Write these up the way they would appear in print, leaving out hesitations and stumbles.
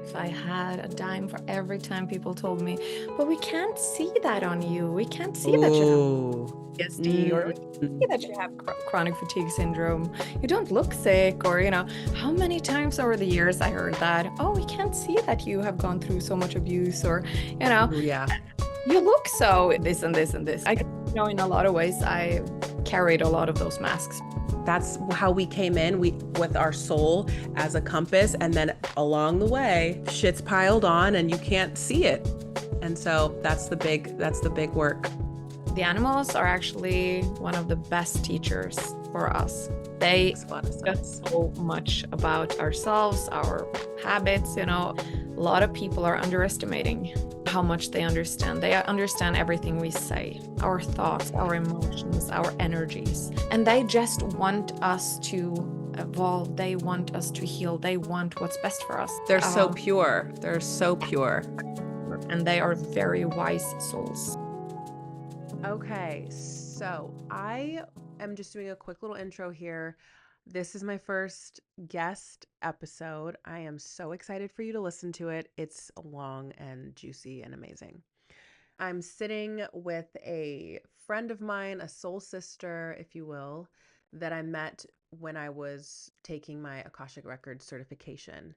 If I had a dime for every time people told me, but we can't see that on you. We can't see that you have Ooh. PTSD, or we can't see Mm. that you have chronic fatigue syndrome. You don't look sick, or, how many times over the years I heard that, oh, we can't see that you have gone through so much abuse, or, Ooh, yeah. you look so this and this and this. In a lot of ways, I carried a lot of those masks. That's how we came in, we with our soul as a compass, and then along the way, shit's piled on and you can't see it. And so that's the big work. The animals are actually one of the best teachers for us. They Makes a lot of teach us sense. so much about ourselves, our habits. A lot of people are underestimating how much they understand. They understand everything we say, our thoughts, our emotions, our energies. And they just want us to evolve. They want us to heal. They want what's best for us. They're so pure. They're so pure. And they are very wise souls. Okay, so I am just doing a quick little intro here. This is my first guest episode. I am so excited for you to listen to it. It's long and juicy and amazing. I'm sitting with a friend of mine, a soul sister, if you will, that I met when I was taking my Akashic Records certification.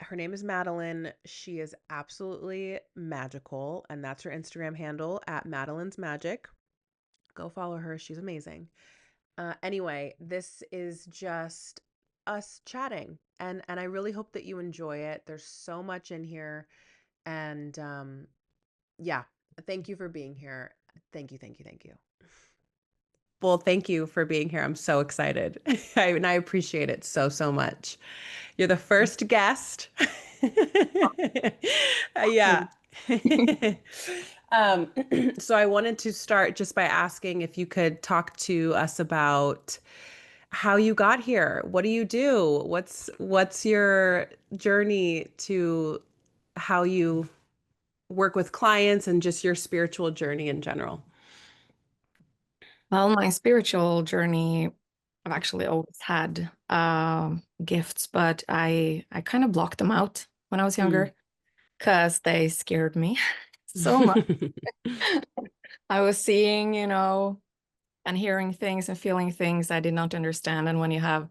Her name is Madelene. She is absolutely magical, and that's her Instagram handle at Madelene's Magic. Go follow her. She's amazing. Anyway, this is just us chatting, and I really hope that you enjoy it. There's so much in here, and yeah, thank you for being here. Thank you, thank you, thank you. Well, thank you for being here. I'm so excited. And I appreciate it so, so much. You're the first guest. Yeah. Um, so I wanted to start just by asking if you could talk to us about how you got here. What do you do? What's your journey to how you work with clients and just your spiritual journey in general? Well, my spiritual journey, I've actually always had gifts, but I kind of blocked them out when I was Mm. younger because they scared me so much. I was seeing, and hearing things and feeling things I did not understand. And when you have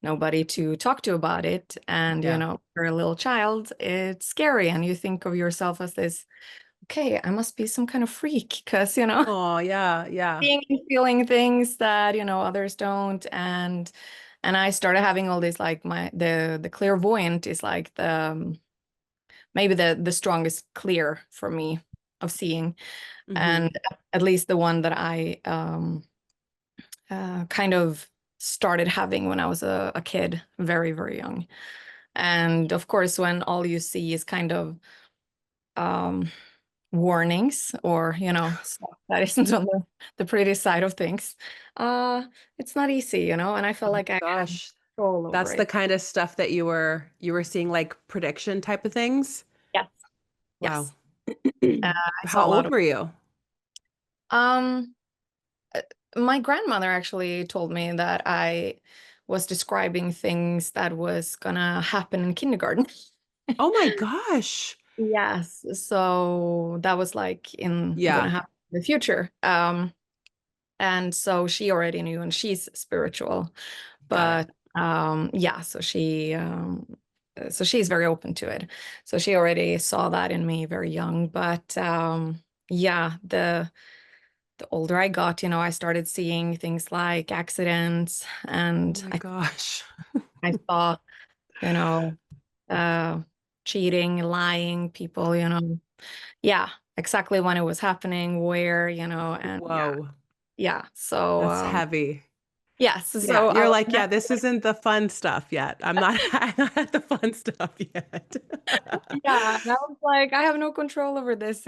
nobody to talk to about it, and, Yeah. you're a little child, it's scary. And you think of yourself as this, okay, I must be some kind of freak because, Oh, yeah, yeah. seeing and feeling things that others don't. And I started having all this, like, the clairvoyant is like the maybe the strongest clear for me of seeing, Hmm. and at least the one that I kind of started having when I was a kid, very, very young. And of course, when all you see is kind of um warnings, or stuff that isn't on the pretty side of things, uh it's not easy, and I felt Oh like I had gosh. control over That's the it. kind of stuff that you were seeing, like prediction type of things. Yes. Wow. Yes. I How saw a lot old of were you? um uh, my grandmother actually told me that I was describing things that was gonna happen in kindergarten. Oh my gosh. Yes, so that was like in gonna Yeah, happen in the future. And so she already knew, and she's spiritual. got it. But yeah, so she's very open to it. So she already saw that in me very young. But yeah, the older I got, I started seeing things like accidents, Oh and my I gosh. I saw, you know, uh cheating, lying, people, yeah, exactly when it was happening, where, and yeah, Whoa. yeah. So That's heavy. yes, Yeah, so I you're was like, yeah, never this isn't the fun stuff yet. I'm not at the fun stuff yet. yeah, and I was like, I have no control over this.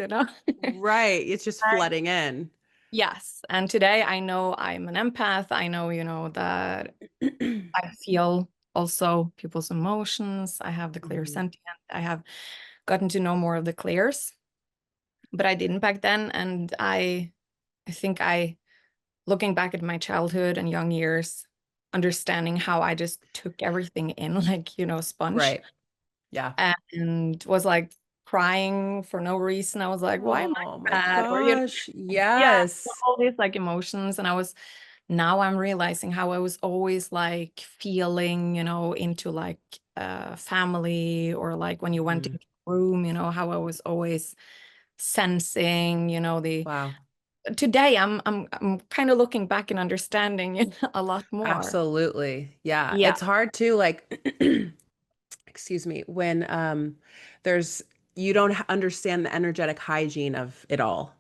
Right. It's just I- flooding in. Yes, and today I know I'm an empath. I know, that I feel also people's emotions. I have the clear Mhm. sentient. I have gotten to know more of the clears, but I didn't back then. And I think looking back at my childhood and young years, understanding how I just took everything in like, sponge. Right. Yeah. and was like crying for no reason. I was like, why am Oh I my sad? Or, gosh. yeah, Yes. all these like emotions. And now I'm realizing how I was always like feeling, into like family, or like when you went Mhm. into a room, how I was always sensing, the Wow. today I'm kind of looking back and understanding a lot more. Absolutely. Yeah. Yeah. It's hard to like excuse me, when there's you don't understand the energetic hygiene of it all.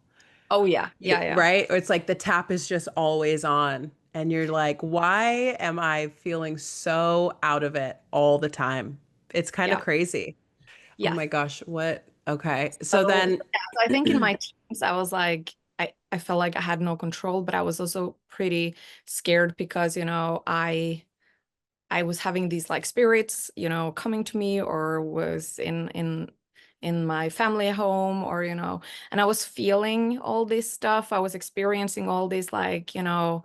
Oh yeah. Yeah, yeah. Right? Or it's like the tap is just always on and you're like, "Why am I feeling so out of it all the time?" It's kind of Yeah. crazy. Oh Yeah. my gosh, what? Okay. So So, then yeah, so I think in my teens, I was like, I felt like I had no control, but I was also pretty scared because, I was having these like spirits, coming to me, or was in my family home, or, and I was feeling all this stuff. I was experiencing all these like, uh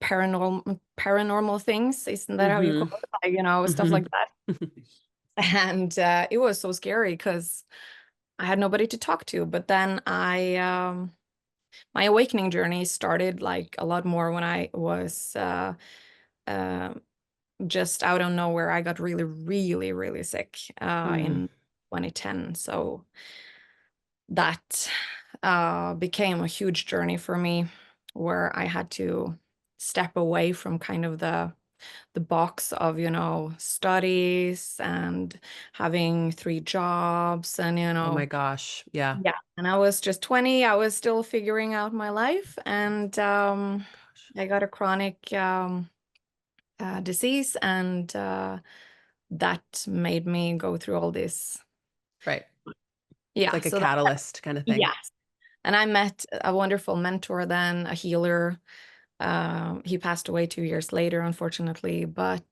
paranormal things. Isn't that how you mhm. call it? Like, stuff Mhm. like that. And it was so scary because I had nobody to talk to. But then my awakening journey started like a lot more when I was uh, just out of nowhere. I got really, really, really sick Mm. in 2010. So that became a huge journey for me, where I had to step away from kind of the box of, studies and having three jobs and, Oh my gosh. Yeah. yeah. And I was just 20. I was still figuring out my life. And Gosh. I got a chronic disease. And that made me go through all this. Right. It's Yeah. like a So that, catalyst kind of thing. yes. And I met a wonderful mentor then, a healer. He passed away 2 years later, unfortunately, but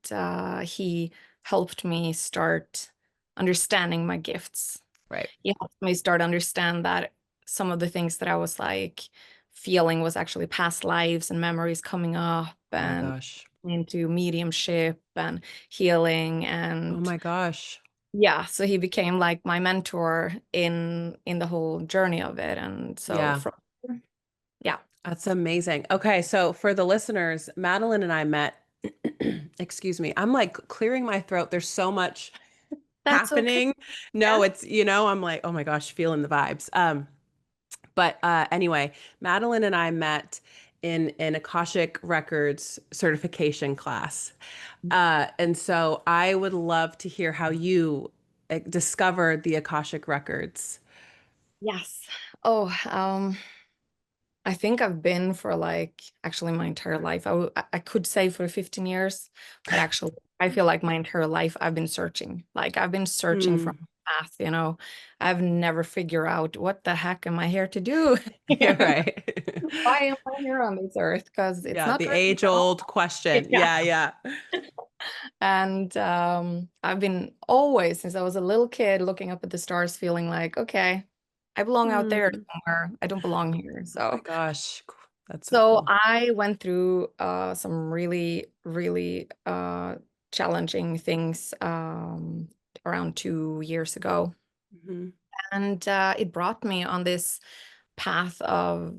he helped me start understanding my gifts. Right. He helped me start understand that some of the things that I was like feeling was actually past lives and memories coming up, Oh my and gosh. into mediumship and healing. Oh And my gosh. yeah, so he became like my mentor in the whole journey of it. And so Yeah. from yeah. That's amazing. Okay, so for the listeners, Madeline and I met, excuse me, I'm like clearing my throat. There's so much That's okay. happening. Yeah. No, I'm like, oh my gosh, feeling the vibes. But anyway, Madeline and I met in an Akashic Records certification class. And so I would love to hear how you discovered the Akashic Records. Yes. Oh, I think I've been for like actually my entire life. I could say for 15 years, but actually I feel like my entire life I've been searching. Like I've been searching for Mm. a path. I've never figured out what the heck am I here to do? Yeah, right. Why am I here on this earth? Because it's Yeah, not the very long. age-old question. Yeah. Yeah, yeah. And I've been always, since I was a little kid, looking up at the stars, feeling like, okay, I belong out there Hmm. somewhere. I don't belong here. Oh my So gosh. That's so So cool. I went through some really, really challenging things around 2 years ago. Hmm. And it brought me on this path of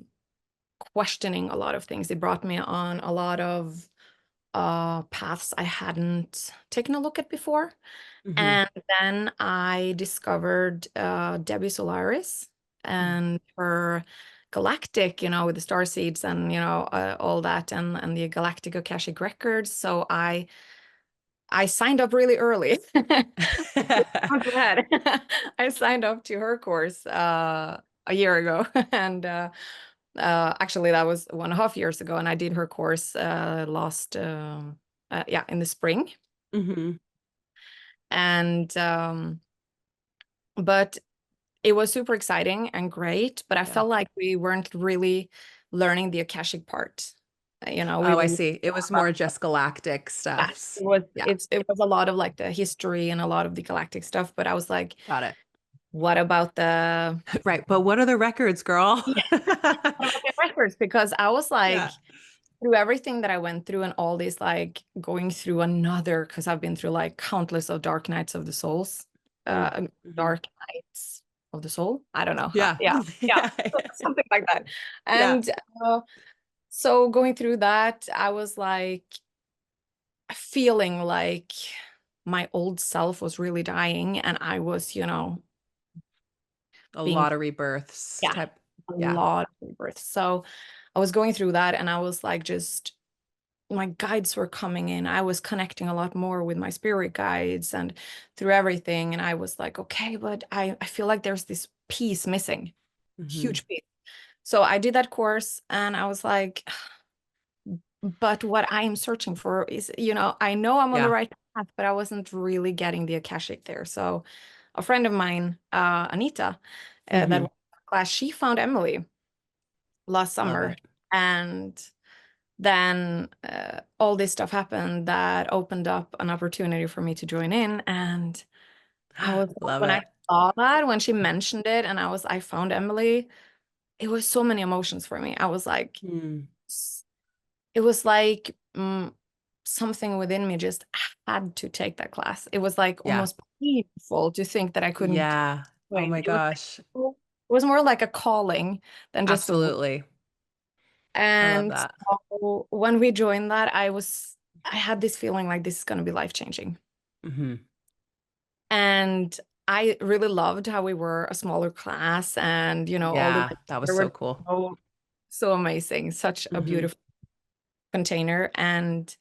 questioning a lot of things. It brought me on a lot of paths I hadn't taken a look at before. Hmm. And then I discovered Debbie Solaris and her galactic, with the star seeds and, all that, and the galactic Akashic Records. So I signed up really early. Sounds bad. I signed up to her course a year ago. And actually, that was 1.5 years ago. And I did her course yeah, in the spring. Hmm. And but it was super exciting and great, but I Yeah. felt like we weren't really learning the Akashic part. We Oh, I were see. It was more about, just galactic yes, stuffs. Yeah, it was a lot of like the history and a lot of the galactic stuff, but I was like, got it. what about the Right. But what are the records, girl? yeah, what about the records? Because I was like, Yeah. through everything that I went through and all this, like going through another, because I've been through like countless of dark nights of the souls, Mm. uh, Mhm. dark nights of the soul. I don't know how. Yeah. Yeah, yeah, Yeah. something like that. Yeah. And so going through that, I was like feeling like my old self was really dying, and I was, A being, lot of rebirths yeah, type. a Yeah. lot of rebirth. So I was going through that, and I was like, just my guides were coming in. I was connecting a lot more with my spirit guides and through everything. And I was like, okay, but I feel like there's this piece missing, Hmm. huge piece. So I did that course and I was like, but what I am searching for is, I know I'm on the Yeah. right path, but I wasn't really getting the Akashic there. So a friend of mine, Anita, that Hmm. was in class, she found Emily last Love summer. it. And then all this stuff happened that opened up an opportunity for me to join in. And I was, Love when I it. saw that, when she mentioned it, and I found Emily, it was so many emotions for me. I was like, Mm. it was like something within me just had to take that class. It was like Yeah. almost painful to think that I couldn't Yeah. Oh join. my It was like, gosh. it was more like a calling than just a. Absolutely. I love And that. so when we joined that, I had this feeling like this is going to be life-changing. Hmm. And I really loved how we were a smaller class and, all the Yeah. women That was there so were cool. so amazing, such a Hmm. beautiful container. And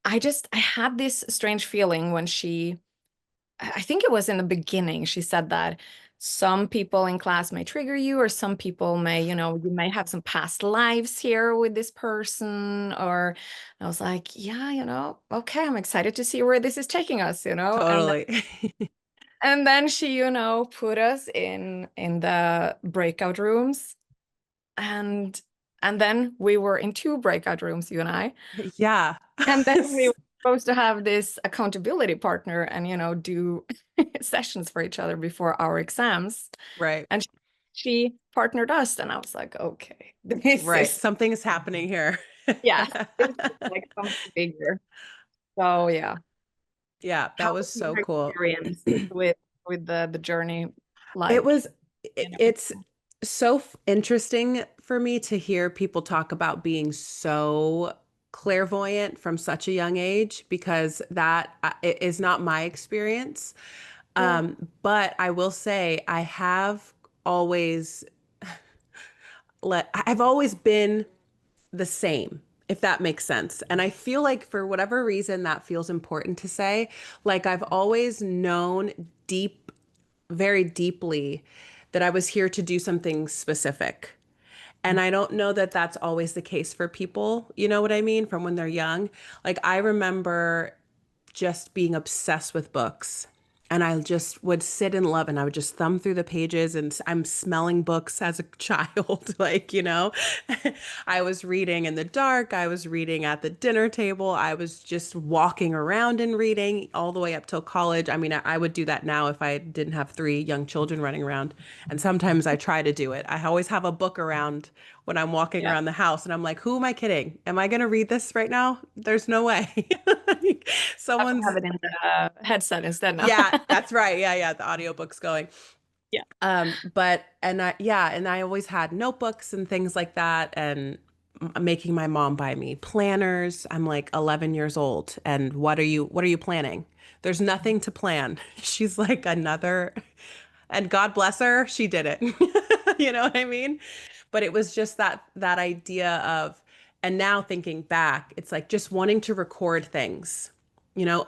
I had this strange feeling when I think it was in the beginning, she said that some people in class may trigger you, or some people may, you may have some past lives here with this person. Or I was like, yeah, okay, I'm excited to see where this is taking us, Totally. And then she, put us in the breakout rooms, and then we were in two breakout rooms, you and I. Yeah. And then we were supposed to have this accountability partner and, do sessions for each other before our exams. Right. And she partnered us, and I was like, okay, this Right. is, Something is happening here. yeah, this is like something bigger. So yeah. Yeah, How that was was so your cool. experience with the journey It like? was, it's so interesting for me to hear people talk about being so clairvoyant from such a young age because that it is not my experience. Yeah. But I will say I have always I've always been the same, if that makes sense. And I feel like for whatever reason that feels important to say, like I've always known very deeply that I was here to do something specific. And I don't know that that's always the case for people, you know what I mean, from when they're young. Like I remember just being obsessed with books. And I just would sit in love and I would just thumb through the pages and I'm smelling books as a child. Like, I was reading in the dark. I was reading at the dinner table. I was just walking around and reading all the way up till college. I mean, I would do that now if I didn't have three young children running around. And sometimes I try to do it. I always have a book around when I'm walking Yeah. around the house and I'm like, who am I kidding? Am I going to read this right now? There's no way. I have to Someone's have it in the headset instead now. yeah, that's right. Yeah, yeah, the audiobook's going. Yeah. But and I yeah, and I always had notebooks and things like that and making my mom buy me planners. I'm like 11 years old and what are you planning? There's nothing to plan. She's like another and God bless her, she did it. You know what I mean? But it was just that idea of and now thinking back, it's like just wanting to record things.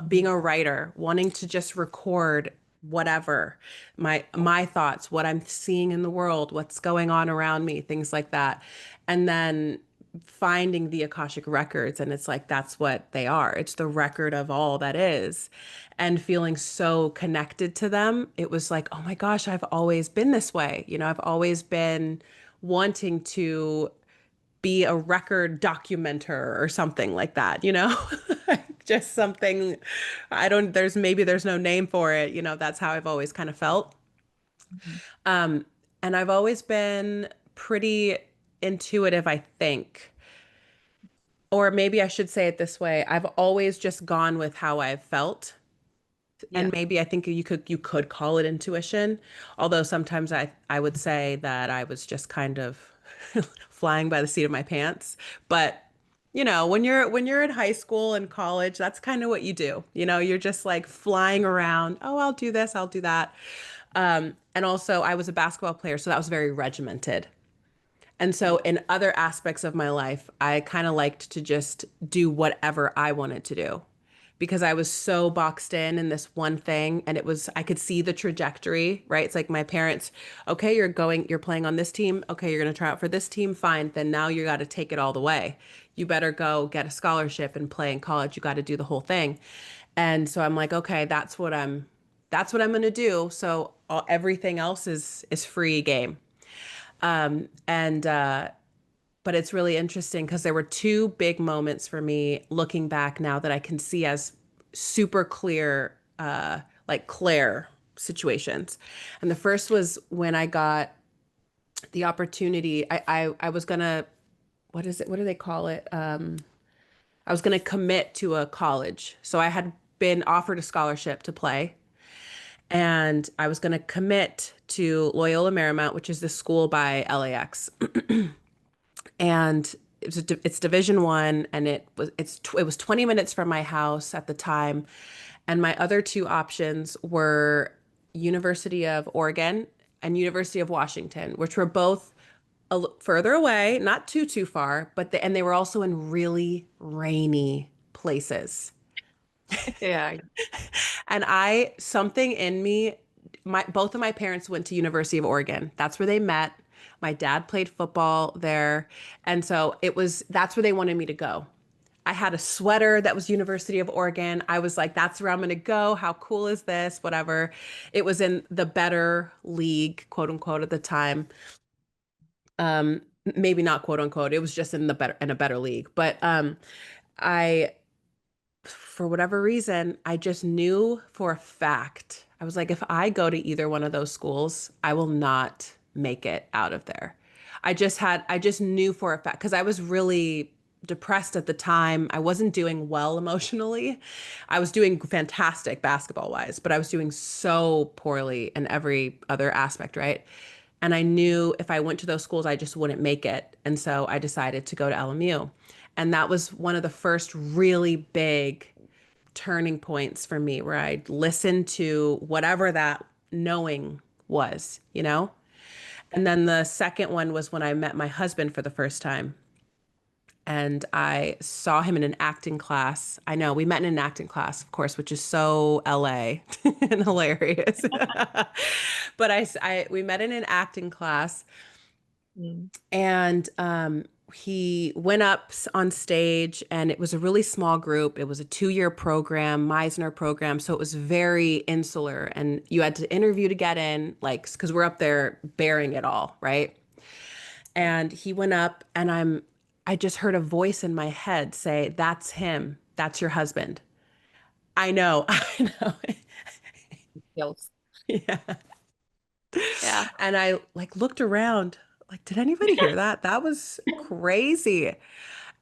Being a writer, wanting to just record whatever my thoughts, what I'm seeing in the world, what's going on around me, things like that. And then finding the Akashic records and it's like that's what they are. It's the record of all that is and feeling so connected to them. It was like, "Oh my gosh, I've always been this way." I've always been wanting to be a record documenter or something like that. Just something I don't there's no name for it. That's how I've always kind of felt. Mhm. Um, and I've always been pretty intuitive, I think. or maybe I should say it this way, I've always just gone with how I've felt. Yeah. And maybe I think you could call it intuition, although sometimes I would say that I was just kind of flying by the seat of my pants. But when you're in high school and college, that's kind of what you do. You're just like flying around. Oh, I'll do this, I'll do that. And also, I was a basketball player, so that was very regimented. And so, Yeah. in other aspects of my life, I kind of liked to just do whatever I wanted to do because I was so boxed in this one thing. And I could see the trajectory, right? It's like my parents, okay, you're playing on this team. Okay, you're going to try out for this team. Fine. Then now you got to take it all the way. You better go get a scholarship and play in college. You got to do the whole thing. And so I'm like, okay, that's what I'm going to do. So everything else is free game. And but it's really interesting because there were two big moments for me looking back now that I can see as super clear, like Claire situations. And the first was when I got the opportunity. I was gonna, what is it? What do they call it? I was gonna commit to a college. So I had been offered a scholarship to play. And I was going to commit to Loyola Marymount, which is the school by LAX. And it's Division One, and it was 20 minutes from my house at the time. And my other two options were University of Oregon and University of Washington, which were both further away, not too far, and they were also in really rainy places. Yeah. And something in me, both of my parents went to University of Oregon. That's where they met. My dad played football there. And so that's where they wanted me to go. I had a sweater that was University of Oregon. I was like, that's where I'm going to go. How cool is this? Whatever. It was in the better league, quote unquote, at the time. Maybe not quote unquote. It was just in a better league. But I for whatever reason, I just knew for a fact. I was like, if I go to either one of those schools, I will not make it out of there. I just knew for a fact because I was really depressed at the time. I wasn't doing well emotionally. I was doing fantastic basketball wise, but I was doing so poorly in every other aspect, right? And I knew if I went to those schools, I just wouldn't make it. And so I decided to go to LMU. And that was one of the first really big turning points for me where I listened to whatever that knowing was. And then the second one was when I met my husband for the first time. And I saw him in an acting class. I know we met in an acting class, of course, which is so LA and hilarious. But we met in an acting class, Mm. and he went up on stage, and it was a really small group. It was a 2-year program, Meisner program. So it was very insular, and you had to interview to get in, like, because we're up there bearing it all, right? And he went up, and I just heard a voice in my head say, "That's him. That's your husband." I know, I know. Skills. Yeah. Yeah. And I like looked around, like, did anybody hear that? That was crazy.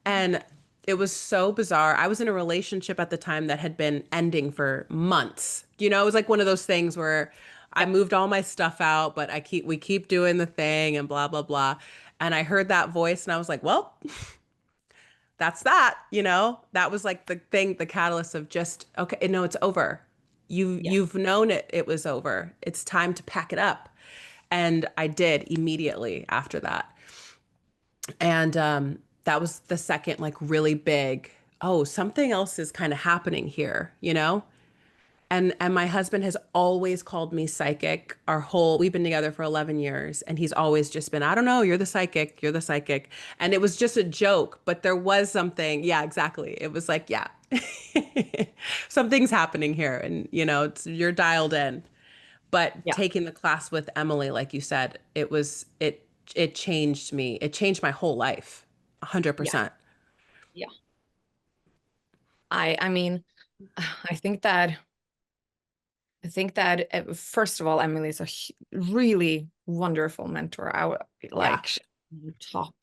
And it was so bizarre. I was in a relationship at the time that had been ending for months. It was like one of those things where I moved all my stuff out, but we keep doing the thing and blah, blah, blah. And I heard that voice and I was like, well, that's that. That was like the thing, the catalyst of just, okay, no, it's over. Yeah. You've known it was over. It's time to pack it up. And I did immediately after that. And that was the second, like, really big, oh, something else is kind of happening here. And my husband has always called me psychic. We've been together for 11 years, and he's always just been, I don't know, you're the psychic, you're the psychic. And it was just a joke, but there was something. Yeah, exactly. It was like, yeah, something's happening here, and you're dialed in. But Yeah. taking the class with Emily, like you said, it changed me. It changed my whole life, Yeah. 100%. Yeah. I mean, I think that first of all, Emily is a really wonderful mentor. I would Yeah, like top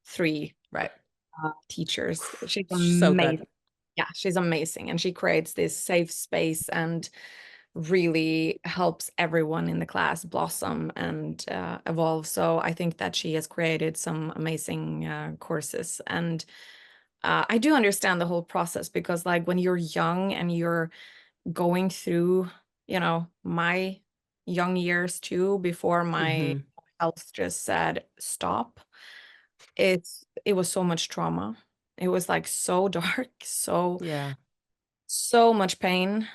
three right. teachers. She's So good. amazing. Yeah, she's amazing. And she creates this safe space and really helps everyone in the class blossom and evolve. So I think that she has created some amazing courses. And I do understand the whole process because, like, when you're young and you're going through, my young years too, before my Hmm. health just said stop, it was so much trauma. It was like so dark, Yeah. so much pain.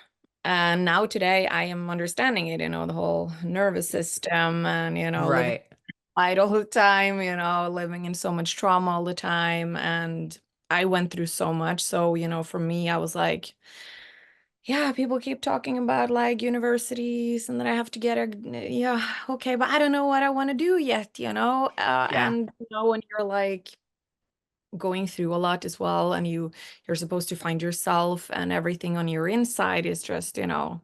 And now today I am understanding it, the whole nervous system and, living Right. fight all the time, living in so much trauma all the time. And I went through so much. So, for me, I was like, yeah, people keep talking about like universities and that I have to get yeah, okay, but I don't know what I want to do yet. Yeah. And, when you're like going through a lot as well and you're supposed to find yourself and everything on your inside is just, we're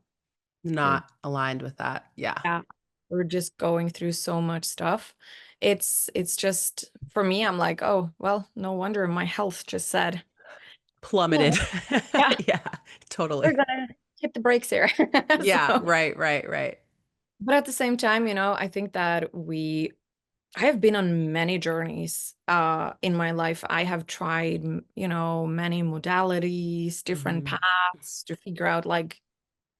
Not aligned with that. Yeah. yeah, we're just going through so much stuff. It's just for me, I'm like, oh, well, no wonder my health just said, oh, Plummeted. yeah, Yeah, we're totally. gonna hit the brakes here. Yeah, So, right, right, right. but at the same time, I think that I have been on many journeys in my life. I have tried, many modalities, different Hmm. paths to figure out like,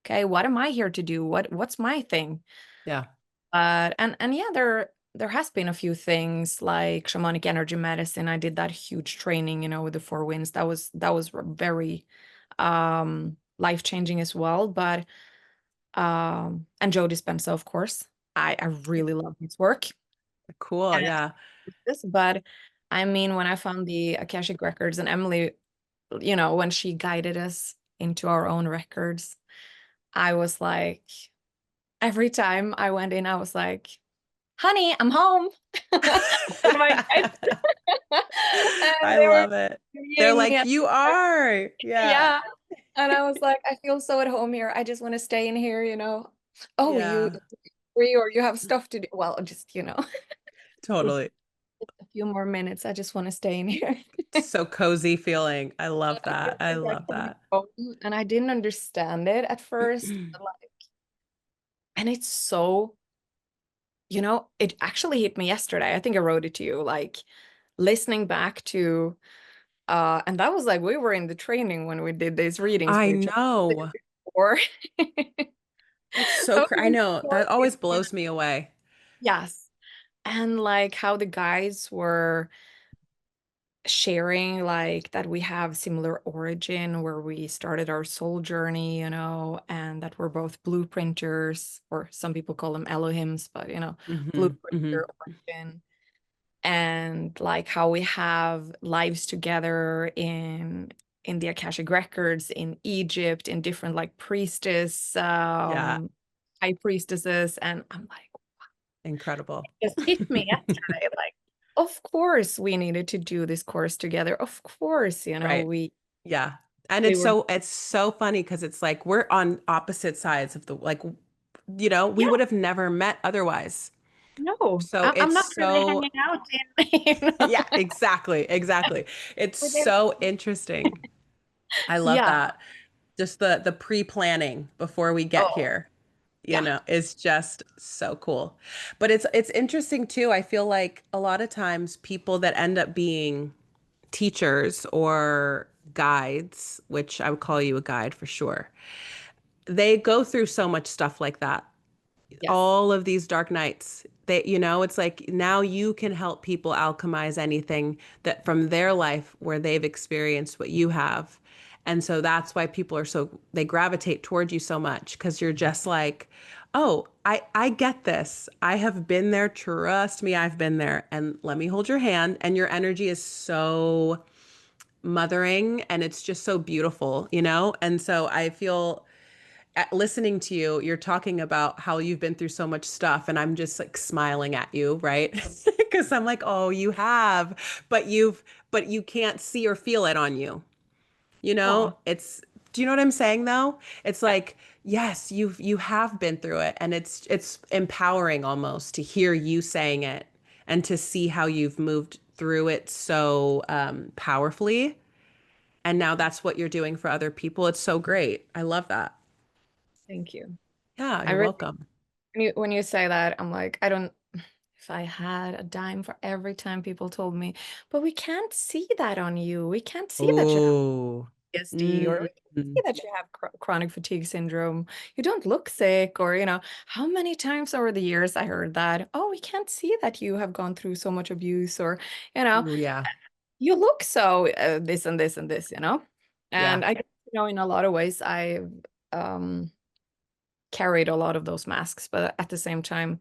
okay, what am I here to do? What's my thing? Yeah. And yeah, there has been a few things like shamanic energy medicine. I did that huge training, with the Four Winds. That was very life-changing as well. But and Joe Dispenza, of course. I really love his work. Cool. Yeah. This, but I mean, when I found the Akashic Records and Emily, when she guided us into our own records, I was like, every time I went in, I was like, honey, I'm home with my guides. And I they were love it. They're agreeing, like, you are. Yeah. yeah. And I was like, I feel so at home here. I just want to stay in here. Oh, you Yeah. free or you have stuff to do. Well, just, Totally. a few more minutes. I just want to stay in here. So cozy feeling. I And love I that. feel I like I love can that. go. And I didn't understand it at first. And it's so, it actually hit me yesterday. I think I wrote it to you, like listening back to, and that was like we were in the training when we did these readings I with each other know. before. That's so That I was know. so That always different. blows me away. Yes. And like how the guys were sharing like that we have similar origin where we started our soul journey, and that we're both blueprinters, or some people call them Elohims, but Hmm. Hmm. blueprinter origin. And like how we have lives together in the Akashic Records in Egypt, in different like priestess, Yeah. high priestesses. And I'm like, Incredible. it just hit me yesterday, like, of course we needed to do this course together. Of course, Right. we Yeah. And we were it's so funny because it's like we're on opposite sides of the like we yeah, would have never met otherwise. no, So I'm it's not really so hanging out in, yeah, exactly, exactly. It's with them. so interesting. I love Yeah. that. Just the pre-planning before we get Oh, here, yeah. is just so cool. But it's interesting too. I feel like a lot of times people that end up being teachers or guides, which I would call you a guide for sure, they go through so much stuff like that. Yes. All of these dark nights. It's like now you can help people alchemize anything that from their life where they've experienced what you have. And so that's why people they gravitate toward you so much because you're just like, oh, I get this. I have been there. Trust me, I've been there. And let me hold your hand. And your energy is so mothering and it's just so beautiful. And so I feel listening to you, you're talking about how you've been through so much stuff, and I'm just like smiling at you, right? Because I'm like, oh, you have, but you can't see or feel it on you. Oh, Do you know what I'm saying though? It's yeah. like, yes, you have been through it, and it's empowering almost to hear you saying it and to see how you've moved through it so powerfully. And now that's what you're doing for other people. It's so great. I love that. Thank you. Yeah, I you're really, welcome. when you say that, I'm like, I don't, if I had a dime for every time people told me, but we can't see that on you. We can't see that you have Oh. PTSD, or we can't Mm. see that you have chronic fatigue syndrome. You don't look sick, or, how many times over the years I heard that, oh, we can't see that you have gone through so much abuse, or, you know, Ooh, yeah. you look so this and this and this. Yeah. And I, in a lot of ways, I've um, carried a lot of those masks, but at the same time,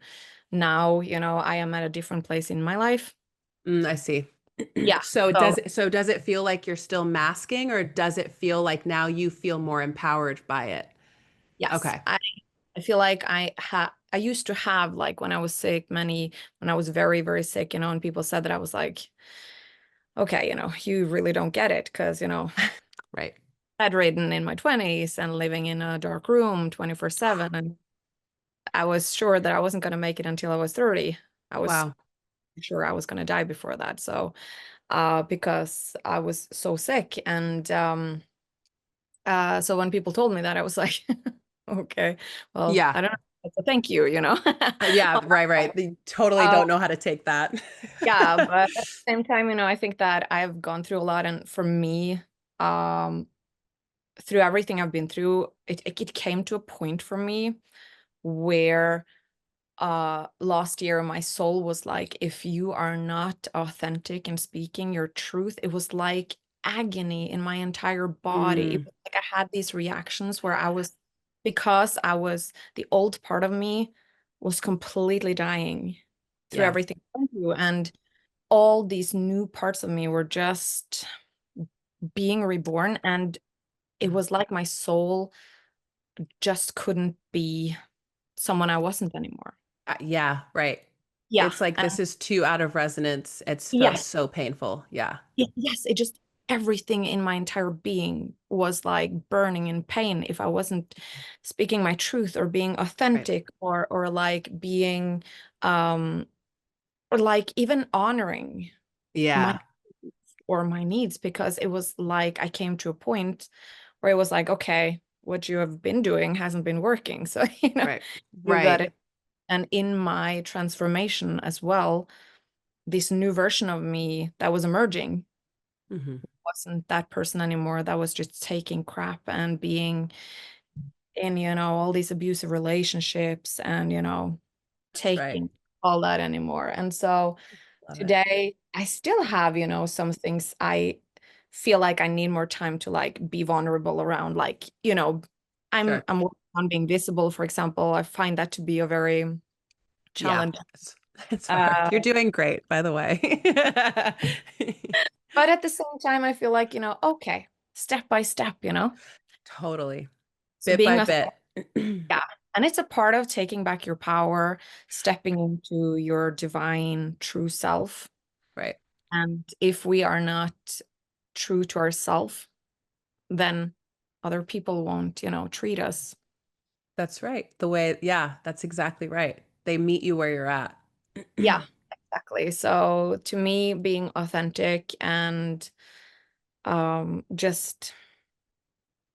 now, I am at a different place in my life. I see. Yeah. So So does it feel like you're still masking, or does it feel like now you feel more empowered by it? yes, Okay. I feel like I used to have, like, when I was sick, when I was very, very sick, and people said that, I was like, okay, you really don't get it, because, Right. bedridden in my 20s and living in a dark room 24/7, and I was sure that I wasn't going to make it until I was 30. I was Wow. sure I was going to die before that. So, because I was so sick. And so when people told me that, I was like, okay, well, Yeah. I don't know. So thank you. Yeah, On that right, right. part. They totally Uh, don't know how to take that. yeah, but at the same time, I think that I've gone through a lot. And for me, um, through everything I've been through, it came to a point for me where last year my soul was like, if you are not authentic and speaking your truth, it was like agony in my entire body. It Mm, was like I had these reactions where because I was, the old part of me was completely dying through yeah. everything I went through, and all these new parts of me were just being reborn, and it was like my soul just couldn't be someone I wasn't anymore. Yeah, right. Yeah. It's like this is too out of resonance. It's felt Yes. so painful. Yeah. Yes, it just, everything in my entire being was like burning in pain if I wasn't speaking my truth, or being Right. authentic, or like being um or like even honoring my Yeah. my needs, because it was like I came to a point where it was like, okay, what you have been doing hasn't been working. So, Right. you've got Right. it. And in my transformation as well, this new version of me that was emerging Hmm. wasn't that person anymore, that was just taking crap and being in, all these abusive relationships, and, That's right. taking all that anymore. And so Love it. today I still have, some things I feel like I need more time to, like, be vulnerable around. Like, I'm Sure. I'm working on being visible, for example. I find that to be a very Yeah. challenge. It's hard. Uh, You're doing great, by the way. but at the same time, I feel like, okay, step by step. Totally. So Bit being by a bit. Yeah. And it's a part of taking back your power, stepping into your divine true self. Right. And if we are not true to ourselves, then other people won't, treat us. That's right. The way, yeah, that's exactly right. They meet you where you're at. Yeah, exactly. So to me, being authentic and just,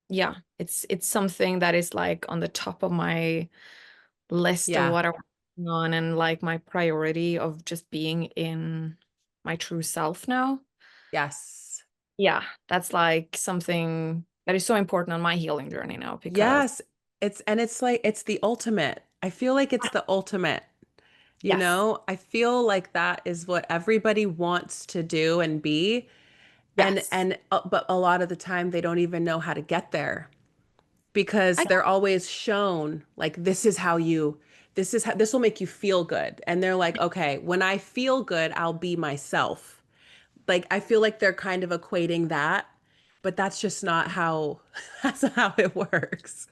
yeah, it's something that is like on the top of my list of Yeah. what I'm working on, and like my priority of just being in my true self now. Yes. Yeah, that's like something that is so important on my healing journey now, because Yes. It's like it's the ultimate. I feel like it's the ultimate. yes, I feel like that is what everybody wants to do and be. yes, But a lot of the time they don't even know how to get there because I they're always shown like this will make you feel good. And they're like, okay, when I feel good, I'll be myself. Like I feel like they're kind of equating that, but that's just not how that's not how it works.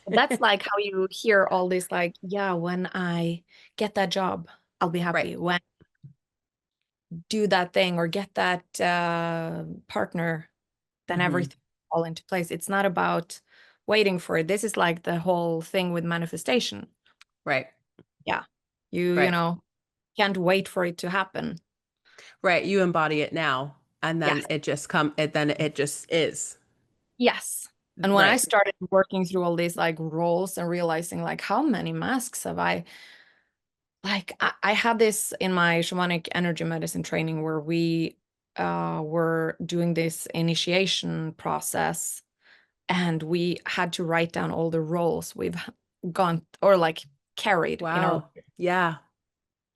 that's like how you hear all this, like, yeah, when I get that job, I'll be Right. happy. When do that thing, or get that partner, then Hmm. everything fall into place. It's not about waiting for it. This is like the whole thing with manifestation. Right. Yeah. You Right. know, can't wait for it to happen. Right. You embody it now, and then Yes. it just is. Yes. And when I Right. started working through all these like roles and realizing like how many masks have I like I had this in my shamanic energy medicine training where we were doing this initiation process and we had to write down all the roles we've gone or like carried in our Wow. Yeah.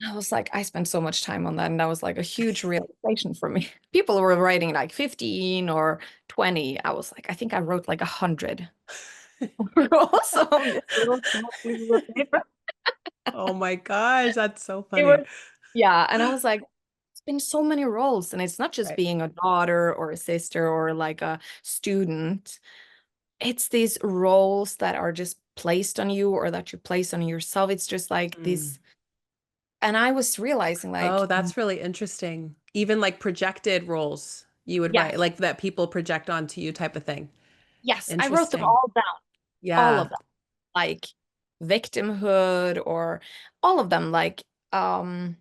I was like, I spent so much time on that, and that was like a huge realization for me. People were writing like 15 or 20. I was like, I think I wrote like 100 roles on this little small pieces of paper. Oh my gosh, that's so It funny. was, yeah. And I was like, it's been so many roles, and it's not just Right. being a daughter or a sister or like a student. It's these roles that are just placed on you or that you place on yourself. It's just like Mm. this. And I was realizing Oh, like, that's really interesting. Even like projected roles you would write, yes, like that people project onto you type of thing. yes, I wrote them Interesting. all down, all Yeah. of them, like victimhood or all of them, like um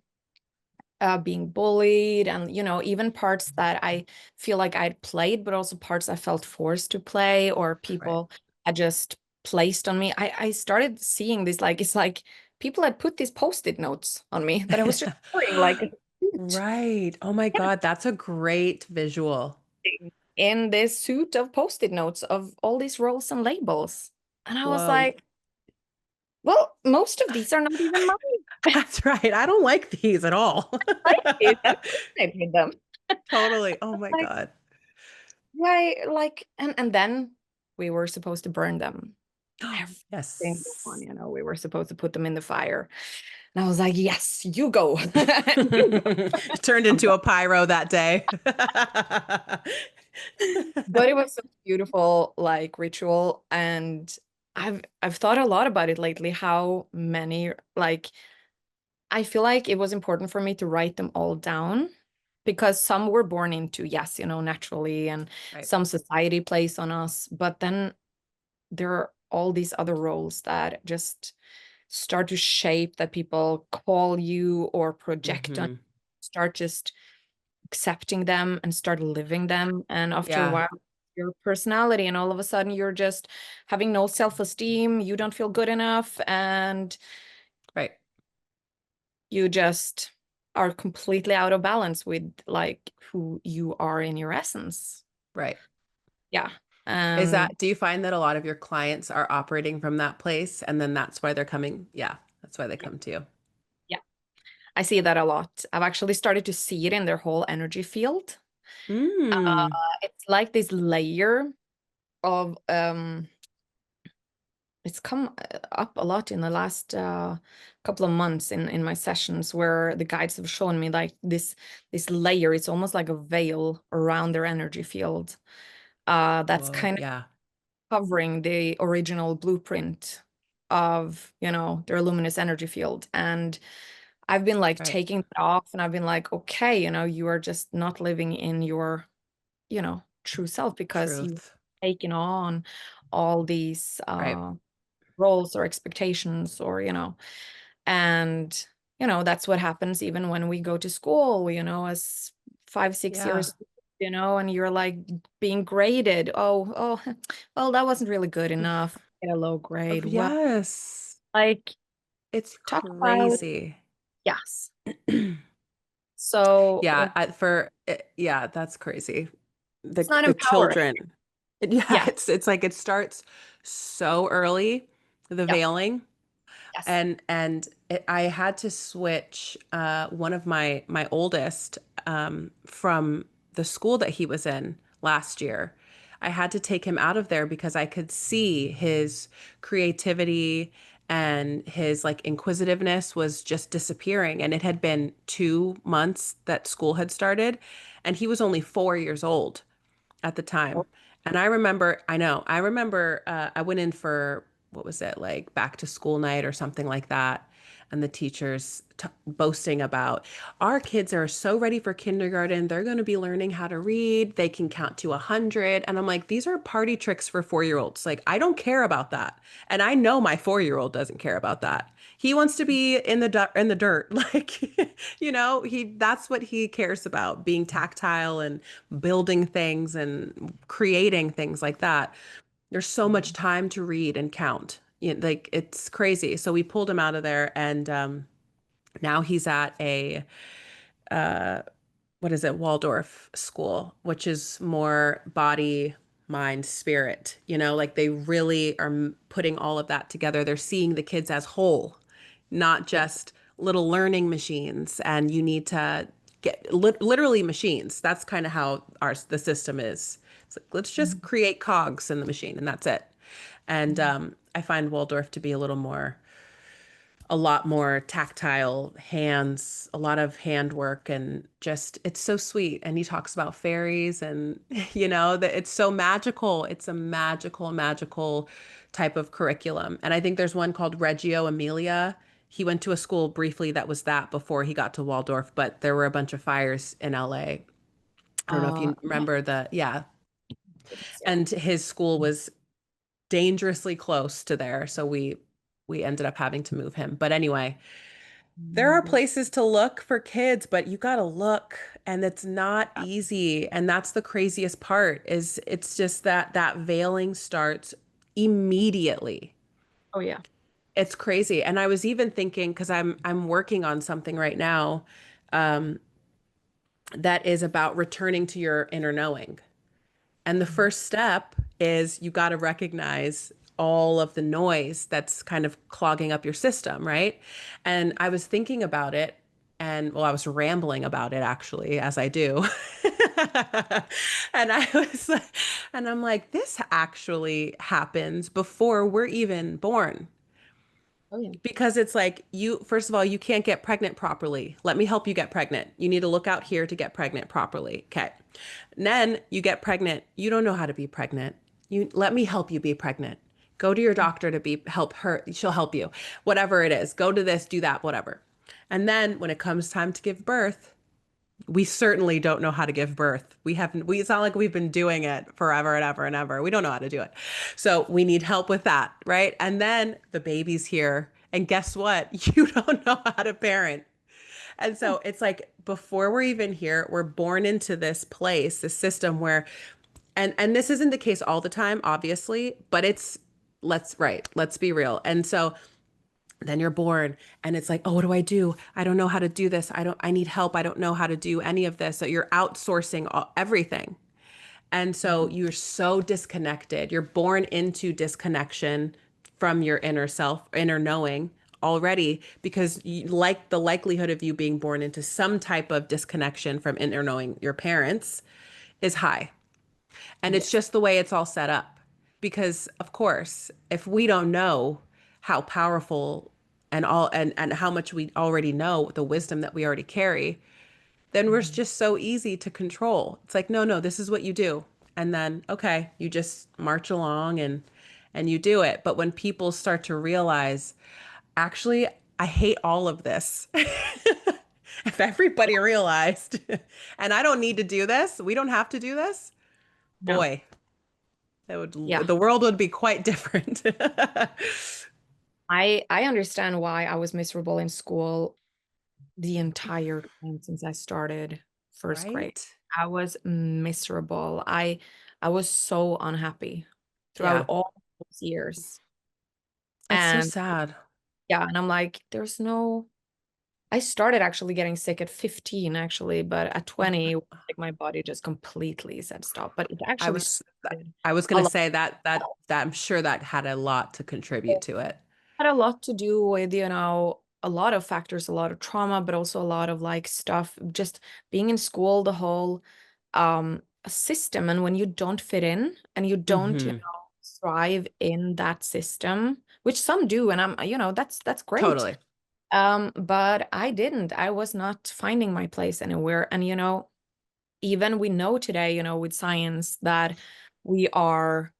being bullied and even parts that I feel like I'd played, but also parts I felt forced to play or Right. people had just placed on me. I started seeing this like it's like people had put these post-it notes on me that I was just wearing like a suit. Right. Oh my Yeah, God, that's a great visual. in this suit of post-it notes of all these roles and labels. And I was Whoa. like, well, most of these are not even mine. That's right. I don't like these at all. Like these and resonate with them. Totally. Oh my Like, God. why like and then we were supposed to burn them. Every single one, Yes. we were supposed to put them in the fire. And I was like, yes, you go. You It turned into go. a pyro that day. But it was such a beautiful like ritual and I've thought a lot about it lately, how many like I feel like it was important for me to write them all down because some were born into, yes, naturally, and Right. some society plays on us. But then there are all these other roles that just start to shape that people call you or project on, Hmm. start just accepting them and start living them. And after a Yeah. while, your personality, and all of a sudden, you're just having no self-esteem, you don't feel good enough, and Right. you just are completely out of balance with like who you are in your essence. Right. Yeah. Do you find that a lot of your clients are operating from that place and then that's why they're coming? Yeah, that's why they Yeah. come to you. Yeah. I see that a lot. I've actually started to see it in their whole energy field. Uh, Mm. it's like this layer of it's come up a lot in the last couple of months in my sessions where the guides have shown me like this layer. It's almost like a veil around their energy field. That's Whoa. kind of Yeah. covering the original blueprint of, their luminous energy field. And I've been like Right. taking that off and I've been like, okay, you are just not living in your, true self because you've Truth. taken on all these Right. roles or expectations or, and, that's what happens even when we go to school, as 5, 6 years, Yeah. and you're like being graded. Oh, well, that wasn't really good enough. Get a low grade. Well, Yes. like It's talk about, crazy. yes. So Yeah, yeah, that's crazy. it's not The empowering. children. Yeah, Yeah. it's like it starts so early, the Yep. veiling. Yes. And I had to switch one of my oldest from the school that he was in last year. I had to take him out of there because I could see his creativity and his like inquisitiveness was just disappearing. And it had been 2 months that school had started, and he was only 4 years old at the time. And I remember I went in for, what was it, like back to school night or something like that. And the teachers boasting about our kids are so ready for kindergarten. They're going to be learning how to read. They can count to 100. And I'm like, these are party tricks for 4 year olds. Like, I don't care about that. And I know my 4 year old doesn't care about that. He wants to be in the dirt. Like, that's what he cares about, being tactile and building things and creating things like that. There's so much time to read and count. Like it's crazy. So we pulled him out of there, and now he's at a what is it, Waldorf school, which is more body, mind, spirit. Like they really are putting all of that together. They're seeing the kids as whole, not Yeah. just little learning machines. And you need to get literally machines. That's kind of how the system is. It's like, let's just create cogs in the machine, and that's it. And I find Waldorf to be a lot more tactile hands, a lot of handwork, and just it's so sweet. And he talks about fairies, and that it's so magical. It's a magical type of curriculum. And I think there's one called Reggio Emilia. He went to a school briefly that was that before he got to Waldorf, but there were a bunch of fires in LA. I don't know if you Yeah, remember yeah. yeah. And his school was dangerously close to there, so we ended up having to move him. But anyway, there are places to look for kids, but you got to look, and it's not easy. And that's the craziest part, is it's just that veiling starts immediately. Oh yeah. It's crazy. And I was even thinking, because I'm working on something right now, um, that is about returning to your inner knowing. And the first step is you got to recognize all of the noise that's kind of clogging up your system, right? And I was thinking about it, and well, I was rambling about it actually, as I do. And I was and I'm like, this actually happens before we're even born. Oh yeah. Because it's like, first of all, you can't get pregnant properly. Let me help you get pregnant. You need to look out here to get pregnant properly. Okay. And then you get pregnant. You don't know how to be pregnant. Let me help you be pregnant. Go to your doctor to help her. She'll help you. Whatever it is. Go to this, do that, whatever. And then when it comes time to give birth, we certainly don't know how to give birth. It's not like we've been doing it forever and ever and ever. We don't know how to do it. So we need help with that, right? And then the baby's here. And guess what? You don't know how to parent. And so it's like before we're even here, we're born into this place, this system where, and this isn't the case all the time, obviously, but let's be real. And so then you're born, and it's like, oh, what do I do? I don't know how to do this. I need help. I don't know how to do any of this. So you're outsourcing everything. And so Mhm. you're so disconnected. You're born into disconnection from your inner self, inner knowing already, because like the likelihood of you being born into some type of disconnection from inner knowing your parents is high. And it's Yes. just the way it's all set up. Because of course, if we don't know how powerful and how much we already know, the wisdom that we already carry, then we're just so easy to control. It's like, no, no, this is what you do. And then, okay, you just march along and you do it. But when people start to realize, actually, I hate all of this. If everybody realized, and I don't need to do this, we don't have to do this, No. boy, Yeah. the world would be quite different. I understand why I was miserable in school the entire time since I started first grade. Right? I was miserable. I was so unhappy throughout Yeah. all those years. That's so And sad. yeah, and I'm like, there's no I started actually getting sick at 15 actually, but at 20, like my body just completely said stop. But it I actually was started I was a gonna lot. say that I'm sure that had a lot to contribute to it. Had a lot to do with, a lot of factors, a lot of trauma, but also a lot of like stuff, just being in school, the whole system. And when you don't fit in and you don't, Hmm. thrive in that system, which some do, and that's great. Totally. But I didn't. I was not finding my place anywhere. And even we know today, with science that we are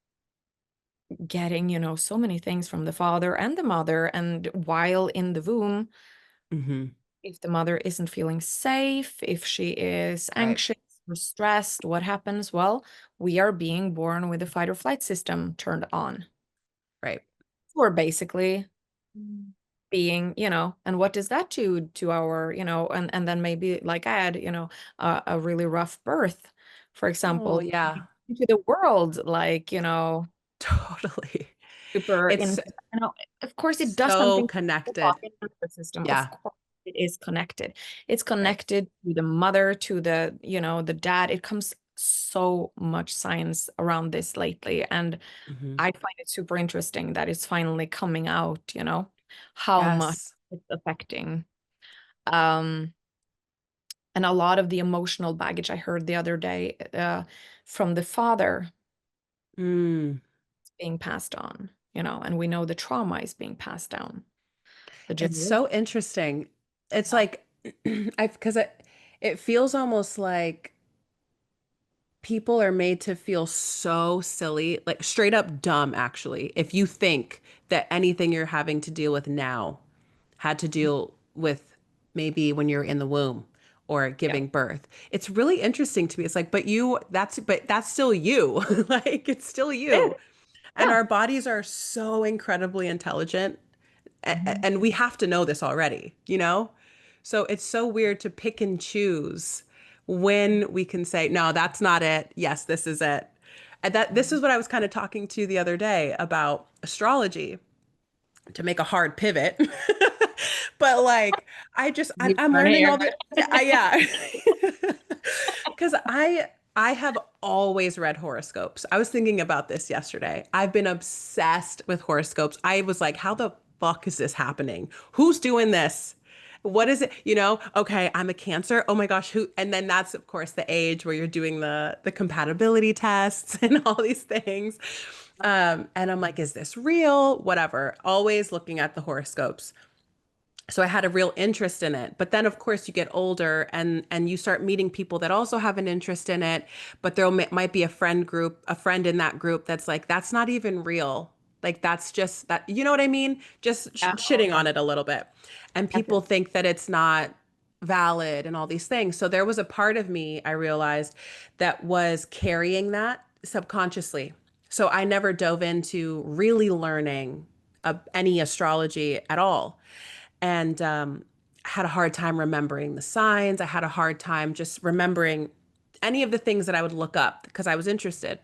getting, so many things from the father and the mother. And while in the womb, Hmm. if the mother isn't feeling safe, if she is Right. anxious or stressed, what happens? Well, we are being born with the fight or flight system turned on. Right. Or basically. being, and what does that do to our, and then maybe like I had, a really rough birth, for Oh, example, yeah. into the world, like, Totally. super It's in, of course it does so something to the connected. body and nervous system. Yeah. Of course it is connected. It's Right. connected to the mother, to the, the dad. It comes so much science around this lately. And Hmm. I find it super interesting that it's finally coming out, how much Yes. it's affecting. Um, and a lot of the emotional baggage I heard the other day from the father Mm. being passed on, and we know the trauma is being passed down the It's generation. so interesting. It's like because it feels almost like people are made to feel so silly, like straight up dumb, actually, if you think that anything you're having to deal with now had to deal with maybe when you're in the womb or Yeah. giving birth. It's really interesting to me. It's like, but that's still you. Like, it's still It you. is. And Yeah. our bodies are so incredibly intelligent. Mhm. And we have to know this already, you know? So it's so weird to pick and choose when we can say, no, that's not it. Yes, this is it. And that this is what I was kind of talking to the other day about astrology to make a hard pivot. But like You I'm turn learning here. all the yeah. Cuz I have always read horoscopes. I was thinking about this yesterday. I've been obsessed with horoscopes. I was like, how the fuck is this happening? Who's doing this? What is it? Okay, I'm a Cancer. Oh my gosh, who? And then that's of course the age where you're doing the compatibility tests and all these things. And I'm like, is this real? Whatever. Always looking at the horoscopes. So I had a real interest in it. But then of course you get older and you start meeting people that also have an interest in it, but might be a friend in that group that's like, that's not even real. Like that's just that, you know what I mean? Just Yeah. Oh, shitting yeah. on it a little bit. And people Definitely. think that it's not valid and all these things. So there was a part of me, I realized, that was carrying that subconsciously. So I never dove into really learning any astrology at all. And I had a hard time remembering the signs. I had a hard time just remembering any of the things that I would look up because I was interested.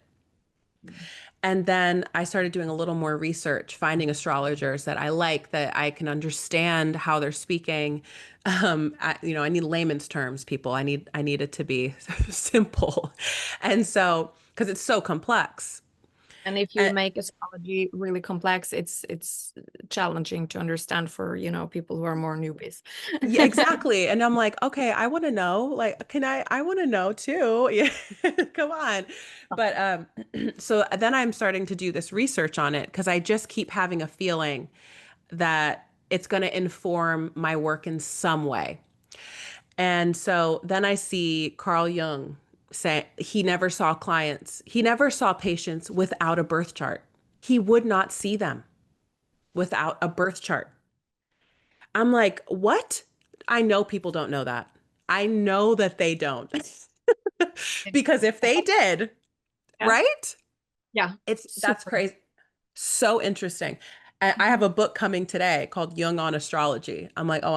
And then I started doing a little more research, finding astrologers that I like, that I can understand how they're speaking. I need layman's terms, people. I need it to be simple. And so, because it's so complex. And if you And make astrology really complex, it's challenging to understand for, people who are more newbies. yeah, exactly. And I'm like, okay, I want to know. Like, I want to know too. Yeah, come on. But so then I'm starting to do this research on it because I just keep having a feeling that it's going to inform my work in some way. And so then I see Carl Jung say he never saw patients without a birth chart. He would not see them without a birth chart. I'm like, what? I know people don't know that. I know that they don't. Because if they did, Yeah. right? Yeah. That's Super. crazy. So interesting. I have a book coming today called Jung on Astrology. I'm like, oh,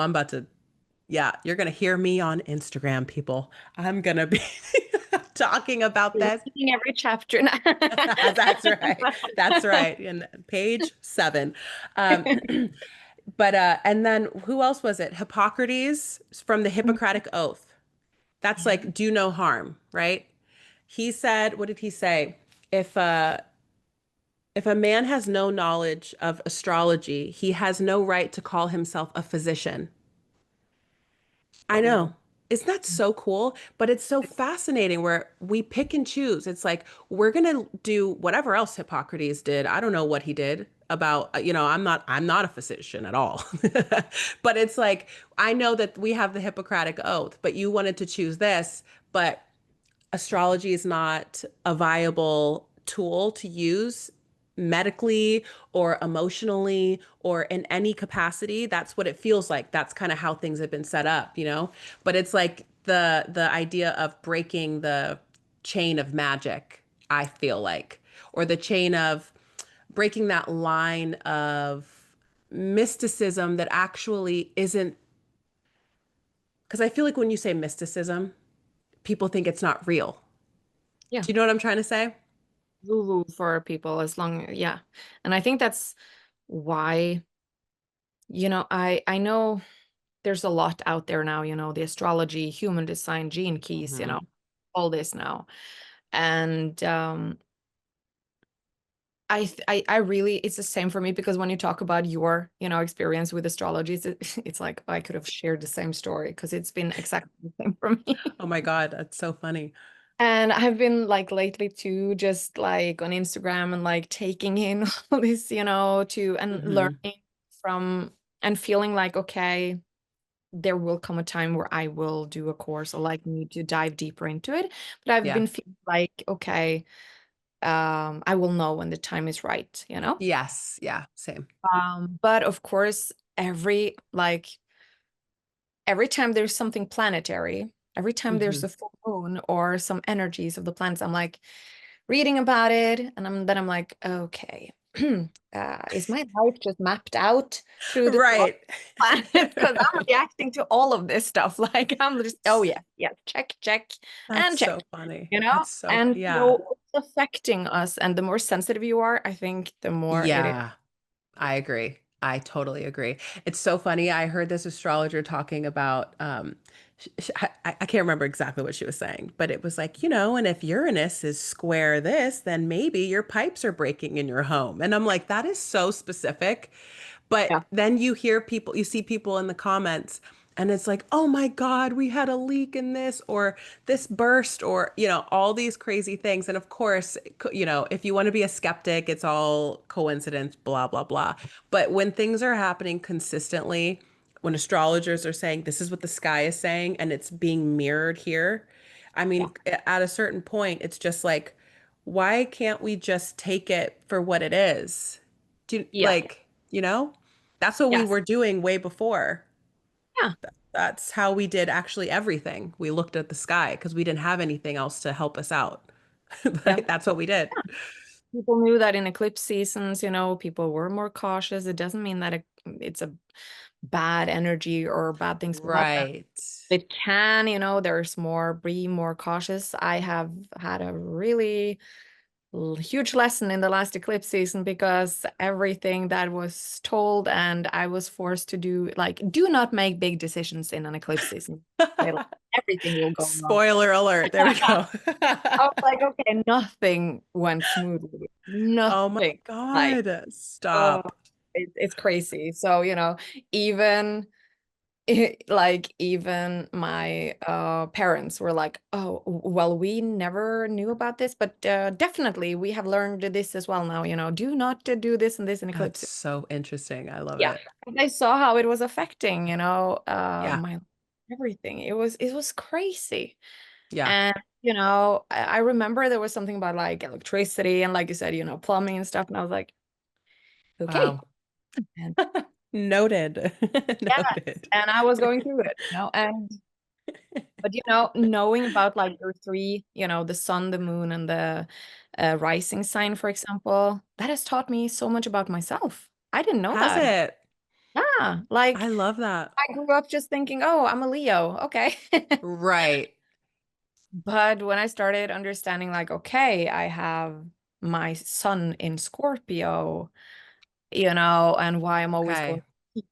yeah, you're going to hear me on Instagram, people. I'm going to be talking about You're this. reading every chapter now. That's right. That's right. And page 7. Um, but and then who else was it? Hippocrates from the Hippocratic Oath. That's like do no harm, right? He said, what did he say? If uh if a man has no knowledge of astrology, he has no right to call himself a physician. I know. Oh. Isn't that so cool? But it's so fascinating where we pick and choose. It's like we're gonna do whatever else Hippocrates did. I don't know what he did about, I'm not a physician at all. But it's like I know that we have the Hippocratic Oath, but you wanted to choose this, but astrology is not a viable tool to use medically or emotionally or in any capacity. That's what it feels like. That's kind of how things have been set up, you know? But it's like the idea of breaking the chain of magic, I feel like, or the chain of breaking that line of mysticism that actually isn't, because I feel like when you say mysticism, people think it's not real. Yeah. Do you know what I'm trying to say? Woo-woo for people as long, yeah. And I think that's why, I know there's a lot out there now, the astrology, human design, gene keys, Hmm. all this now. And I really, it's the same for me because when you talk about your, experience with astrology, it's like I could have shared the same story because it's been exactly the same for me. Oh my God, that's so funny. And I've been like lately too, just like on Instagram and like taking in all this, to and Hmm. learning from and feeling like, okay, there will come a time where I will do a course or like need to dive deeper into it. But I've Yeah. been feeling like, okay, I will know when the time is right. Yes. Yeah. Same. But of course, every time there's something planetary, every time there's Hmm. a full moon or some energies of the planets, I'm like reading about it, and I'm like, okay, is my life just mapped out through the Right. planets? Because I'm reacting to all of this stuff. Like I'm just, oh yeah, yeah, check, check, That's and check, so funny. you know? That's so, And yeah. so it's affecting us. And the more sensitive you are, I think the more it is. Yeah. I agree. I totally agree. It's so funny. I heard this astrologer talking about, I can't remember exactly what she was saying, but it was like, and if Uranus is square this, then maybe your pipes are breaking in your home. And I'm like, that is so specific. Yeah, But then you see people in the comments, and it's like, oh my God, we had a leak in this, or this burst, or, all these crazy things. And of course, if you want to be a skeptic, it's all coincidence, blah, blah, blah. But when things are happening consistently, when astrologers are saying this is what the sky is saying, and it's being mirrored here, I yeah, mean, at a certain point, it's just like, why can't we just take it for what it is? Do you, yeah, like, that's what we yes, were doing way before. yeah, That's how we did actually everything. We looked at the sky because we didn't have anything else to help us out. yeah. But that's what we did. People knew that in eclipse seasons, people were more cautious. It doesn't mean that it's a bad energy or bad things will happen. Right. It can, there's more, be more cautious. I have had a really huge lesson in the last eclipse season because everything that was told and I was forced to do, like, do not make big decisions in an eclipse season. Like, everything will go wrong. Spoiler alert. There we go. I was like, okay, nothing went smoothly. Oh my Nothing. Like, God. oh, Stop. it's crazy. So, even like even my parents were like, oh, well, we never knew about this, but definitely we have learned this as well now, do not do this and this in That's eclipse. so interesting. I love Yeah. it. They saw how it was affecting, Yeah. my everything. It was crazy. Yeah. And I remember there was something about like electricity and like you said, plumbing and stuff. And I was like, okay. Wow. And Noted. yes, Noted. and I was going through it, and but knowing about like your three, the sun, the moon, and the rising sign, for example, that has taught me so much about myself. I didn't know Has that. it? Yeah, like I love that. I grew up just thinking, oh, I'm a Leo, okay. Right. But when I started understanding, like, okay, I have my sun in Scorpio, and why I'm always Okay. going,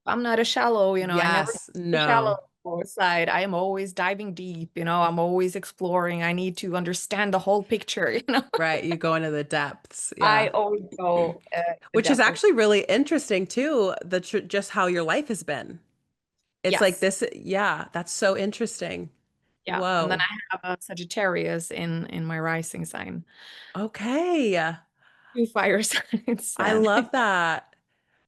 I'm not a shallow, I never Yes. the shallow No. side. I am always diving deep, I'm always exploring. I need to understand the whole picture. Right. You go into the depths. I Yeah. always go the Which is depth of, actually really interesting too, just how your life has been. It's like yes, this. Yeah. That's so interesting. yeah. And then Whoa. I have a Sagittarius in my rising sign, Okay. two fire signs, I and love that.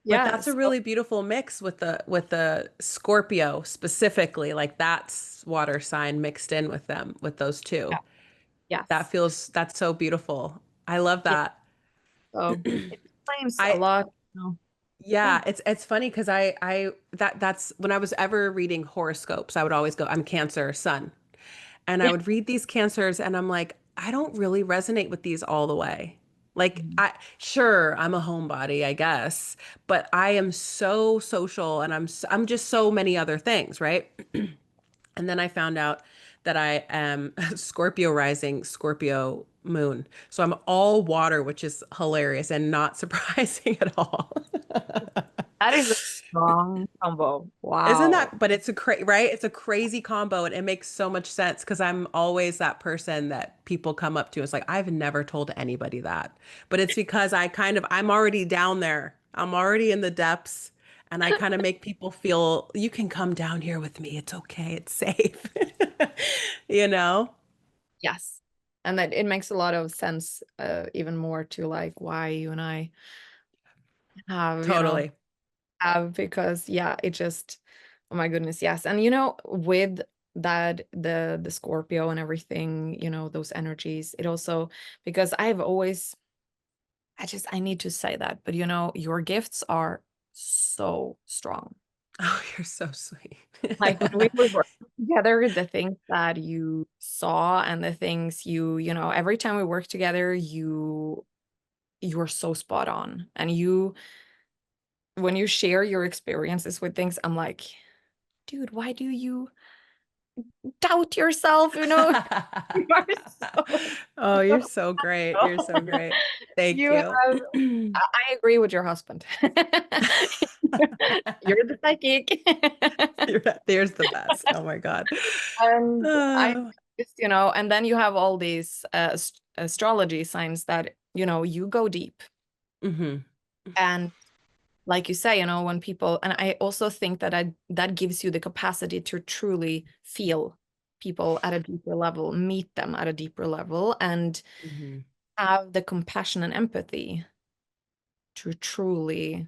But yeah, that's a so really beautiful mix with the Scorpio specifically. Like that's water sign mixed in with them, with those two. yeah, yes, That's so beautiful. I love yeah. that. So it explains a I lot. Yeah, Yeah, it's funny because that's when I was ever reading horoscopes, I would always go, I'm Cancer, Sun. And I yeah, would read these Cancers and I'm like, I don't really resonate with these all the way. Like Mhm. I sure I'm a homebody, I guess, but I am so social and I'm just so many other things, right? And then I found out that I am Scorpio rising, Scorpio moon. So I'm all water, which is hilarious and not surprising at all. That is a strong combo. Isn't Wow. that, but it's a right? It's a crazy combo and it makes so much sense because I'm always that person that people come up to. It's like, I've never told anybody that. But it's because I'm already down there. I'm already in the depths and I kind of make people feel you can come down here with me. It's okay. It's safe. You know? Yes. And that it makes a lot of sense, even more to like why you and I have, Totally. have because yeah, it just, oh my goodness, yes. And with that, the Scorpio and everything, those energies, it also because I've always I need to say that, but your gifts are so strong. Oh, you're so sweet. Like when we were working together, the things that you saw and the things every time we work together, you are so spot on. And when you share your experiences with things, I'm like, dude, why do you doubt yourself? You are so, Oh, you're so great. You're so great. Thank you you. have, I agree with your husband. You're the psychic. There's the best. Oh my God. And I Oh. just, and then you have all these astrology signs that, you go deep. Hmm. And like you say, when people, and I also think that that gives you the capacity to truly feel people at a deeper level, meet them at a deeper level, and Hmm. have the compassion and empathy to truly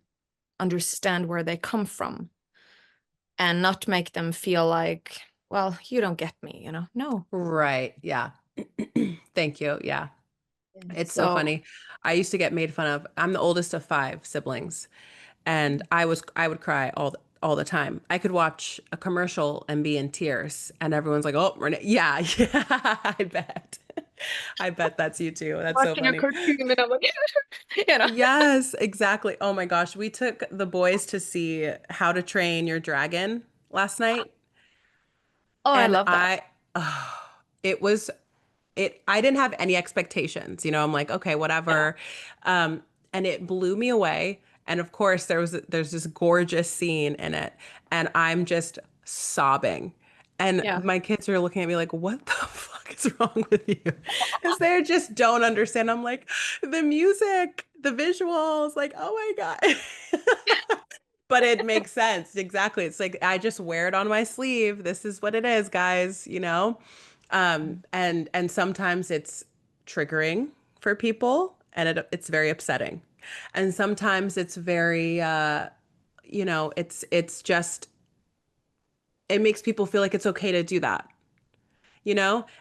understand where they come from and not make them feel like, well, you don't get me, No. Right. Yeah. Thank you. Yeah. Yeah. It's so So, funny. I used to get made fun of. I'm the oldest of five siblings, and I would cry all the time. I could watch a commercial and be in tears, and everyone's like, "Oh, Renee." Yeah, yeah, I bet. I bet that's you too. That's so watching a funny. cartoon and I'm like, you know. Yes, exactly. Oh my gosh, we took the boys to see How to Train Your Dragon last night, Oh, I and love that. it was I didn't have any expectations. I'm like, okay, Yeah. whatever. And it blew me away. And of course, there's this gorgeous scene in it, and I'm just sobbing. And Yeah. my kids are looking at me like, what the fuck is wrong with you? Because they just don't understand. I'm like, the music, the visuals, like, oh my God. But it makes sense. Exactly. It's like I just wear it on my sleeve. This is what it is, guys. And sometimes it's triggering for people and it's very upsetting. And sometimes it's very it's just it makes people feel like it's okay to do that.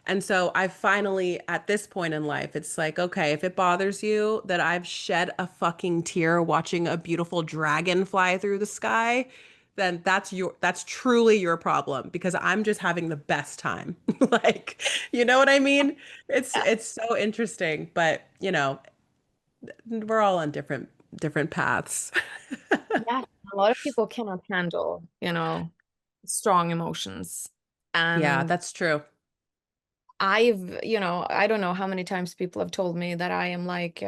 And so I finally, at this point in life, it's like, okay, if it bothers you that I've shed a fucking tear watching a beautiful dragon fly through the sky, then that's truly your problem because I'm just having the best time. Like, you know what I mean? Yes. It's so interesting, but we're all on different paths. Yes. A lot of people cannot handle, strong emotions. Yeah, And that's true. I don't know how many times people have told me that I am like,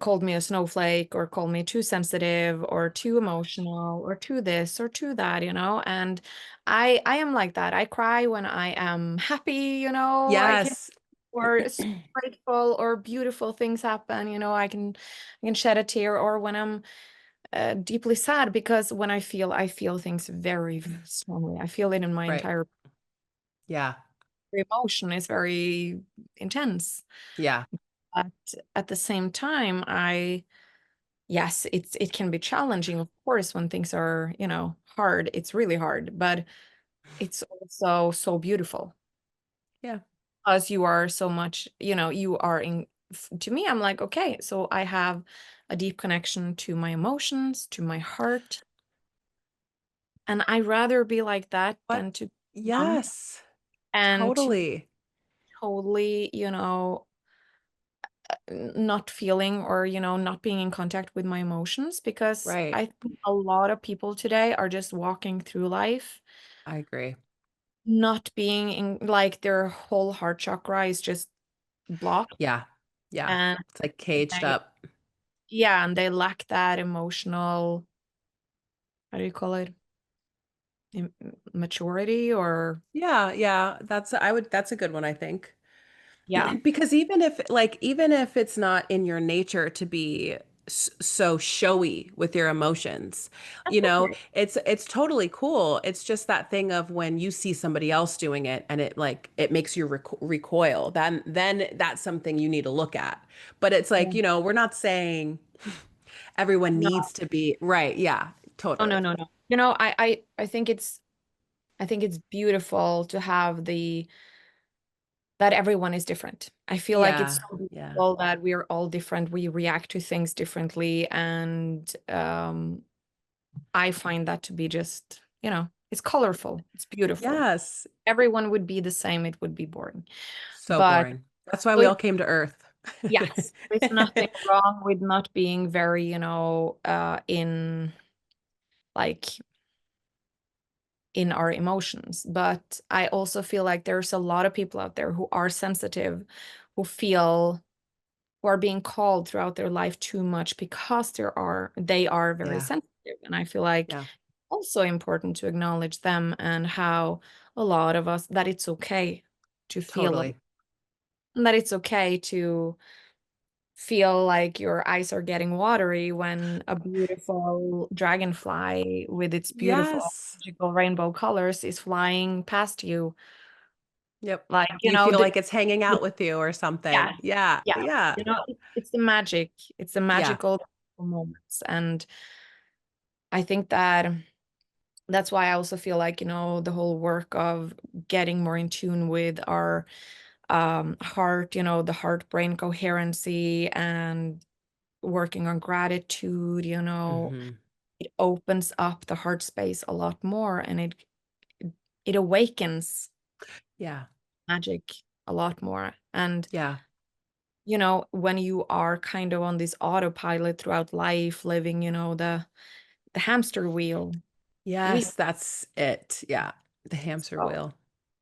called me a snowflake or called me too sensitive or too emotional or too this or too that, and I am like that. I cry when I am happy, I can, Yes. or grateful or beautiful things happen, I can shed a tear, or when I'm deeply sad, because when I feel things very, very strongly. I feel it in my Right. entire Yeah. emotion is very intense. Yeah. But at the same time, yes, it can be challenging, of course, when things are, hard. It's really hard, but it's also so beautiful Yeah. as you are so much, you are to me, I'm like, okay, so I have a deep connection to my emotions, to my heart, and I rather be like that What? than to be numb Yes. and to Totally. totally, not feeling or, not being in contact with my emotions, because Right. I think a lot of people today are just walking through life I agree. not being in, like, their whole heart chakra is just blocked, Yeah. Yeah. and It's like caged they, up. yeah, and they lack that emotional, how do you call it? Maturity, or Yeah, yeah. That's a good one, I think. yeah. Because even if it's not in your nature to be so showy with your emotions, That's okay. it's totally cool. It's just that thing of when you see somebody else doing it and it makes you recoil, then that's something you need to look at. But it's Yeah. like, we're not saying everyone No, needs to be right. Yeah, no, no, totally. no, no. I think it's beautiful to have that everyone is different. I feel like it's Yeah, so yeah, beautiful that we are all different. We react to things differently, and I find that to be just, it's colorful. It's beautiful. yes. Everyone would be the same, it would be boring. So But boring. That's why we with all came to Earth. yes, there's nothing wrong with not being very, in, like, in our emotions. But I also feel like there's a lot of people out there who are sensitive, who feel who are being called throughout their life too much because they are very Yeah, sensitive. And I feel like yeah, also important to acknowledge them, and how a lot of us, that it's okay to feel, totally. and that it's okay to feel like your eyes are getting watery when a beautiful dragonfly with its beautiful Yes. magical rainbow colors is flying past you. Yep. Like, You feel like it's hanging out with you or yeah, something. Yeah, yeah. yeah, It's the magic. It's the yeah, magical moments. And I think that's why I also feel like, the whole work of getting more in tune with our heart, the heart brain coherency, and working on gratitude, hmm it opens up the heart space a lot more, and it awakens yeah, magic a lot more. And yeah. when you are kind of on this autopilot throughout life, living, the hamster wheel, we Yes, that's it. Yeah, the hamster so wheel.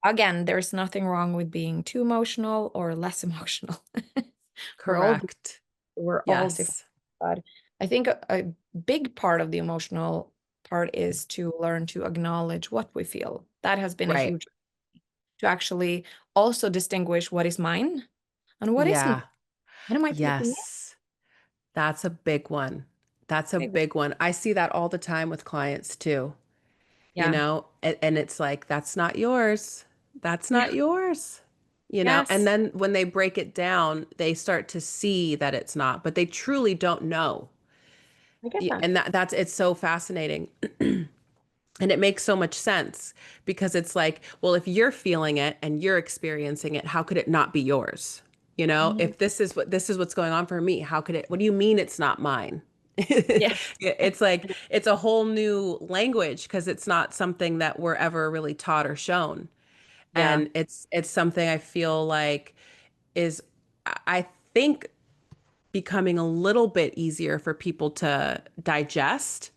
again, there's nothing wrong with being too emotional or less emotional. We're all Correct. we're all different. Yes, But I think a big part of the emotional part is to learn to acknowledge what we feel. That has been a right. huge, to actually also distinguish what is mine and what isn't. Yeah, What am I taking in? yes. That's a big one. That's a Big one. big one. I see that all the time with clients too. Yeah. And it's like, that's not yours. That's Yeah. not yours. And Yes. then when they break it down, they start to see that it's not, but they truly don't know. I get that. And that's it's so fascinating. And it makes so much sense because it's like, well, if you're feeling it and you're experiencing it, how could it not be yours? Mhm. If this is what's going on for me, how could it, what do you mean it's not mine? Yes. It's like it's a whole new language because it's not something that we're ever really taught or shown. Yeah. And it's something I feel like is I think becoming a little bit easier for people to digest.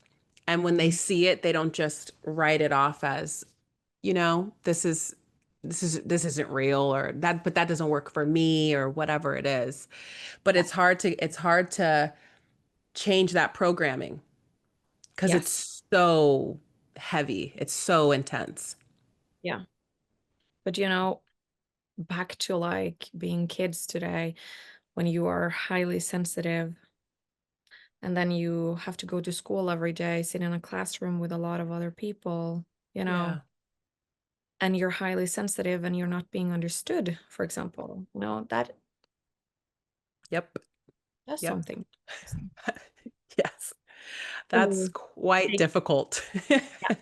And when they Mm. see it, they don't just write it off as, this isn't real or that, but that doesn't work for me or whatever it is. But Yeah. it's hard to change that programming because Yes. it's so heavy. It's so intense. Yeah. But back to like being kids today, when you are highly sensitive, and then you have to go to school every day, sit in a classroom with a lot of other people, you know, Yeah. and you're highly sensitive and you're not being understood, for example, Yep. that's Yep. something. Yes. That's Oh, quite big- difficult. yeah. Uh,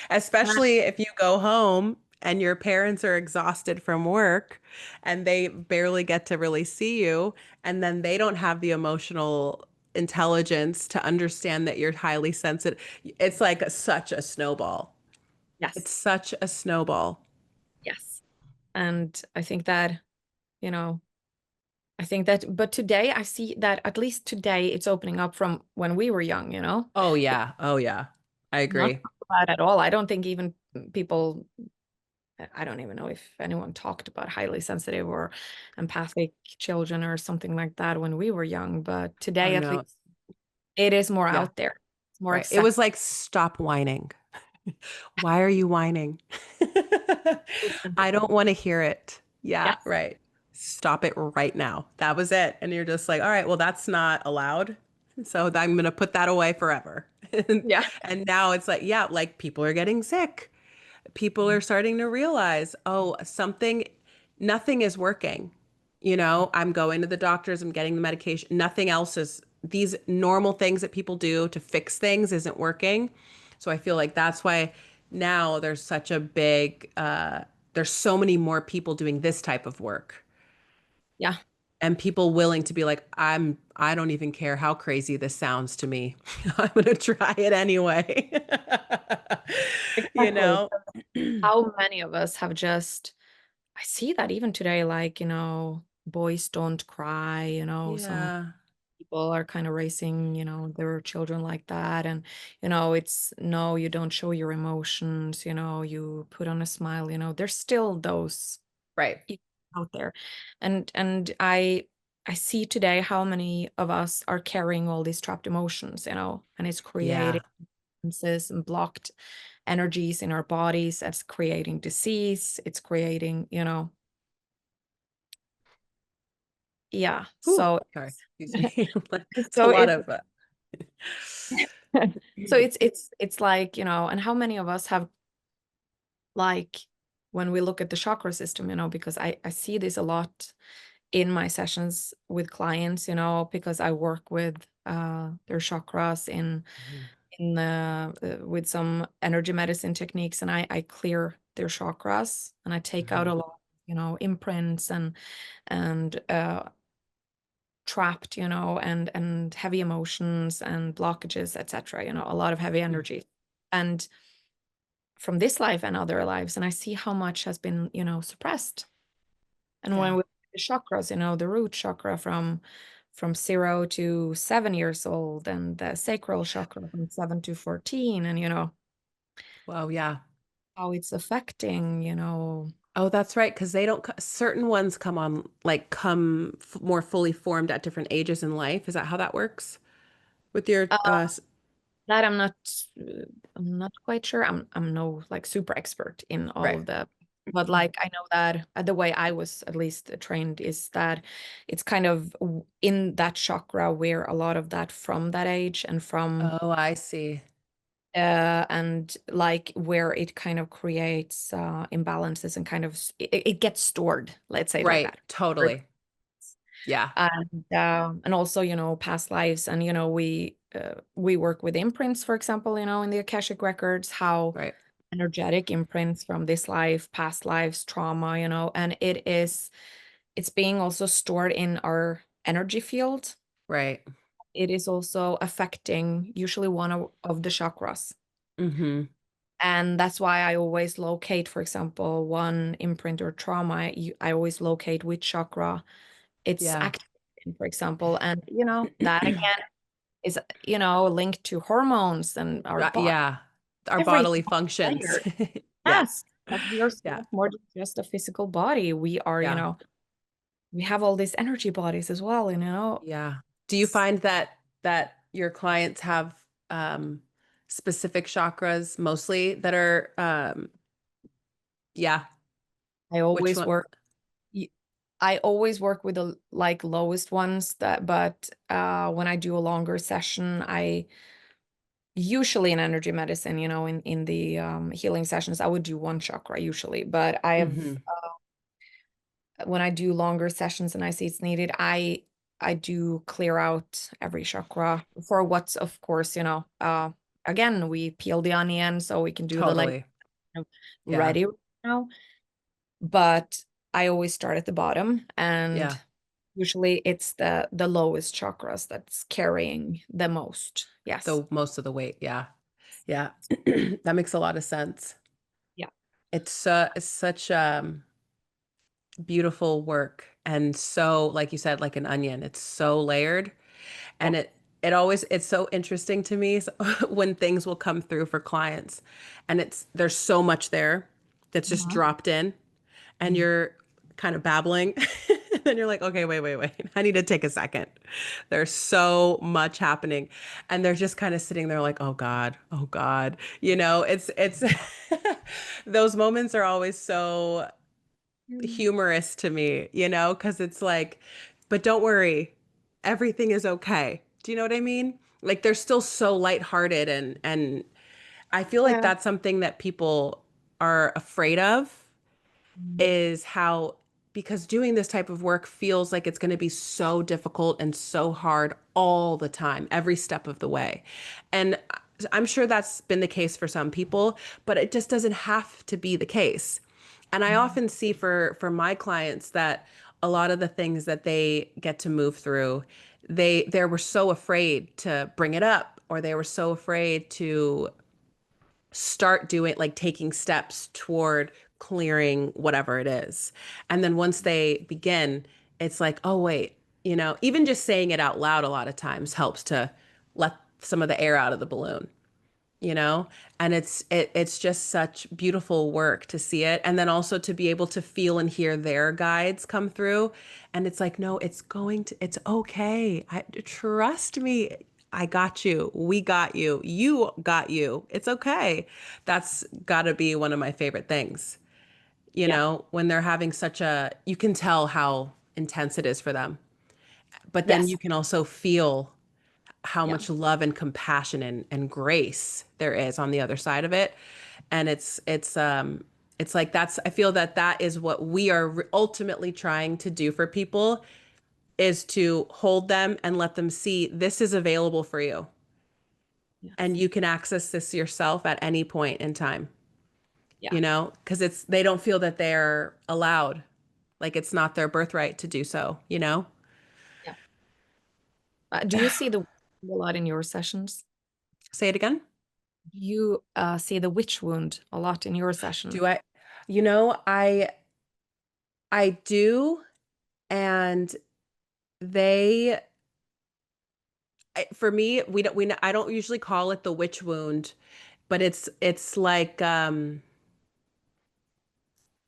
Especially if you go home and your parents are exhausted from work and they barely get to really see you, and then they don't have the emotional intelligence to understand that you're highly sensitive. It's like such a snowball. yes. It's such a snowball. Yes. And I think that, you know, I think that, but today I see that at least today it's opening up from when we were young, you know? Oh It's yeah. Oh yeah. I not agree. bad at all. I don't think even people, I don't even know if anyone talked about highly sensitive or empathic children or something like that when we were young, but Oh today at no. least it is more Yeah. out there. It's more Right. It was accepted. like, stop whining. Why are you whining? I don't want to hear it. Yeah, Yes. right. Stop it right now. That was it. And you're just like, all right, well, that's not allowed. So I'm going to put that away forever. And, Yeah. and now it's like, yeah, like people are getting sick. People are starting to realize, oh, nothing is working. I'm going to the doctors, I'm getting the medication. Nothing else is, these normal things that people do to fix things isn't working. So I feel like that's why now there's so many more people doing this type of work Yeah. and people willing to be like, I don't even care how crazy this sounds to me. I'm going to try it anyway. you Exactly. know? How many of us have just, I see that even today, like, boys don't cry, some Yeah. people are kind of raising, their children like that. And, it's no, you don't show your emotions, you put on a smile, there's still those Right. people out there. And I see today how many of us are carrying all these trapped emotions, and it's Yeah. creating imbalances and blocked energies in our bodies. That's creating disease. It's creating, yeah. Whew, So, sorry, excuse me. It's a so lot it's of so it's like, and how many of us have, like, when we look at the chakra system, because I see this a lot in my sessions with clients, because I work with their chakras Mhm, in the with some energy medicine techniques, and I clear their chakras and I take out mhm. a lot, imprints and trapped, and heavy emotions and blockages, etc. A lot of heavy Mm. energy. And from this life and other lives, and I see how much has been, suppressed. And when Yeah. we the chakras, the root chakra from 0 to 7 years old, and the sacral chakra from 7 to 14, and Well, yeah. how it's affecting, Oh, that's right. Because they don't, certain ones more fully formed at different ages in life. Is that how that works with your, that uh, I'm not quite sure. I'm no like super expert in all right. of the, but like I know that the way I was at least trained is that it's kind of in that chakra where a lot of that from that age and from Oh, I see. and like where it kind of creates imbalances and kind of it gets stored, let's say it like Right. that. Totally. Yeah. And also past lives, and we work with imprints, for example, in the Akashic Records, how Right. energetic imprints from this life, past lives, trauma, and it's being also stored in our energy field. Right. It is also affecting usually one of the chakras. Mm-hmm. And that's why I always locate, for example, one imprint or trauma, I always locate which chakra it's Yeah. active in, for example. And, that again is, linked to hormones and our body, Yeah. Our bodily everything functions. layered. Yeah. Yes, that we are so Yeah. much more than just a physical body. We are, Yeah. we have all these energy bodies as well, Yeah. Do you find that your clients have specific chakras mostly that are yeah, I which always one? work y- I always work with the like lowest ones that, but when I do a longer session, I usually in energy medicine, in the healing sessions, I would do one chakra usually, but Hmm. when I do longer sessions and I see it's needed, I do clear out every chakra for what's, of course, again, we peel the onion so we can do the layer Totally. Yeah. ready right now, but I always start at the bottom, and Yeah. usually it's the lowest chakras that's carrying the most. Yes. The most of the weight. Yeah. Yeah. That makes a lot of sense. Yeah. It's such beautiful work. And so, like you said, like an onion, it's so layered. Yeah. And it always it's so interesting to me when things will come through for clients and there's so much there that's just Mhm. dropped in and Mhm. you're kind of babbling. And then you're like, okay, wait. I need to take a second. There's so much happening. And they're just kind of sitting there like, oh God, oh God. It's those moments are always so Mm. humorous to me, because it's like, but don't worry, everything is okay. Do you know what I mean? Like they're still so lighthearted and I feel like Yeah. that's something that people are afraid of Mm. is how because doing this type of work feels like it's going to be so difficult and so hard all the time, every step of the way. And I'm sure that's been the case for some people, but it just doesn't have to be the case. And I Mhm. often see for my clients that a lot of the things that they get to move through, they were so afraid to bring it up or they were so afraid to start doing like taking steps toward clearing whatever it is. And then once they begin, it's like, oh, wait, even just saying it out loud a lot of times helps to let some of the air out of the balloon, you know? And it's just such beautiful work to see it. And then also to be able to feel and hear their guides come through. And it's like, no, it's okay. Trust me. I got you. We got you. You got you. It's okay. That's got to be one of my favorite things. Yeah. When they're having you can tell how intense it is for them. But then Yes. you can also feel how Yeah. much love and compassion and grace there is on the other side of it. And it's like I feel that that is what we are ultimately trying to do for people is to hold them and let them see this is available for you and Yes. you can access this yourself at any point in time, Yeah. because they don't feel that they're allowed, like it's not their birthright to do so, Yeah. Do you see the a lot in your sessions? Say it again. You see the witch wound a lot in your session. Do I, you know, I do, and they for me, I don't usually call it the witch wound, but it's like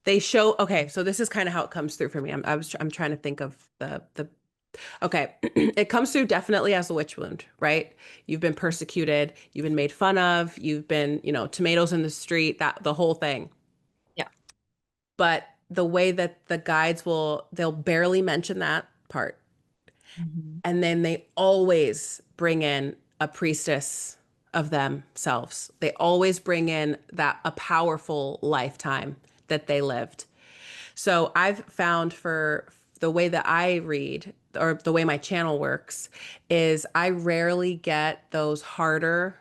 they show okay, so this is kind of how it comes through for me. I'm trying to think of the okay. It comes through definitely as a witch wound, right? You've been persecuted, you've been made fun of, you've been, tomatoes in the street, that the whole thing. Yeah. But the way that the guides they'll barely mention that part. Mhm. And then they always bring in a priestess of themselves. They always bring in a powerful lifetime that they lived. So I've found for the way that I read or the way my channel works is I rarely get those harder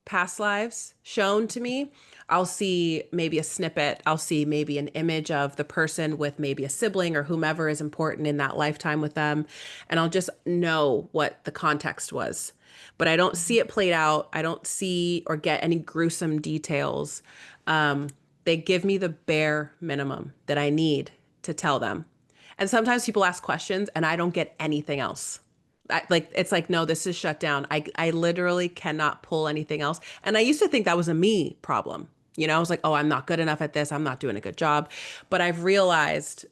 past lives shown to me. I'll see maybe a snippet. I'll see maybe an image of the person with maybe a sibling or whomever is important in that lifetime with them. And I'll just know what the context was. But I don't see it played out. I don't see or get any gruesome details. Um, they give me the bare minimum that I need to tell them. And sometimes people ask questions and I don't get anything else. It's like no, this is shut down. I literally cannot pull anything else. And I used to think that was a me problem. I was like, oh, I'm not good enough at this. I'm not doing a good job. But I've realized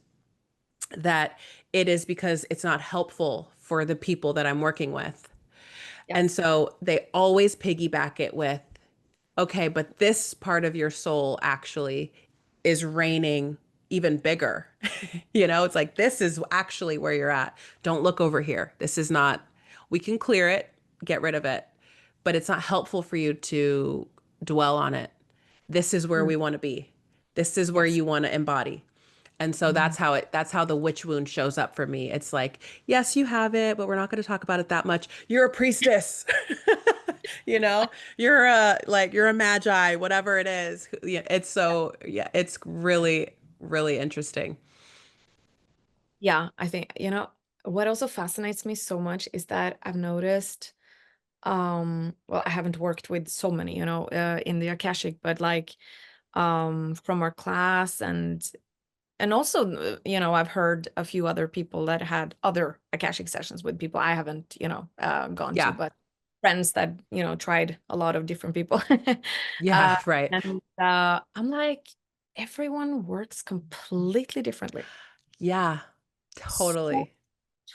that it is because it's not helpful for the people that I'm working with. And Yes. so they always piggyback it with, okay, but this part of your soul actually is reigning even bigger. It's like, this is actually where you're at. Don't look over here. This is not, we can clear it, get rid of it, but it's not helpful for you to dwell on it. This is where Mm. we want to be. This is where Yes. you want to embody. And so Mhm. that's how the witch wound shows up for me. It's like, yes, you have it, but we're not going to talk about it that much. You're a priestess. you know, you're a magi, whatever it is. Yeah, it's really, really interesting. Yeah, I think, what also fascinates me so much is that I've noticed, well, I haven't worked with so many, in the Akashic, but like from our class and And also, I've heard a few other people that had other Akashic sessions with people I haven't, gone to, Yeah. but friends that, tried a lot of different people. Yeah, Uh, right. and I'm like, everyone works completely differently. Yeah, So totally.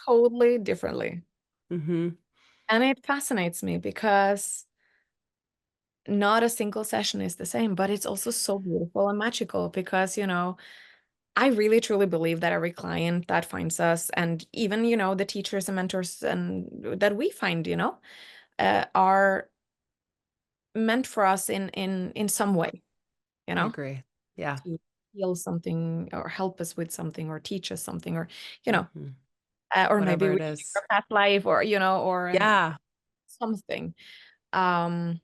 totally differently. Hmm. And it fascinates me because not a single session is the same, but it's also so beautiful and magical because, I really truly believe that every client that finds us, and even, the teachers and mentors and that we find, are meant for us in some way, you I know, agree. Yeah. to heal something or help us with something or teach us something or, you know, Hmm. or maybe Whatever we it live is. our past life or, or in Yeah. something. Um,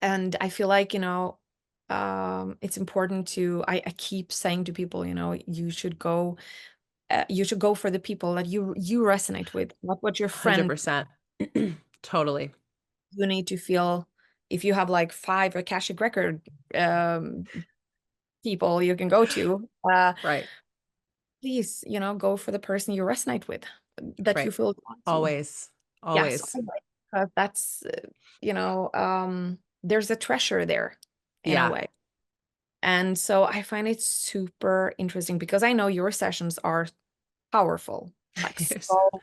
and I feel like, it's important to, I keep saying to people, you should go for the people that you resonate with, not what your friend. 100%. Totally. You need to feel, if you have like five Akashic record um, people you can go to, Right. please, go for the person you resonate with, that you Right. feel drawn to. Always. Yes, Always. always. Because that's, there's a treasure there in a Yeah. way. And so I find it super interesting because I know your sessions are powerful, like Yes. so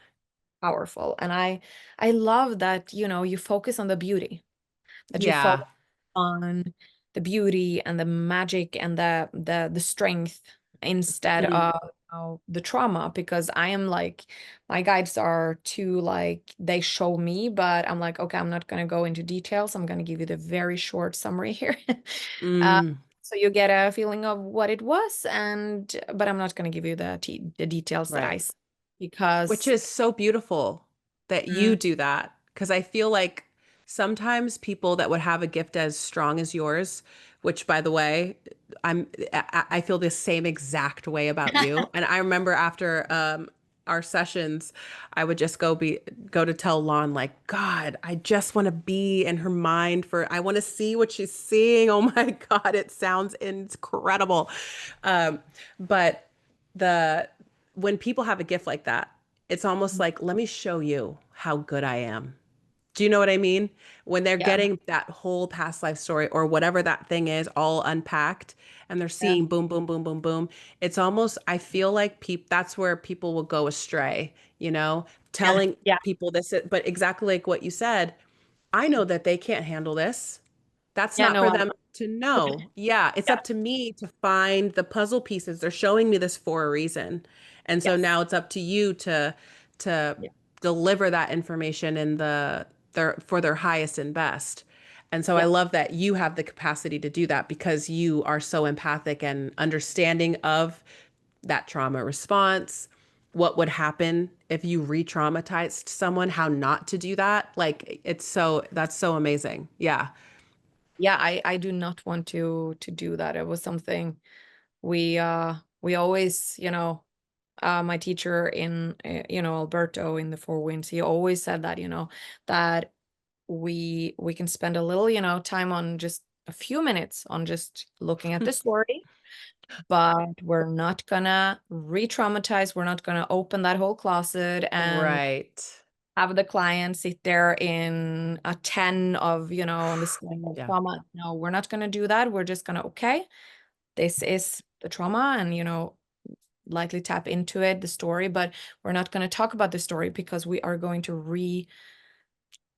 powerful. And I love that, you focus on the beauty, that you Yeah. focus on the beauty and the magic and the strength instead Mhm. of the trauma, because I am like, my guides are too like, they show me, but I'm like, okay, I'm not going to go into details. I'm going to give you the very short summary here. uh, Mm, so you get a feeling of what it was, and but I'm not going to give you the details that right. Which because is so beautiful that you mm, do that. Because I feel like sometimes people that would have a gift as strong as yours, which by the way, I feel the same exact way about you. And I remember after our sessions, I would just go to tell Lon like, God, I just want to be in her mind I want to see what she's seeing. Oh my God, it sounds incredible. Um, but the when people have a gift like that, it's almost like, let me show you how good I am. Do you know what I mean? When they're yeah, getting that whole past life story or whatever that thing is all unpacked and they're yeah, seeing boom, boom, boom, boom, boom, it's almost, I feel like that's where people will go astray, yeah, telling yeah, people this, but exactly like what you said, I know that they can't handle this. That's yeah, not no, for I them to know. Yeah, it's yeah, up to me to find the puzzle pieces. They're showing me this for a reason. And so yes, now it's up to you to yeah, deliver that information in for their highest and best. And so I yeah. love that you have the capacity to do that because you are so empathic and understanding of that trauma response, what would happen if you re-traumatized someone, how not to do that. Like that's so amazing. Yeah. Yeah, I do not want to do that. It was something we always, my teacher in Alberto in the Four Winds, he always said that, that we can spend a little, time on just a few minutes on just looking at the story, but we're not gonna re-traumatize. We're not gonna open that whole closet and Right. have the client sit there in a 10 of, on the scale of Yeah. trauma. No, we're not going to do that. We're just going to, okay, this is the trauma and, lightly tap into it, the story, but we're not going to talk about the story because we are going to We're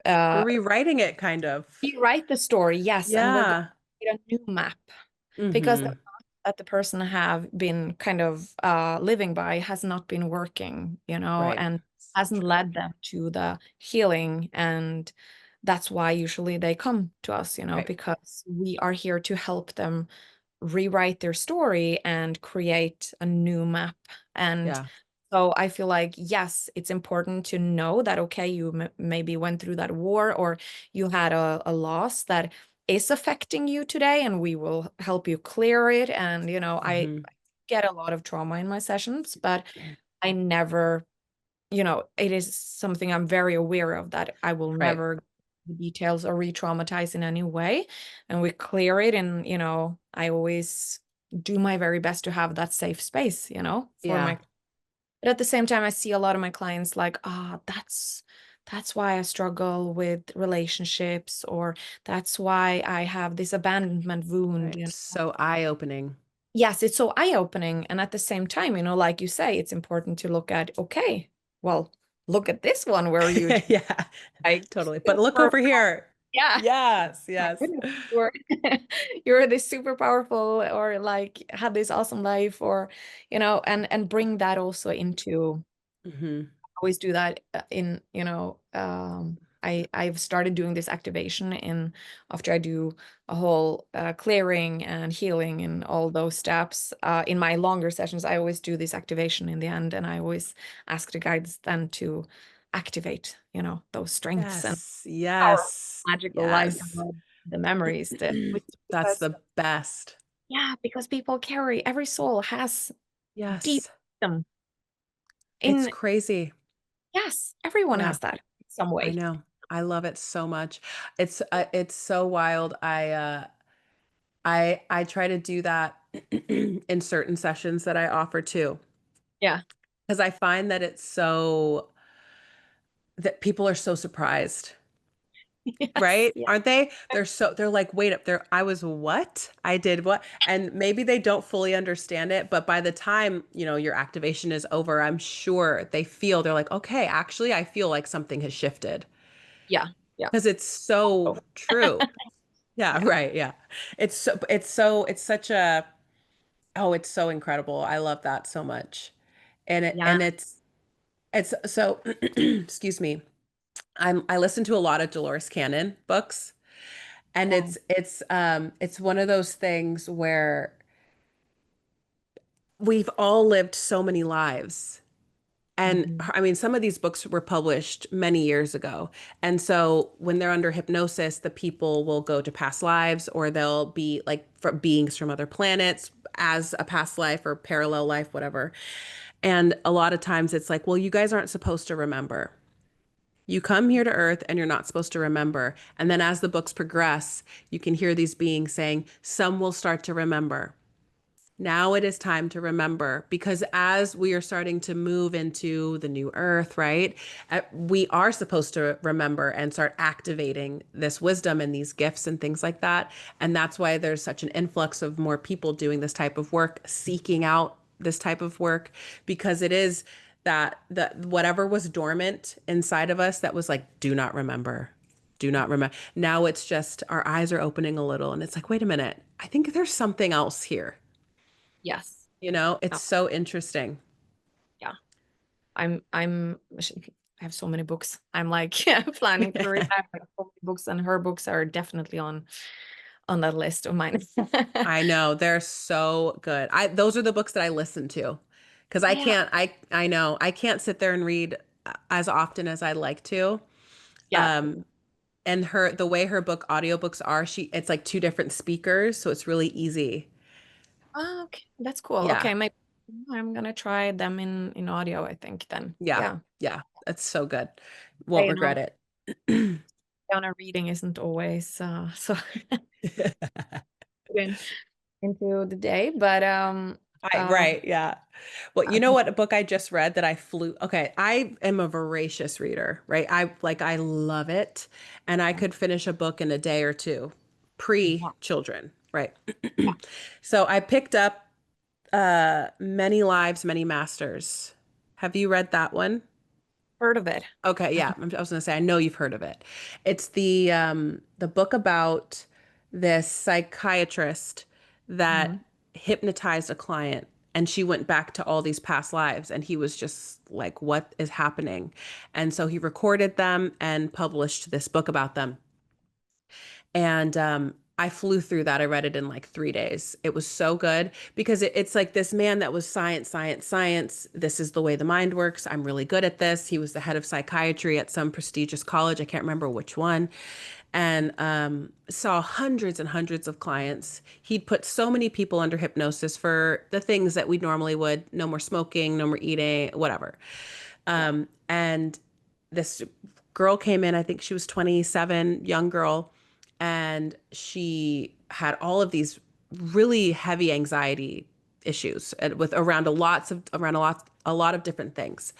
uh, rewriting it kind of. rewrite the story. Yes. And we're going Yeah. to create a new map because the Mm-hmm. map that the person have been kind of living by has not been working, Right. and So hasn't true. led them to the healing. And that's why usually they come to us, Right. because we are here to help them rewrite their story and create a new map. And Yeah. so I feel like, yes, it's important to know that, okay, you maybe went through that war or you had a loss that is affecting you today, and we will help you clear it. And, I Mm-hmm. get a lot of trauma in my sessions, but I never, it is something I'm very aware of, that I will Right. never the details or re-traumatize in any way. And we clear it. And, I always, do my very best to have that safe space, for Yeah. my. But at the same time, I see a lot of my clients like, that's why I struggle with relationships, or that's why I have this abandonment wound. Right. So eye-opening. Yes, it's so eye-opening. And at the same time, like you say, it's important to look at, okay, well, look at this one where you Yeah, like totally. But look super, over here. yeah. Yes, My yes. goodness, you're you're this super powerful, or like had this awesome life, or and bring that also into. Hmm. Always do that in I've started doing this activation in after I do a whole clearing and healing and all those steps in my longer sessions. I always do this activation in the end, and I always ask the guides then to activate those strengths and Yes, power, yes, magical light, yes. the memories that That's because the best. yeah, because people carry, every soul has deep Yes. wisdom It's in. crazy. Yes, everyone Yeah, has that in some I way. know. I love it so much. It's so wild. I try to do that in certain sessions that I offer too, Yeah. because I find that it's so that people are so surprised. Yes. Right? Yeah. Aren't they? They're like, wait up there. I was what? I did what? And maybe they don't fully understand it, but by the time, your activation is over, I'm sure they're like, okay, actually, I feel like something has shifted. Yeah. Yeah. Because it's Oh, so true. Yeah, yeah. right. Yeah. It's such a, oh, it's so incredible. I love that so much. Yeah. And it's so, excuse me. I listen to a lot of Dolores Cannon books. And Yeah. it's one of those things where we've all lived so many lives. And Mhm. I mean, some of these books were published many years ago. And so when they're under hypnosis, the people will go to past lives, or they'll be like beings from other planets as a past life or parallel life, whatever. And a lot of times it's like, well, you guys aren't supposed to remember. You come here to Earth and you're not supposed to remember. And then as the books progress, you can hear these beings saying, some will start to remember. Now it is time to remember, because as we are starting to move into the new earth, right? We are supposed to remember and start activating this wisdom and these gifts and things like that. And that's why there's such an influx of more people doing this type of work, seeking out this type of work, because it is that whatever was dormant inside of us that was like, do not remember. Do not remember. Now it's just our eyes are opening a little and it's like, wait a minute. I think there's something else here. Yes. It's Oh, so interesting. yeah. I have so many books. I'm like, yeah, planning to read. I have like so many books, and her books are definitely on that list of mine. I know they're so good. Those are the books that I listen to, because I Yeah. can't I know I can't sit there and read as often as I'd like to. Yeah. Um and the way her audiobooks are, it's like two different speakers, so it's really easy. Oh, okay. That's cool. Yeah. Okay, I'm gonna try them in audio, I think then. Yeah. Yeah. Yeah. That's so good. Hey, Won't regret it. down reading isn't always so in, into the day, but Right, yeah. Well, you know um, what, a book I just read that I flew. Okay, I am a voracious reader, right? I love it, and I could finish a book in a day or two, yeah, pre-children, right? yeah, So I picked up Many Lives, Many Masters. Have you read that one? heard of it. Okay, yeah. I was gonna say, I know you've heard of it. It's the book about this psychiatrist that Mhm. hypnotized a client, and she went back to all these past lives, and he was just like, what is happening? And so he recorded them and published this book about them. And I flew through that. I read it in like 3 days. It was so good because it's like this man that was science, science, science. This is the way the mind works. I'm really good at this. He was the head of psychiatry at some prestigious college. I can't remember which one. And saw hundreds and hundreds of clients. He'd put so many people under hypnosis for the things that we normally would: no more smoking, no more eating, whatever. Yeah. And this girl came in, I think she was 27, young girl, and she had all of these really heavy anxiety issues with around a lot of different things.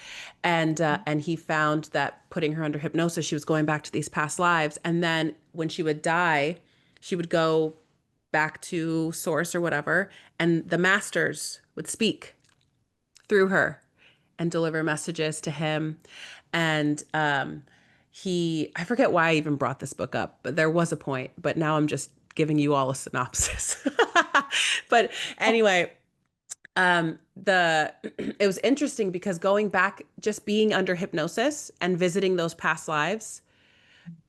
And he found that putting her under hypnosis, she was going back to these past lives. And then when she would die, she would go back to source or whatever, and the masters would speak through her and deliver messages to him. And I forget why I even brought this book up, but there was a point. But now I'm just giving you all a synopsis. But anyway, the it was interesting because going back, just being under hypnosis and visiting those past lives,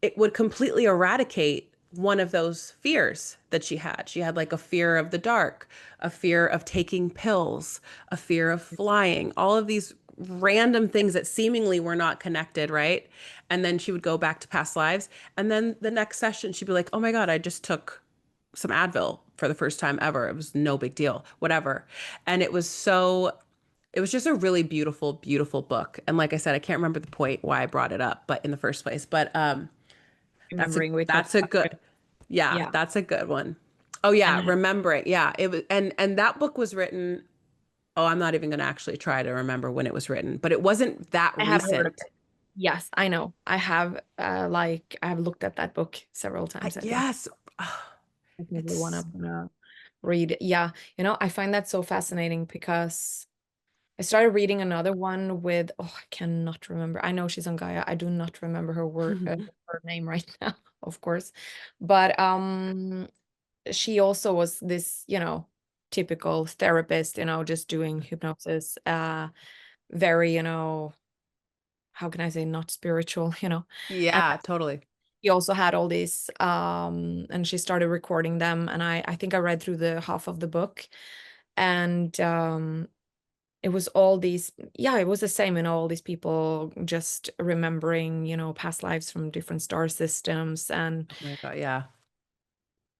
it would completely eradicate one of those fears that she had. She had like a fear of the dark, a fear of taking pills, a fear of flying, all of these random things that seemingly were not connected, right? And then she would go back to past lives. And then the next session, she'd be like, oh my God, I just took some Advil for the first time ever. It was no big deal, whatever. And it was just a really beautiful, beautiful book. And like I said, I can't remember the point why I brought it up, but in the first place, but Remembering we talked that's a about good, it. yeah, Yeah. that's a good one. Oh yeah, And remembering. Yeah, it was, and that book was written. Oh, I'm not even going to actually try to remember when it was written, but it wasn't that I have heard of recent. it. Yes, I know. I have I have looked at that book several times, I think. Yes, oh, Definitely one it's I'm gonna read. Yeah, I find that so fascinating because I started reading another one with, oh, I cannot remember. I know she's on Gaia. I do not remember her name right now, of course. But she also was this, typical therapist, just doing hypnosis, very, how can I say, not spiritual, And yeah, totally. he also had all these, and she started recording them, and I think I read through the half of the book, and it was all these, yeah, it was the same in all these people just remembering, past lives from different star systems, and Oh my God, yeah,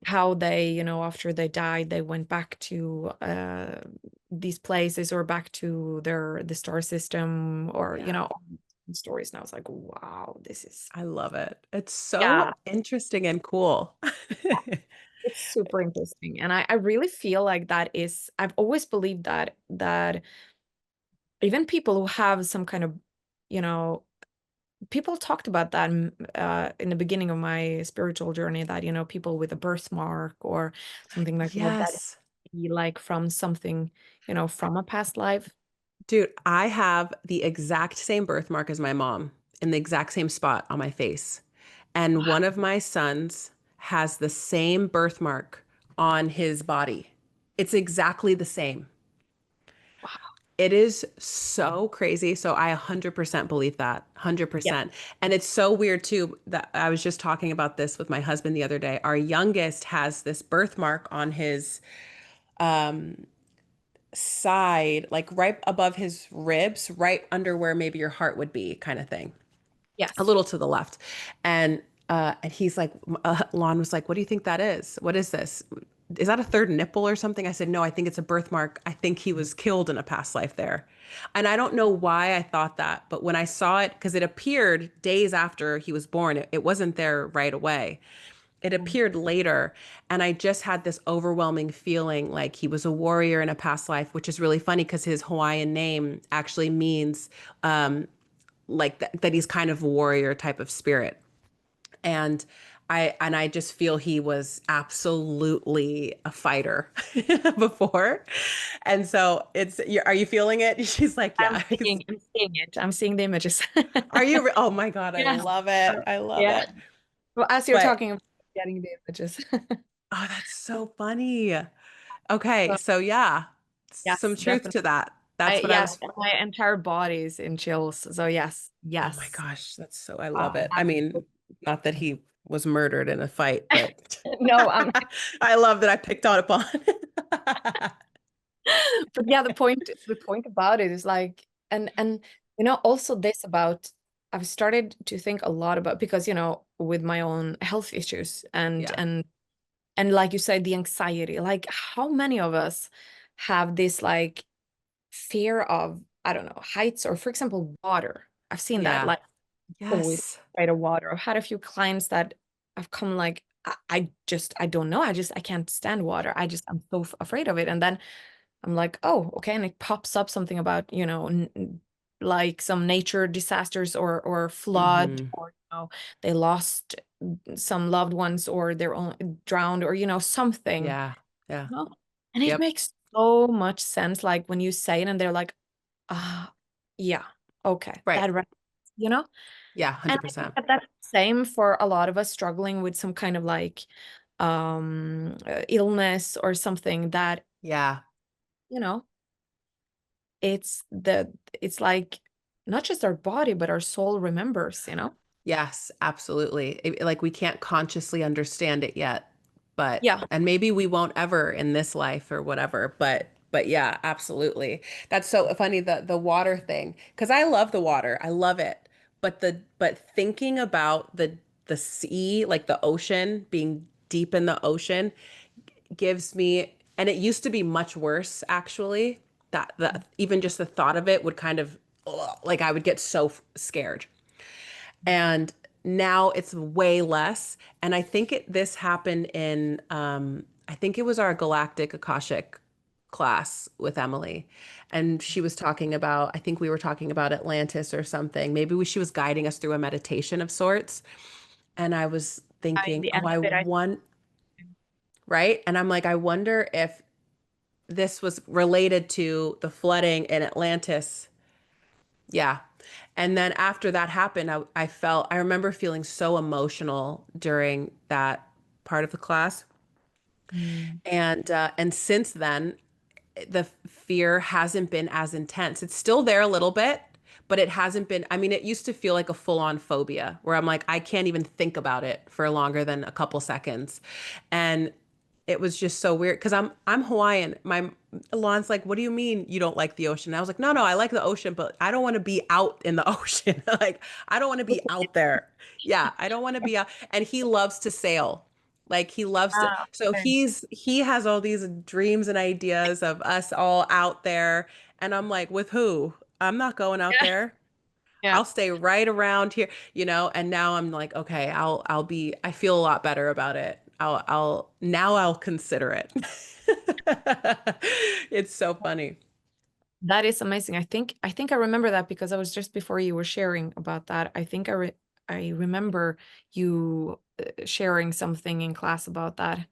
how they, after they died, they went back to these places or back to the star system, or yeah. stories. And I was like, wow, this is, I love it. It's so yeah, interesting and cool. it's super interesting. And I really feel like I've always believed that even people who have some kind of, you know, people talked about that in the beginning of my spiritual journey, that, people with a birthmark or something like that Yes. be like from something, from a past life. Dude, I have the exact same birthmark as my mom in the exact same spot on my face. And one of my sons has the same birthmark on his body. It's exactly the same. Wow. It is so crazy. So I 100% believe that. Yeah. 100%. And it's so weird too that I was just talking about this with my husband the other day. Our youngest has this birthmark on his side, like right above his ribs, right under where maybe your heart would be, kind of thing, a Yes. little to the left. And he's like, Lon was like, "What do you think that is? What is this? Is that a third nipple or something?" I said, "No, I think it's a birthmark. I think he was killed in a past life there." And I don't know why I thought that, but when I saw it, because it appeared days after he was born, it wasn't there right away. It Mm. appeared later, and I just had this overwhelming feeling like he was a warrior in a past life, which is really funny because his Hawaiian name actually means like that he's kind of a warrior type of spirit. And I just feel he was absolutely a fighter before. And so are you feeling it? She's like, I'm yeah. seeing it. I'm seeing the images. Are you? Oh my God, I Yeah. love it. I love Yeah. it. Well, as you're But talking about getting the images. oh, that's so funny. Okay, So, so yeah, yes, some truth definitely. to that. That's what I Yes, was. my entire body is in chills. So yes, Oh my yes. gosh, that's so. I love it. I That's mean, not that he was murdered in a fight, but no, I love that I picked on upon. but yeah, the point about it is like, and also this about, I've started to think a lot about, because with my own health issues, and Yeah, and like you said, the anxiety, like how many of us have this like fear of, I don't know, heights, or for example water. I've seen that, yeah, like always yes, afraid of water. I've had a few clients that have come like I don't know. I can't stand water. I'm so afraid of it. And then I'm like, oh, okay. And it pops up something about, like some nature disasters or flood, Mm-hmm. or, they lost some loved ones, or they're own drowned, or, something, Yeah. Yeah. you know? And it Yep. makes so much sense. Like when you say it and they're like, ah, yeah, okay, Right. that, you know? Yeah. And I think 100%. that that's the same for a lot of us struggling with some kind of like illness or something that, Yeah. you know, it's like not just our body, but our soul remembers. Yes, absolutely. Like we can't consciously understand it yet, but Yeah. and maybe we won't ever in this life or whatever, but yeah, absolutely. That's so funny the water thing because I love the water. I love it. But thinking about the sea, like the ocean, being deep in the ocean gives me, and it used to be much worse actually. That even just the thought of it would kind of ugh, like I would get so scared. And now it's way less. And I think this happened in, I think it was our galactic Akashic class with Emily. And she was talking about, I think we were talking about Atlantis or something. Maybe she was guiding us through a meditation of sorts. And I was In thinking, the oh, end I of it, want, right? And I'm like, I wonder if this was related to the flooding in Atlantis. Yeah. And then after that happened, I remember feeling so emotional during that part of the class. Mm. And since then, the fear hasn't been as intense. It's still there a little bit, but it hasn't been. I mean, it used to feel like a full-on phobia where I'm like, I can't even think about it for longer than a couple seconds. And it was just so weird because I'm Hawaiian. My Alon's like, "What do you mean you don't like the ocean?" And I was like, "No, I like the ocean, but I don't want to be out in the ocean. Like, I don't want to be out there. Yeah, I don't want to be out." And he loves to sail. Like he loves to. Ah, So okay. he has all these dreams and ideas of us all out there. And I'm like, "With who? I'm not going out Yeah. there. Yeah. I'll stay right around here." And now I'm like, okay, I feel a lot better about it. I'll consider it. It's so funny. That is amazing. I think I remember that because I was just before you were sharing about that. I remember you sharing something in class about that.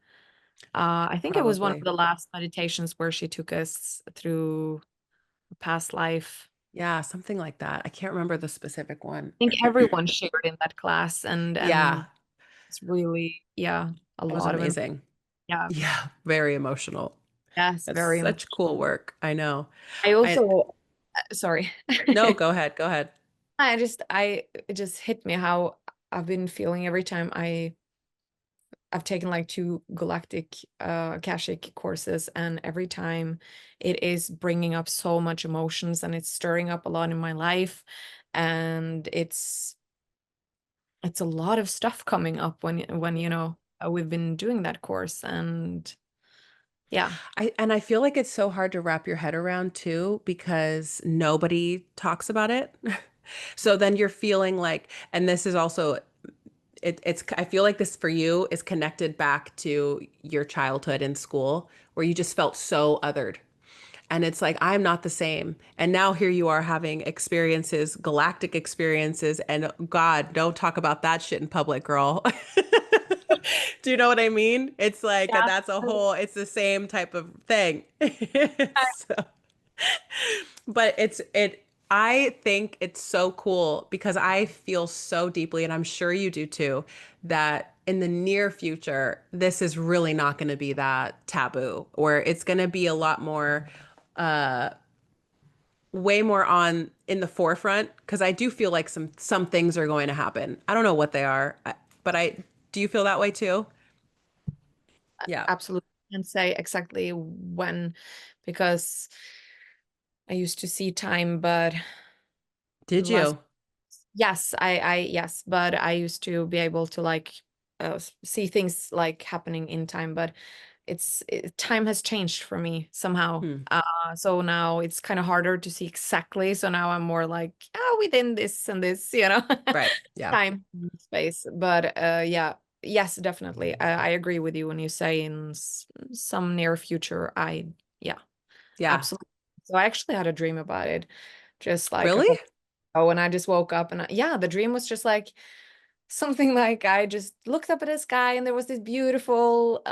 I think it was one of Probably. the last meditations where she took us through a past life. Yeah, something like that. I can't remember the specific one. I think everyone shared in that class, Yeah, and it's really, yeah, a it was lot of amazing. yeah. Yeah, very emotional. Yes, That's very such cool emotional. work. I know. I I also sorry. No, go ahead. Go ahead. It just hit me how I've been feeling every time I've taken like two galactic Akashic courses, and every time it is bringing up so much emotions, and it's stirring up a lot in my life, and it's a lot of stuff coming up when we've been doing that course, and yeah. I feel like it's so hard to wrap your head around too because nobody talks about it. So then you're feeling like, and this is also I feel like this for you is connected back to your childhood in school where you just felt so othered. And it's like, I'm not the same. And now here you are having experiences, galactic experiences, and God, don't talk about that shit in public, girl. Do you know what I mean? It's like Yeah. it's the same type of thing. So, but I think it's so cool because I feel so deeply, and I'm sure you do too, that in the near future, this is really not going to be that taboo, or it's going to be a lot more, uh, way more on in the forefront. Because I do feel like some things are going to happen. I don't know what they are, but I do you feel that way too? Yeah. Absolutely can't say exactly when, because I used to see time, but Did the last you? yes, yes, but I used to be able to like see things like happening in time, but time has changed for me somehow. Hmm. So now it's kind of harder to see exactly. So now I'm more like, within this and this, Right. Yeah. time and space. But yeah, yes, definitely. I agree with you when you say in some near future. Yeah, Yeah. absolutely. So I actually had a dream about it just like a Really? couple. Oh, and I just woke up and yeah, the dream was just like something like I just looked up at the sky and there was this beautiful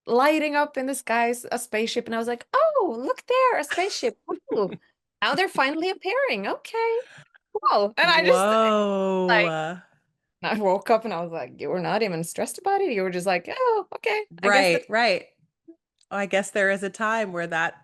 lighting up in the skies a spaceship and I was like, "Oh, look there, a spaceship. Ooh, now they're finally appearing. Okay, cool." And I just like Whoa. I woke up and I was like, "You were not even stressed about it. You were just like, "Oh, okay. I guess Right, that's." right. Oh, I guess there is a time where that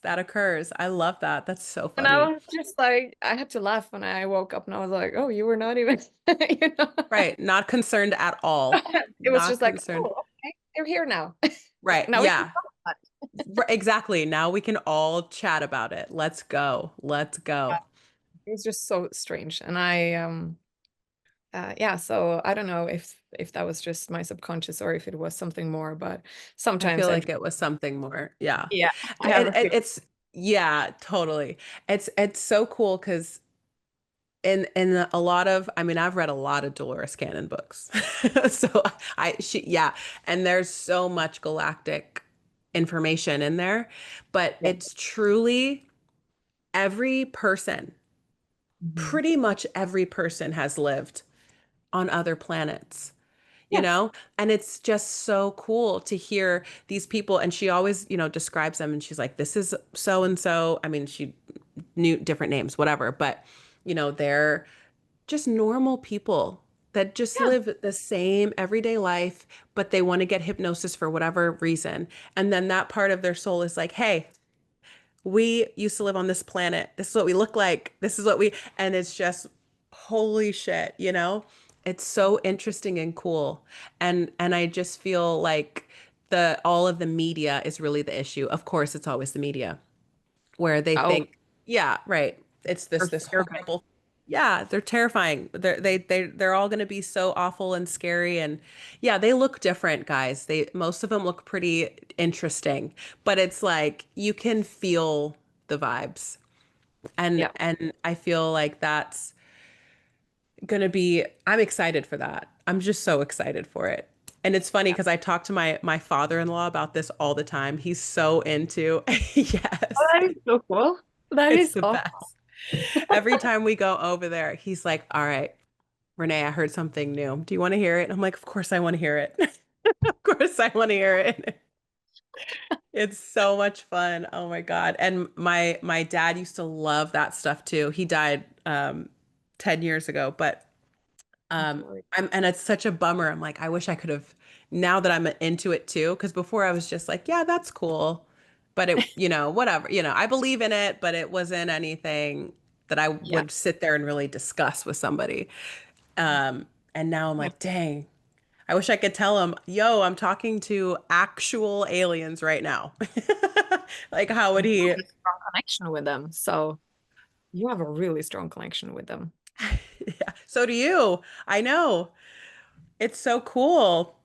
occurs. I love that. That's so And I funny. was just like, I had to laugh when I woke up and I was like, "Oh, you were not even, you know." Right. Not concerned at all. It was Not just like, concerned. "Oh, okay, they're here now." Right. Now we can Yeah. talk about Exactly. Now we can all chat about it. Let's go. Let's it. go. It was just so strange. And I yeah, so I don't know if that was just my subconscious or if it was something more, but I feel sometimes I like it was something more. Yeah. yeah, I have And a feeling. it's yeah, totally. It's so cool because in a lot of, I mean, I've read a lot of Dolores Cannon books. So she yeah, and there's so much galactic information in there, but Yeah. it's truly every person, Mhm. pretty much every person has lived on other planets, you Yes. know? And it's just so cool to hear these people. And she always, describes them and she's like, this is so and so. I mean, she knew different names, whatever, but, they're just normal people that just Yeah. live the same everyday life, but they want to get hypnosis for whatever reason. And then that part of their soul is like, hey, we used to live on this planet. This is what we look like. This is what we, and it's just holy shit, you know? It's so interesting and cool. And I just feel like the all of the media is really the issue. Of course, it's always the media where they Oh, think, yeah, right. It's they're this fear-based. horrible. Yeah, they're terrifying. They're all going to be so awful and scary and yeah, they look different, guys. They most of them look pretty interesting, but it's like you can feel the vibes. And Yeah. and I feel like that's going to be I'm excited for that. I'm just so excited for it. And it's funny Yeah. because I talk to my father-in-law about this all the time. He's so into Oh, yes. that is so cool. That It's is the awesome. best. Every time we go over there, he's like, all right, Renee, I heard something new. Do you want to hear it? I'm like, of course I want to hear it. Of course I want to hear it. It's so much fun. Oh my God. And my dad used to love that stuff too. He died 10 years ago, but I'm sorry. and it's such a bummer. I'm like, I wish I could have now that I'm into it too, because before I was just like, yeah, that's cool. But it, whatever, I believe in it, but it wasn't anything that I Yeah. would sit there and really discuss with somebody. And now I'm Yeah. like, dang, I wish I could tell him, yo, I'm talking to actual aliens right now. Like, how would You he? have a strong connection with them. So you have a really strong connection with them. Yeah, so do you. I know. It's so cool.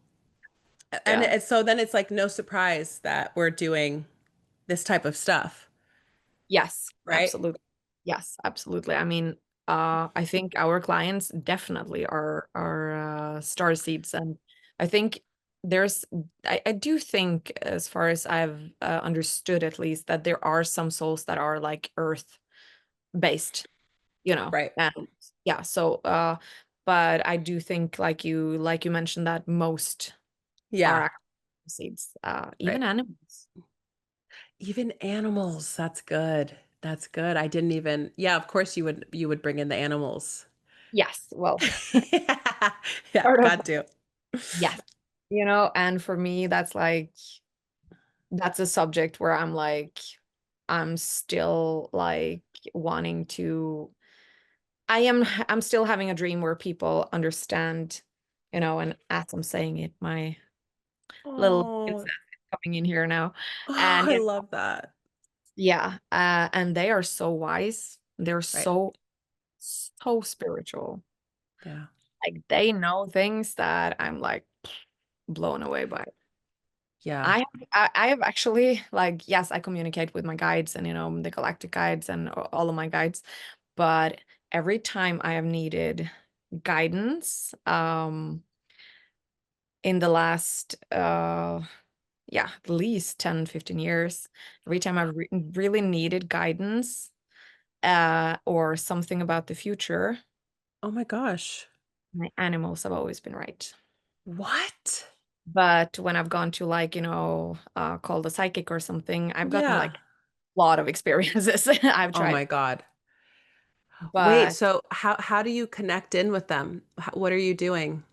And Yeah. so then it's like no surprise that we're doing this type of stuff, Yes, right? absolutely. Yes, absolutely. I mean, I think our clients definitely are star seeds, and I think there's I do think, as far as I've understood at least, that there are some souls that are like Earth based, Right. and yeah. So, but I do think, like you mentioned, that most are Yeah. actual seeds, even Right. animals. Even animals. That's good. That's good. I didn't even, yeah, of course you would bring in the animals. Yes, well, Yeah. Yeah, part of got to. yes. And for me, that's a subject where I'm still like wanting to, I'm still having a dream where people understand, and as I'm saying it, my little princess Oh, is coming in here now. oh, And I love that. yeah, and they are so wise. They're Right. so spiritual. Yeah. Like they know things that I'm like blown away by. Yeah. I have actually, like, yes, I communicate with my guides and the galactic guides and all of my guides, but every time I have needed guidance, in the last yeah, at least 10, 15 years. Every time I really needed guidance or something about the future, Oh my gosh. my animals have always been right. What? But when I've gone to like, called a psychic or something, I've gotten Yeah. like a lot of experiences. I've Oh tried. my God. Wait, But so how do you connect in with them? What are you doing?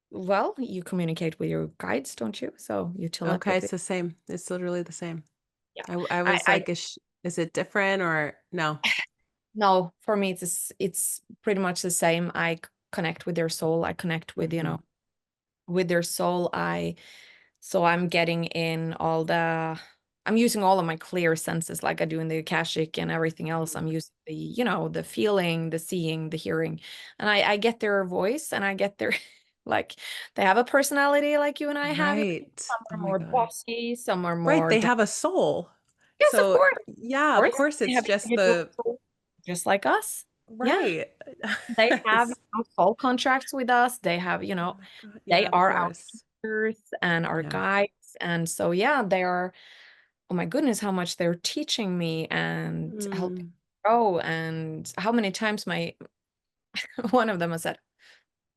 well, you communicate with your guides, don't you? So you Okay, telepathy. it's the same. It's literally the same. Yeah. I I, was I like, is it different or no? no, for me it's pretty much the same. Connect with their soul. I connect with, Hmm. with their soul. So I'm getting in I'm using all of my clear senses like I do in the Akashic and everything else. I'm using the feeling, the seeing, the hearing. And I get their voice and I get their like they have a personality like you and I have. Right. Some Oh are my more God. bossy, some are Right, more they have a soul. yes, of So, course. yeah, Of of course. course They it's have just individual the souls just like us. Yeah. right. They have It's- soul contracts with us. They have, oh my God. they Yeah, of are our course. teachers and our Yeah. guides. And so, yeah, they are, oh my goodness, how much they're teaching me and helping Mm. grow. And how many times one of them has said,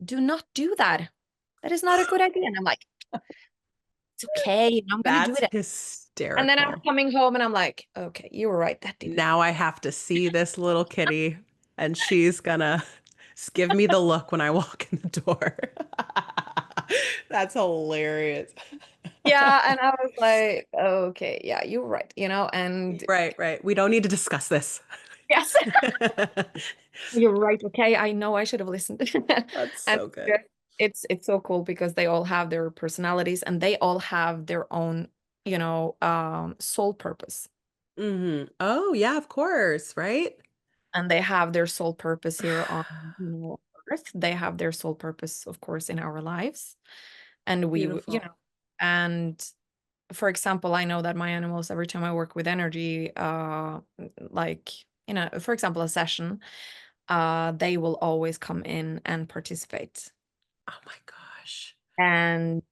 do not do that. That is not a good idea. And I'm like, it's okay. I'm going to do That's it. And then I'm hysterical. coming home and I'm like, okay, you were right. That didn't Now work. I have to see this little kitty, and she's gonna give me the look when I walk in the door. That's hilarious. Yeah. And I was like, okay, yeah, you're right. And Right, right. We don't need to discuss this. yes. You're right. Okay, I know I should have listened. That's And so good. it's so cool because they all have their personalities and they all have their own, soul purpose. Oh, yeah, of course, right? And they have their soul purpose here on, Earth. They have their soul purpose, of course, in our lives. And Beautiful. and for example, I know that my animals, every time I work with energy, like, for example, a session, they will always come in and participate. Oh my gosh. And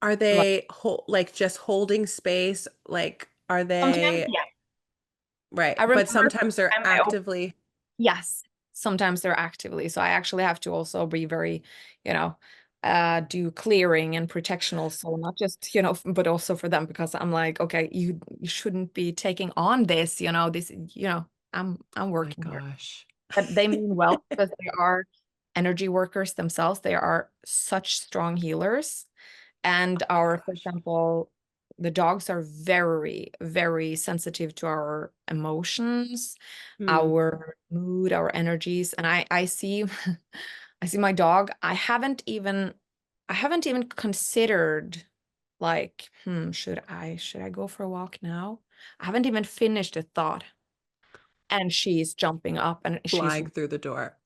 Are like they like just holding space? Like, are sometimes, they yeah, right? I But remember sometimes they're time actively. yes, sometimes they're actively, so I actually have to also be very, you know do clearing and protection also, not just, but also for them, because I'm like, okay, you shouldn't be taking on this, this, I'm My working here. gosh. But they mean well because they are energy workers themselves. They are such strong healers. And My for gosh. example, the dogs are very, very sensitive to our emotions, Hmm. our mood, our energies. And I see, I see my dog. I haven't even considered like, should I go for a walk now? I haven't even finished a thought. And she's jumping up and she's Flying through the door.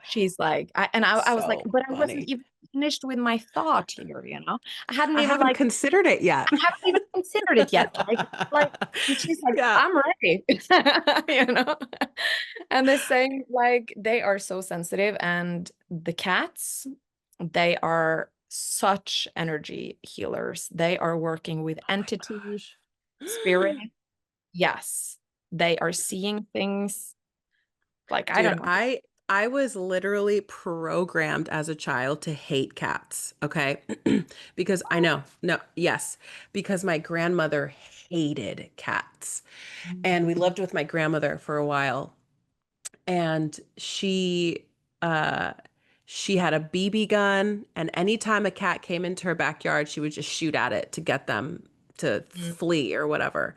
She's like, I was like, So but I wasn't funny. even finished with my thought here. I hadn't I even haven't like, considered it yet. I haven't even considered it yet. And she's like, Yeah. I'm ready, you know? And the same, like, they are so sensitive. And the cats, they are such energy healers. They are working with Oh my entities, gosh. spirit. Yes. They are seeing things like, I Dude, don't know. I was literally programmed as a child to hate cats, okay? Because I know, no, yes, because my grandmother hated cats. And we lived with my grandmother for a while, and uh she had a BB gun, and anytime a cat came into her backyard, she would just shoot at it to get them to Mm. flee or whatever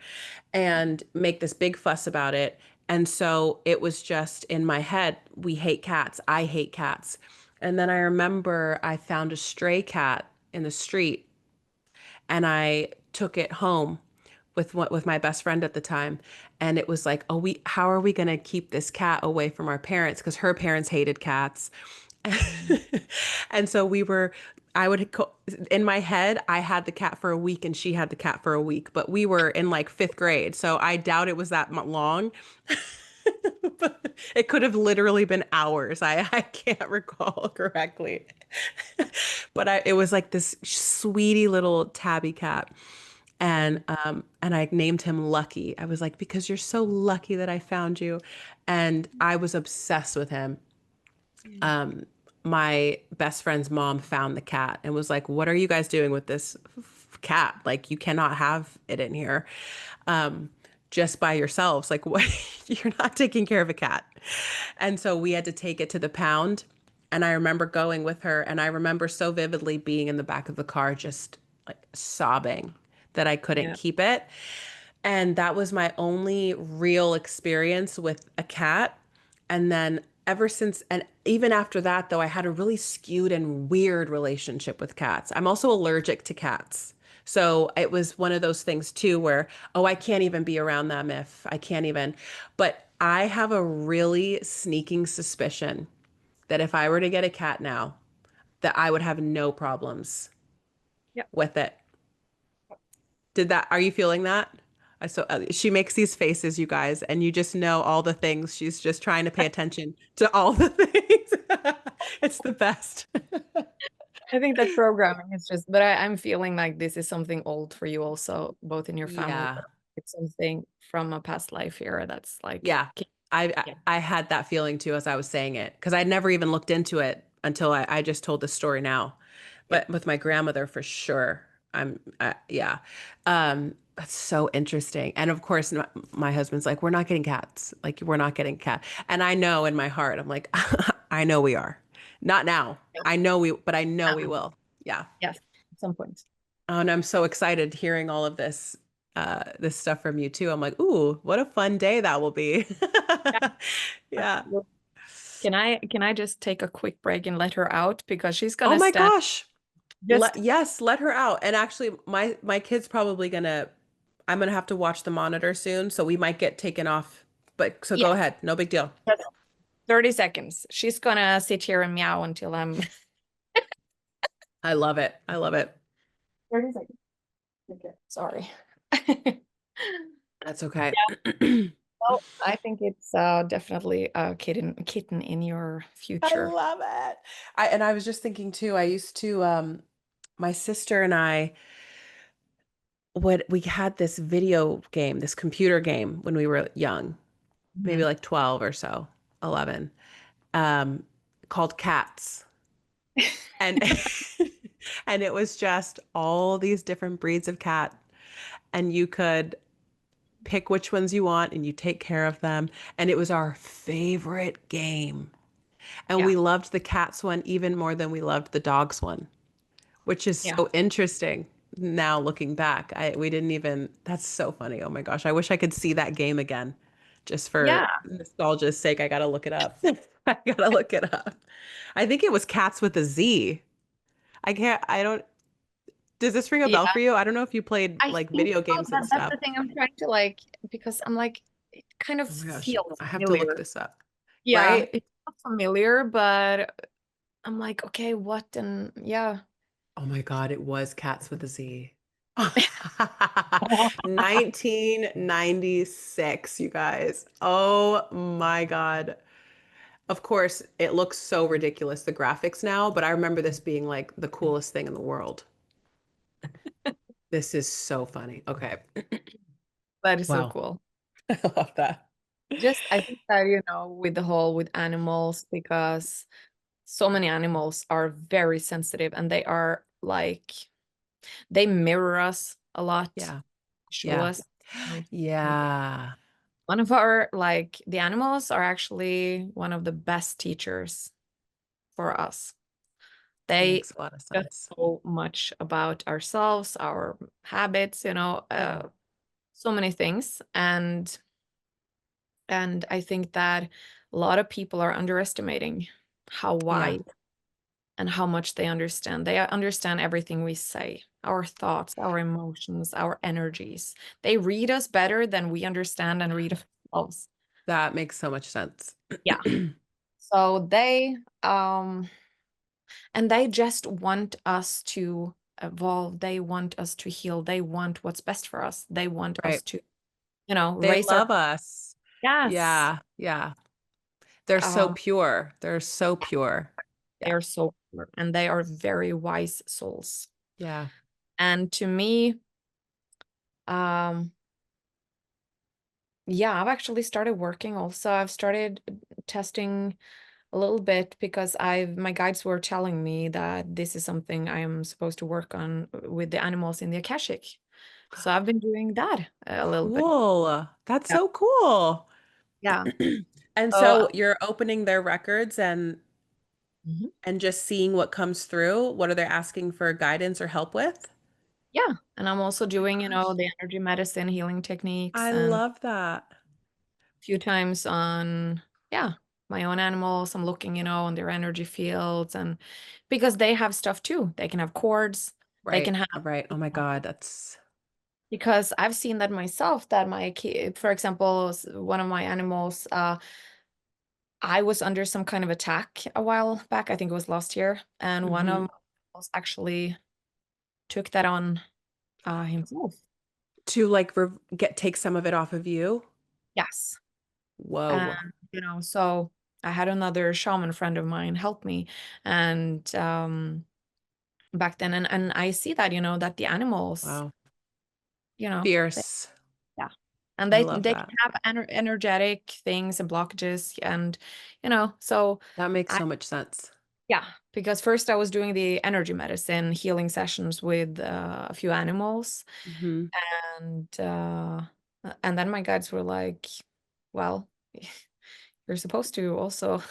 and make this big fuss about it. And so it was just in my head, we hate cats. I hate cats. And then I remember I found a stray cat in the street, and I took it home with my best friend at the time. And it was like, oh, we how are we going to keep this cat away from our parents, because her parents hated cats. Mm. And so I would in my head, I had the cat for a week and she had the cat for a week, but we were in like fifth grade. So I doubt it was that long. It could have literally been hours. I can't recall correctly. But it was like this sweetie little tabby cat. And I named him Lucky. I was like, because you're so lucky that I found you. And I was obsessed with him. um, my best friend's mom found the cat and was like, "What are you guys doing with this cat? Like, you cannot have it in here, um, just by yourselves. Like, what? You're not taking care of a cat." And so we had to take it to the pound. And I remember going with her, and I remember so vividly being in the back of the car, just like sobbing that I couldn't Yeah. keep it. And that was my only real experience with a cat. And then ever since, and even after that, though, I had a really skewed and weird relationship with cats. I'm also allergic to cats. So it was one of those things too where, oh, I can't even be around them if I can't even. But I have a really sneaking suspicion that if I were to get a cat now, that I would have no problems Yeah. with it. Are you feeling that? She makes these faces, you guys, and you just know all the things. She's just trying to pay attention to all the things. It's the best. I think that programming is just, but I'm feeling like this is something old for you also, both in your family. Yeah. It's something from a past life here that's like, Yeah. I yeah, I had that feeling too as I was saying it because I'd never even looked into it until I just told this story now. yeah, But with my grandmother for sure. Yeah. That's so interesting. And of course, my husband's like, we're not getting cats. Like, we're not getting cat. And I know in my heart, I'm like, I know we are. Not now. yeah. But I know we will. Yeah. Yes, at some point. Oh, and I'm so excited hearing all of this stuff from you too. I'm like, ooh, what a fun day that will be. Yeah, Yeah. absolutely. Can I just take a quick break and let her out because she's Oh gonna my stand gosh. just Let her out. And actually, my kid's probably gonna. I'm gonna have to watch the monitor soon, so we might get taken off. But so yeah, go ahead, no big deal. just 30 seconds. She's gonna sit here and meow until I'm I love it. I love it. 30 seconds. Okay, sorry. That's okay. Well, I think it's definitely a kitten in your I future. love it. I was just thinking too. I used to my sister and I would we had this video game, this computer game when we were young, maybe Mhm. like 12 or so, 11, um, called Cats. And and it was just all these different breeds of cat, and you could pick which ones you want and you take care of them. And it was our favorite game. And Yeah, we loved the cats one even more than we loved the dogs one, which is yeah, so interesting now looking back. We didn't even, that's so funny. Oh my gosh. I wish I could see that game again. Just for yeah, nostalgia's sake, I gotta look it up. I gotta look it up. I think it was Cats with a Z. I don't, does this ring a bell yeah. for you? I don't know if you played I like think video so. games and That's stuff. the thing I'm trying to like because I'm like it kind of Oh my gosh. feels I have to look familiar. this up. Yeah, Right? it's not familiar, but I'm like, okay, what? And yeah. Oh my God, it was Cats with a Z. 1996, you guys. Oh my God. Of course, it looks so ridiculous, the graphics now, but I remember this being like the coolest thing in the world. This is so funny. Okay. That is so Wow. cool. I love that. Just I think that, with the whole with animals, because so many animals are very sensitive and they are like they mirror us a lot, Yeah. show Yeah. us. Like, Yeah. one of our like the animals are actually one of the best teachers for us. That They makes a lot of just sense. so much about ourselves, our habits, Yeah. so many things. And I think that a lot of people are underestimating how Yeah. wide and how much they understand. They understand everything we say, our thoughts, our emotions, our energies. They read us better than we understand and read ourselves. That makes so much sense. Yeah. So they just want us to evolve. They want us to heal. They want what's best for us. They want Right. us to, They raise our love us. yes. Yeah. Yeah. They're so Uh, pure. They're so pure. they Yeah. are so pure and they are very wise souls. Yeah. And to me, um, yeah, I've actually started working also. I've started testing a little bit because my guides were telling me that this is something I am supposed to work on with the animals in the Akashic. So I've been doing that a little bit. Cool. That's Yeah. so cool. Yeah. And So so you're opening their records mhm. and just seeing what comes through. What are they asking for guidance or help with? Yeah, and I'm also My doing, gosh. the energy medicine healing techniques I and love that. a few times on, yeah, my own animals. I'm looking, on their energy fields and because they have stuff too. They can have cords. They can Right. have, Right. you Oh my know, God. That's because I've seen that myself that my kid, for example, one of my animals, I was under some kind of attack a while back. I think it was last year, and one of hmm my animals actually took that on himself. to like get take some of it off of you. Yes. And, Whoa. so I had another shaman friend of mine help me. And back then, and I see that, that the animals, Wow. they, Fierce. yeah. And I love they can that. have energetic things and blockages. And, so That makes I, so much sense. yeah, because first I was doing the energy medicine healing sessions with a few animals. hmm And, and then my guides were like, well, you're supposed to also,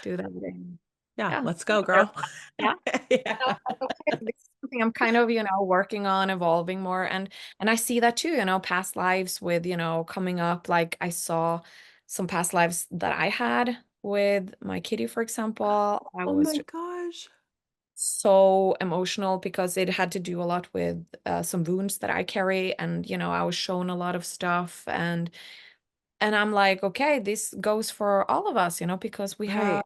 do that. And Yeah. yeah. Let's go, girl. Yeah. No, Yeah. that's okay. This is something I'm kind of, working on evolving more. And I see that too, past lives with, coming up. Like I saw some past lives that I had with my kitty, for example. I Oh was my just gosh. so emotional because it had to do a lot with some wounds that I carry. And, I was shown a lot of stuff. And I'm like, okay, this goes for all of us, because Right.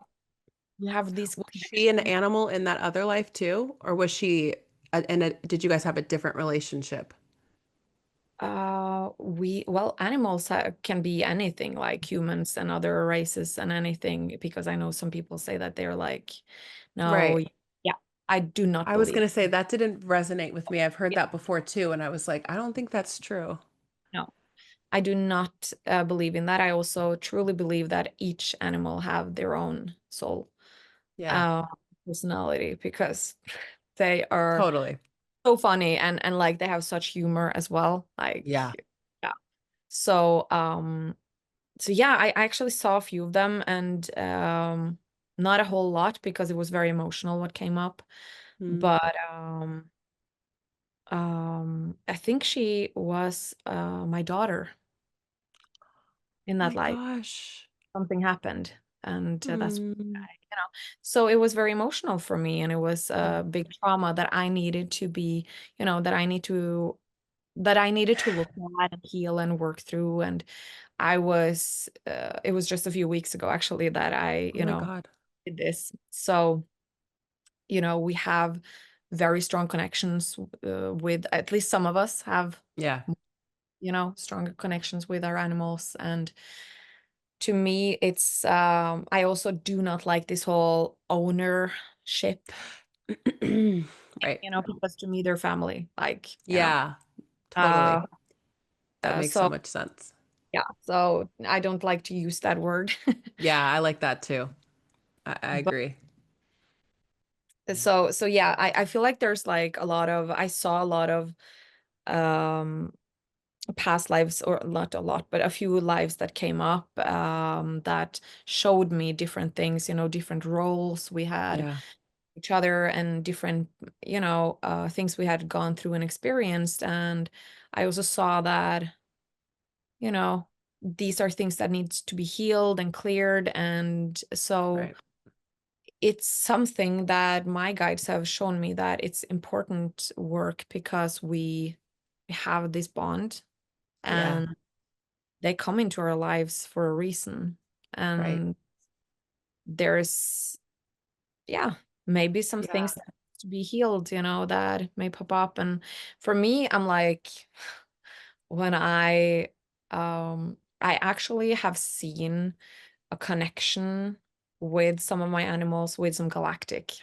we have these Was she an connections. animal in that other life too? Or was she, did you guys have a different relationship? Well, animals can be anything like humans and other races and anything, because I know some people say that they're like, no, Right. yeah, I do not I was believe. going to say that didn't resonate with me. I've heard Yeah, that before too. And I was like, I don't think that's true. no, I do not believe in that. I also truly believe that each animal have their own soul, Yeah, uh, personality, because they are totally. so funny and like they have such humor as well. Like, Yeah. yeah. So, so yeah, I actually saw a few of them and not a whole lot because it was very emotional what came up. Mm. But I think she was my daughter in Oh that my life. gosh. Something happened, and that's Mm. so it was very emotional for me, and it was Yeah. a big trauma that I needed to be, that I needed to look at and heal and work through. And it was just a few weeks ago actually that I, Oh my God. did this. So, we have very strong connections with, at least some of us have, Yeah. stronger connections with our animals. And to me, it's, I also do not like this whole ownership, Right. because to me, they're family, like, Yeah, uh, totally. That makes so so much sense. yeah, so I don't like to use that word. Yeah, I like that too. I But agree. so yeah, I feel like there's like I saw a lot of um past lives, or not a lot, but a few lives that came up that showed me different things, different roles we had Yeah. each other and different, things we had gone through and experienced. And I also saw that, you know, these are things that needs to be healed and cleared. And so Right. it's something that my guides have shown me that it's important work because we have this bond Yeah. and they come into our lives for a reason. Right. And there's, yeah, maybe some Yeah. things that have to be healed, that may pop up. And for me, I'm like, when I actually have seen a connection with some of my animals, with some galactic.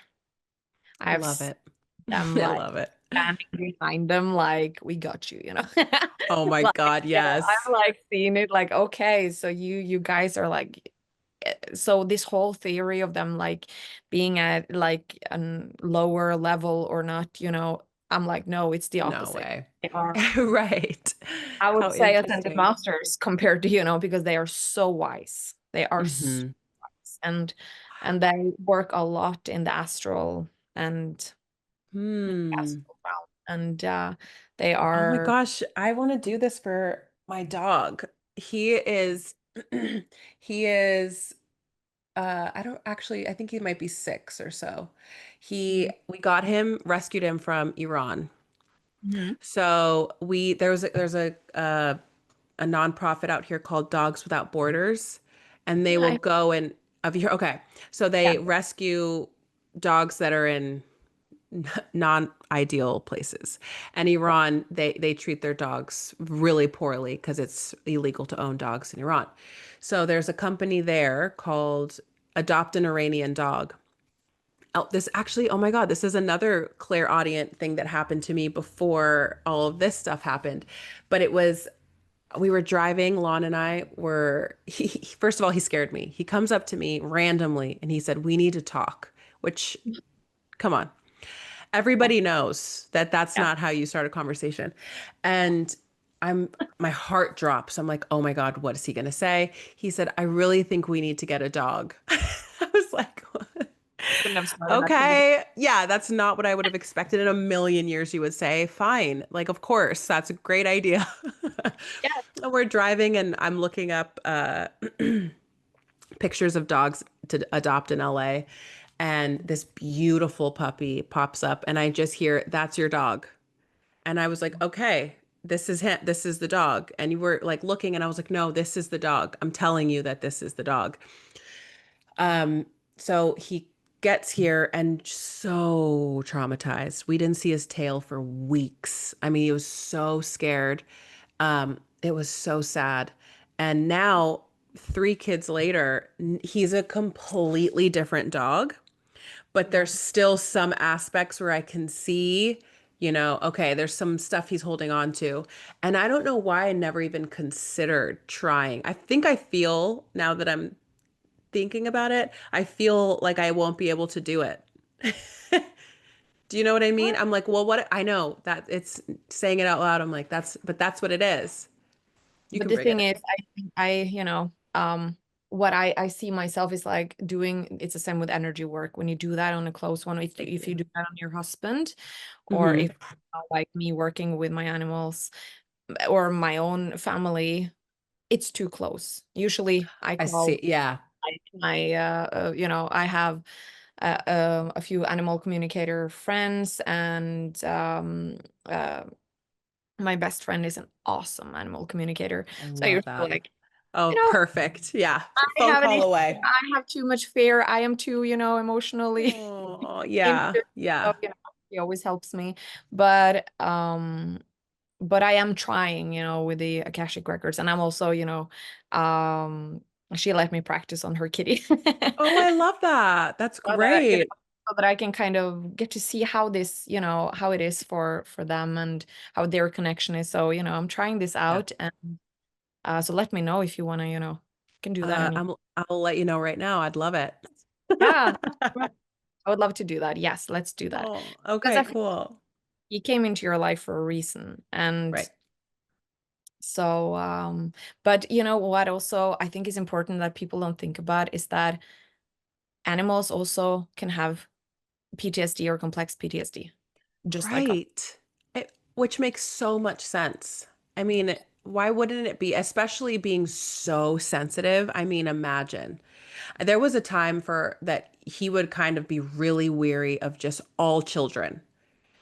I've Love it. them I like love it. standing behind them like we got you, Oh my like God, I've yes. like seen it like okay, so you guys are like so this whole theory of them like being at like a lower level or not, I'm like no, it's the No opposite. way. They are, Right. I would How say, ascended interesting. masters compared to, because they are so wise. They are so Hmm. wise and they work a lot in the astral and Hmm. astral realm. And they Oh my are gosh, I want to do this for my dog. He is he is I don't actually I think he might be 6 or so. We got him, rescued him from Iran. Mhm. So we there's a nonprofit out here called Dogs Without Borders, and they Yeah, will go and of your okay. So yeah. they rescue dogs that are in non-ideal places. And Iran, they treat their dogs really poorly because it's illegal to own dogs in Iran. So there's a company there called Adopt an Iranian Dog. Oh, this actually, oh my God, this is another clairaudient thing that happened to me before all of this stuff happened. But it was, we were driving, Lon and I were, first of all, he scared me. He comes up to me randomly and he said, "We need to talk," which, come on. Yeah, Everybody knows that that's yeah. not how you start a conversation. And my heart drops. I'm like, "Oh my God, what is he going to say?" He said, "I really think we need to get a dog." I was like, Couldn't have started that conversation. okay. Yeah, that's not what I would have expected in a million years. You would say, fine. Like, of course, that's a great idea. Yeah. And we're driving and I'm looking up pictures of dogs to adopt in LA. And this beautiful puppy pops up and I just hear, "That's your dog." And I was like, okay, this is him. This is the dog. And you were like looking and I was like, no, this is the dog. I'm telling you that this is the dog. Um, so he gets here and so traumatized. We didn't see his tail for weeks. I mean, he was so scared. It was so sad. And now, 3 kids later, he's a completely different dog, but Yeah. there's still some aspects where I can see, okay, there's some stuff he's holding on to. And I don't know why I never even considered trying. I think I feel now that I'm thinking about it, I feel like I won't be able to do it. Do you know what I mean? I'm like, well, what I know that it's saying it out loud. I'm like, but that's what it is. You But can the bring thing it. is, I think what I see myself is like doing, it's the same with energy work. When you do that on a close one, Thank if you you. do that on your husband, or Hmm. if like me working with my animals or my own family, it's too close. Usually I I call see. Yeah. I have a few animal communicator friends and uh, my best friend is an awesome animal communicator. I So I love usually that. like, Oh, you know, perfect. Yeah. I Phone have an call issue. away. I have too much fear. I am too, emotionally Oh, into yeah. it. So, Yeah. he always helps me. But but I am trying, with the Akashic Records. And I'm also, um she let me practice on her kitty. Oh, I love that. That's So that, great. so that I can kind of get to see how this, how it is for them and how their connection is. So, I'm trying this Yeah. out and so let me know if you want to, can do that on. I'll let you know right now. I'd love it. Yeah, I would love to do that. Yes, let's do that. Oh, Because okay, I feel cool. he came into your life for a reason. And Right. so, but you know what also I think is important that people don't think about is that animals also can have PTSD or complex PTSD, just like us. Right. Which makes so much sense. I mean, why wouldn't it be, especially being so sensitive? I mean, imagine. There was a time for that he would kind of be really weary of just all children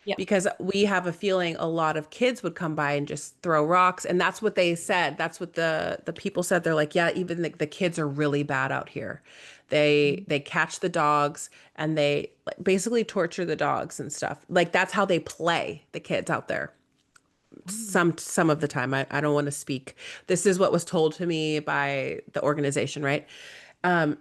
Yeah. because we have a feeling a lot of kids would come by and just throw rocks, and that's what they said. That's what the people said. They're like, yeah, even the kids are really bad out here. They catch the dogs and they like, basically torture the dogs and stuff. Like that's how they play the kids out there. Mm. Some of the time. I don't want to speak. This is what was told to me by the organization, right? Um,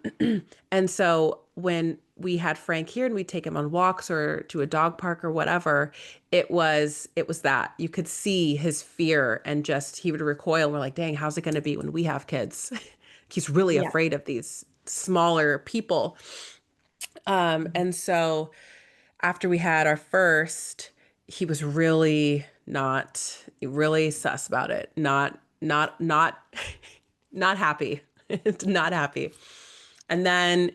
and so when we had Frank here and we'd take him on walks or to a dog park or whatever, it was that you could see his fear and just he would recoil. We're like, dang, how's it going to be when we have kids? He's really Yeah. afraid of these smaller people. And so after we had our first, he was really sus about it. Not happy. Not happy. And then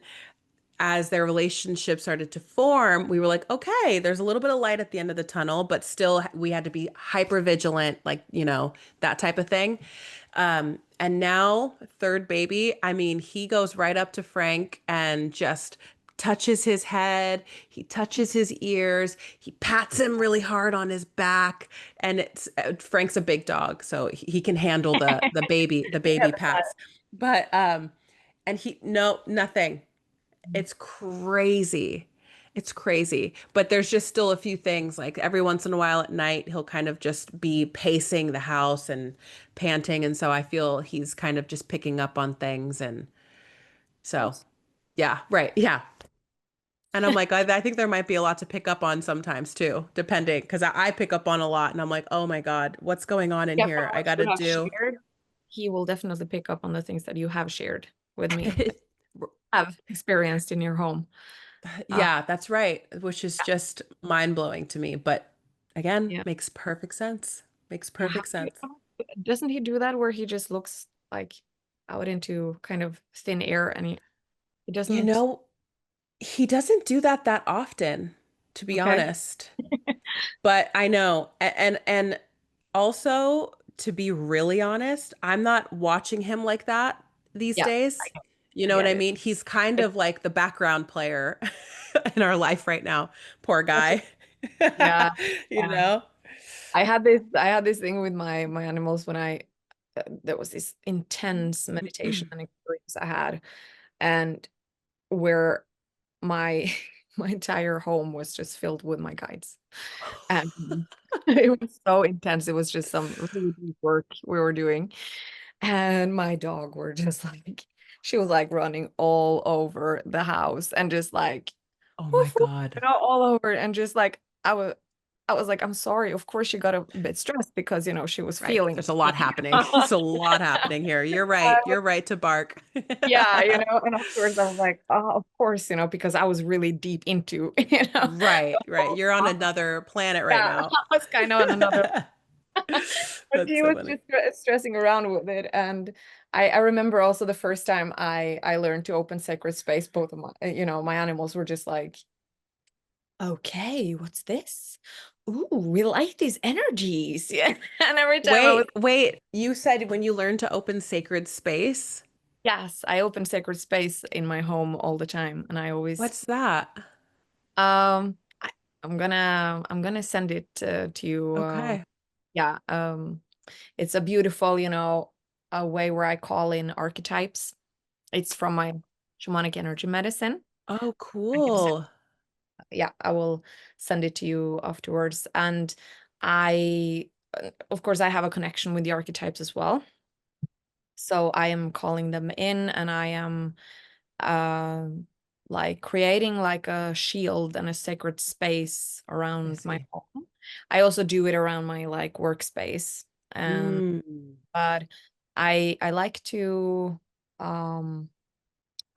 as their relationship started to form, we were like, okay, there's a little bit of light at the end of the tunnel, but still we had to be hyper vigilant, like, that type of thing. And now, third baby, I mean, he goes right up to Frank and just touches his head, he touches his ears, he pats him really hard on his back, and it's Frank's a big dog, so he can handle the baby pats. But and he no nothing. It's crazy. It's crazy. But there's just still a few things like every once in a while at night, he'll kind of just be pacing the house and panting. And so I feel he's kind of just picking up on things. And so, Yes. yeah, right. Yeah. And I'm like, I think there might be a lot to pick up on sometimes too, depending, because I pick up on a lot and I'm like, oh my God, what's going on in Yeah, from here? I what got you to have do. shared, he will definitely pick up on the things that you have shared with me, that you have experienced in your home. Uh, Yeah, that's right, which is just mind blowing to me. But again, yeah. makes perfect sense. Makes Yeah. How perfect do sense. doesn't he do that where he just looks like out into kind of thin air and he You doesn't. know, he doesn't do that often, to be Okay. honest. But I know, and also to be really honest, I'm not watching him like that these Yeah, days. You I know what get I it. mean? He's kind But of like the background player in our life right now. Poor okay. guy. Yeah. You know? I had this thing with my animals when I there was this intense meditation and experience I had, and where my my entire home was just filled with my guides. And it was so intense. It was just some really deep work we were doing. And my dog were just like, she was like running all over the house and just like, Oh my woof, woof, God. all over. And just like, I was like, I'm sorry. Of course, she got a bit stressed because, she was Right. feeling. There's a lot happening. There's a lot happening here. You're right. You're right to bark. Yeah, and afterwards I was like, oh, of course, because I was really deep into, Right, the right. whole You're on process. another planet right Yeah, now. I was kind of on another, but That's he so was funny. just stressing around with it. And I remember also the first time I learned to open sacred space, both of my animals were just like, okay, what's this? Ooh, we like these energies. Yeah. And every time I was, Wait, wait. You said when you learn to open sacred space? yes, I open sacred space in my home all the time. And I always, What's that? I, I'm gonna send it to you. Okay. Yeah. It's a beautiful, a way where I call in archetypes. It's from my shamanic energy medicine. Oh, I can send, cool. yeah, I will send it to you afterwards. And I, of course, I have a connection with the archetypes as well. So I am calling them in, and I am um like creating like a shield and a sacred space I around my see. home. I also do it around my like workspace. Mm, But I like to um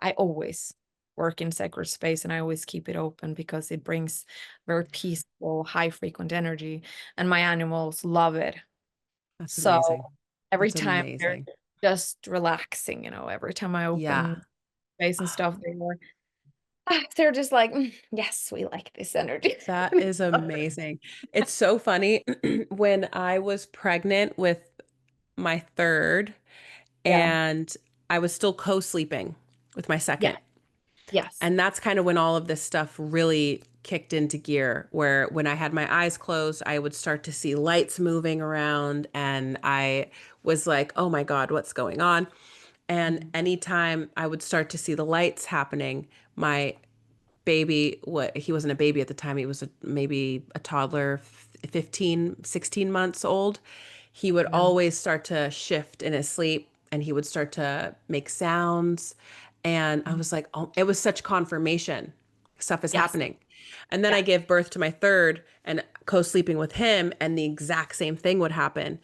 I always work in sacred space, and I always keep it open because it brings very peaceful, high frequent energy, and my animals love it. that's So amazing. every That's time they're amazing. just relaxing, every time I Yeah. open space and stuff, they're just like, yes, we like this energy. That is amazing. It's so funny. When I was pregnant with my third, Yeah. and I was still co-sleeping with my Yeah. second. Yes. And that's kind of when all of this stuff really kicked into gear, where when I had my eyes closed, I would start to see lights moving around. And I was like, oh my God, what's going on? And Mhm. anytime I would start to see the lights happening, my baby, what he wasn't a baby at the time, he was maybe a toddler, 15, 16 months old. He would Yeah. always start to shift in his sleep and he would start to make sounds. And I was like, oh, it was such confirmation. Stuff is Yes. happening. And then I Yeah. gave birth to my third and co-sleeping with him, and the exact same thing would happen.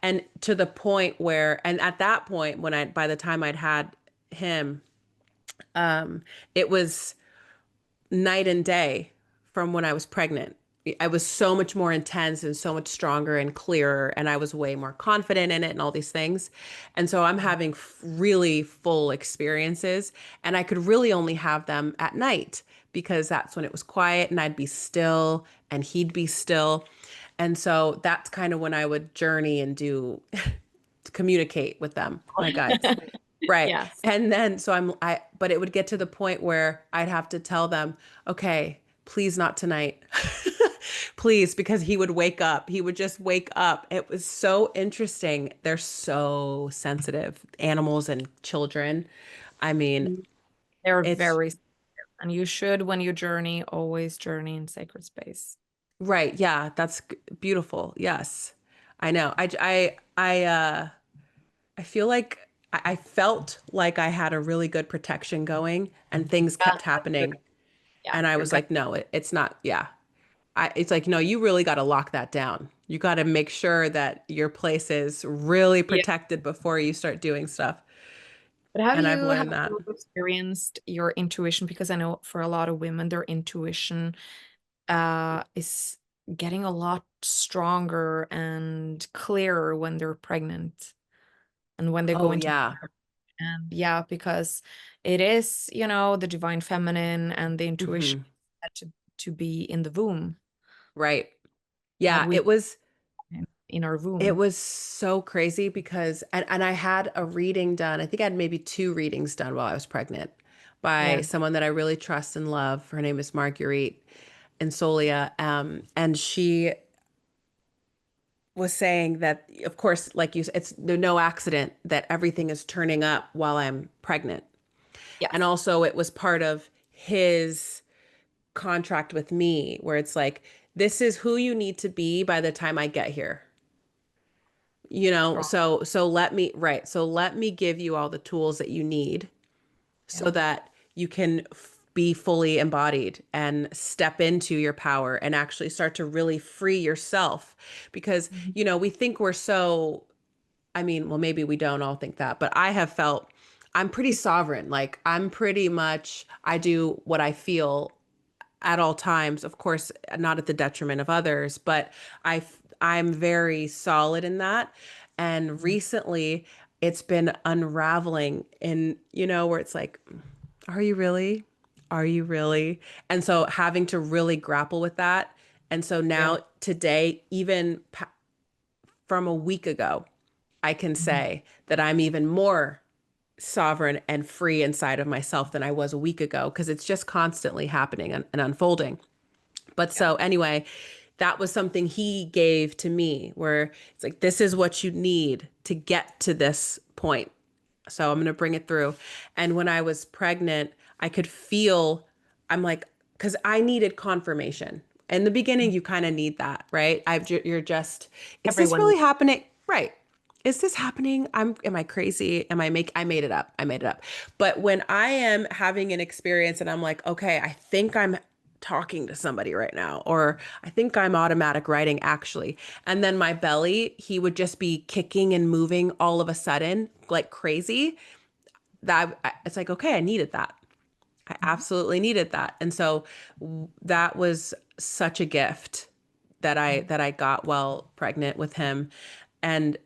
And to the point where, and at that point, by the time I'd had him, it was night and day from when I was pregnant. I was so much more intense and so much stronger and clearer, and I was way more confident in it and all these things. And so I'm having really full experiences, and I could really only have them at night because that's when it was quiet and I'd be still and he'd be still. And so that's kind of when I would journey and do communicate with them, my guides. Right. Yes. And then but it would get to the point where I'd have to tell them, okay, please not tonight. Please, because he would wake up. He would just wake up. It was so interesting. They're so sensitive, animals and children. I mean, They're it's very, and you should, when you journey, always journey in sacred space. right. Yeah, that's beautiful. Yes. I know. I feel like I felt like I had a really good protection going and things Yeah, kept that's good. happening. Yeah, And I you're was good. like, no, it's not. Yeah. It's like, no, you really got to lock that down. You got to make sure that your place is really Yeah. protected before you start doing stuff. But have And I've you learned that. experienced your intuition? Because I know for a lot of women, their intuition is getting a lot stronger and clearer when they're pregnant and when they go Oh, into yeah. and yeah, because it is, the divine feminine and the intuition Hmm. to be in the womb Right. that Yeah. we in our It womb. was so crazy because, and I had a reading done. I think I had maybe two readings done while I was pregnant by Yeah. someone that I really trust and love. Her name is Marguerite Insolia. And she was saying that, of course, like you said, it's no accident that everything is turning up while I'm pregnant. And Yes. also, it was part of his contract with me, where it's like, this is who you need to be by the time I get here. Strong. So let me give you all the tools that you need so Yeah. that you can be fully embodied and step into your power and actually start to really free yourself because Mhm. we think we're so, I mean, well, maybe we don't all think that, but I have felt I'm pretty sovereign. Like I'm pretty much, I do what I feel at all times, of course, not at the detriment of others, but I'm very solid in that. And Mhm. recently it's been unraveling in, where it's like, are you really? Are you really? And so having to really grapple with that. And so Yeah. now today, even from a week ago, I can Mhm. say that I'm even more sovereign and free inside of myself than I was a week ago because it's just constantly happening and unfolding. But Yeah. so anyway, that was something he gave to me where it's like, this is what you need to get to this point. So I'm going to bring it through. And when I was pregnant, I could feel, I'm like, because I needed confirmation. In the beginning, you kind of need that, right? You're just, is this Everyone. really happening? Right. Is this happening? Am I crazy? I made it up. I made it up. But when I am having an experience and I'm like, okay, I think I'm talking to somebody right now, or I think I'm automatic writing actually. And then my belly, he would just be kicking and moving all of a sudden like crazy. It's like, okay, I needed that. I Mhm. absolutely needed that. And so that was such a gift Yeah. that I got while pregnant with him. And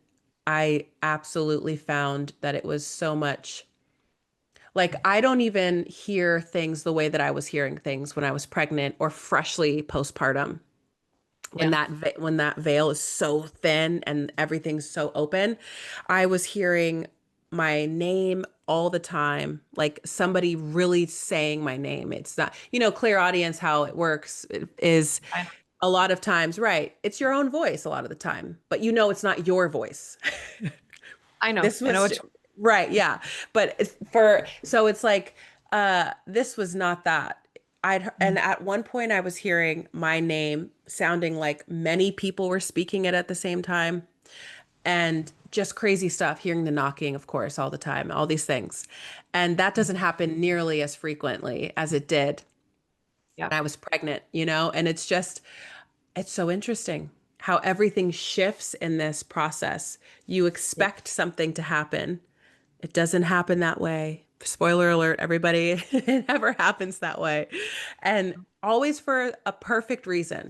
I absolutely found that it was so much like I don't even hear things the way that I was hearing things when I was pregnant or freshly postpartum. Yeah. When that veil is so thin and everything's so open, I was hearing my name all the time, like somebody really saying my name. It's not, clear audience, how it works is I know. a lot of times, right? It's your own voice a lot of the time, but it's not your voice. I know. This I know was what you. right, yeah. But it's like this was not that. And Mhm. at one point I was hearing my name sounding like many people were speaking it at the same time. And just crazy stuff, hearing the knocking, of course, all the time, all these things. And that doesn't happen nearly as frequently as it did Yeah. when I was pregnant, And it's so interesting how everything shifts in this process. You Yeah. expect something to happen. It doesn't happen that way. Spoiler alert, everybody, it never happens that way. And always for a perfect reason.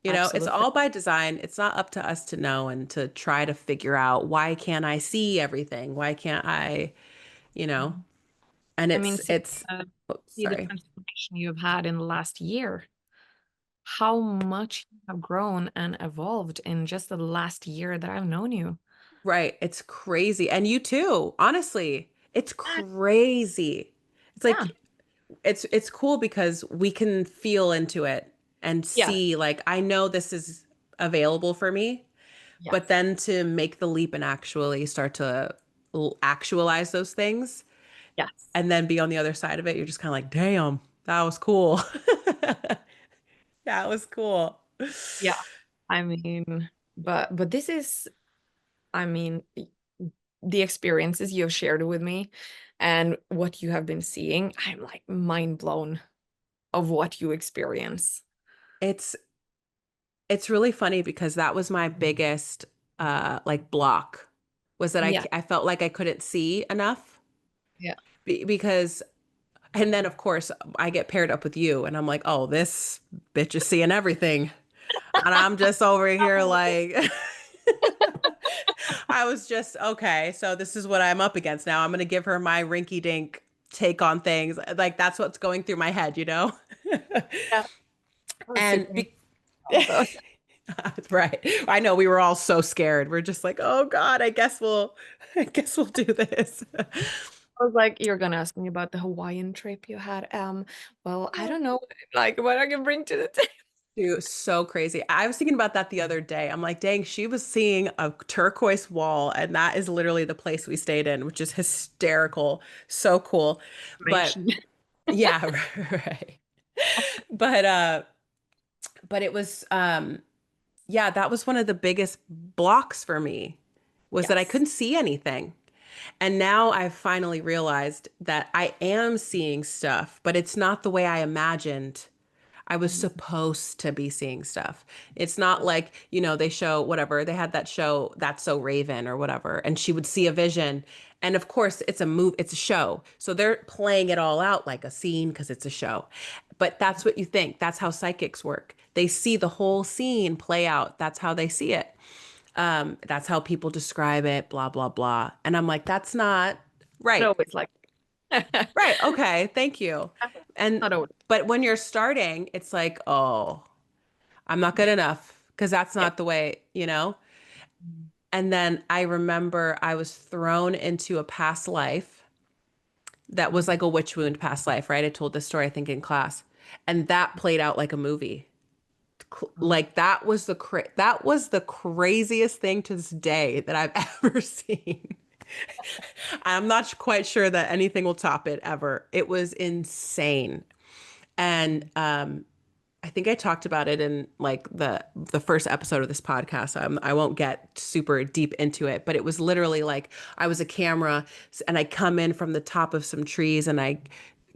It's Absolutely. all by design. It's not up to us to know and to try to figure out why can't I see everything? Why can't I, you know? Mhm. And I mean, it's see the sorry. transformation you've had in the last year, how much you have grown and evolved in just the last year that I've known you. Right. It's crazy. And you too, honestly. It's Yeah. crazy. It's Yeah. like it's cool because we can feel into it and Yes. see like I know this is available for me, but Yes. then to make the leap and actually start to actualize those things Yes. and then be on the other side of it, you're just kind of like, damn, that was cool. That was cool. Yeah. I mean, but this is, I mean, the experiences you have shared with me and what you have been seeing, I'm like mind blown of what you experience. It's it's really funny because that was my biggest like block was that Yeah. I felt like I couldn't see enough Yeah. because and then of course I get paired up with you and I'm like, "Oh, this bitch is seeing everything." And I'm just over here like I was just okay, so this is what I'm up against now. I'm going to give her my rinky dink take on things. Like that's what's going through my head. Yeah. I was And super also. right. I know we were all so scared. We're just like, "Oh God, I guess we'll do this." I was like, you're gonna ask me about the Hawaiian trip you had. Well, I don't know, like what I can bring to the table. Dude, so crazy. I was thinking about that the other day. I'm like, dang, she was seeing a turquoise wall, and that is literally the place we stayed in, which is hysterical. So cool. But Information. yeah, right. But but it was yeah, that was one of the biggest blocks for me was that I Yes. couldn't see anything. And now I've finally realized that I am seeing stuff, but it's not the way I imagined I was Mhm. supposed to be seeing stuff. It's not like, they show whatever. They had that show, That's So Raven or whatever, and she would see a vision. And of course, it's a show. So they're playing it all out like a scene because it's a show. But that's what you think. That's how psychics work. They see the whole scene play out. That's how they see it. That's how people describe it, blah, blah, blah. And I'm like, that's not Not right. always like Right. Okay. Thank you. And, not always. but when you're starting, it's like, oh, I'm not good enough because that's Yeah. not the way. And then I remember I was thrown into a past life that was Mhm. like a witch wound past life, right? I told this story, I think, in class. And that played out like a movie. Oh, Like that was the craziest thing to this day that I've ever seen. I'm not quite sure that anything will top it ever. It was insane. And I think I talked about it in like the first episode of this podcast. I won't get super deep into it, but it was literally like I was a camera and I come in from the top of some trees and I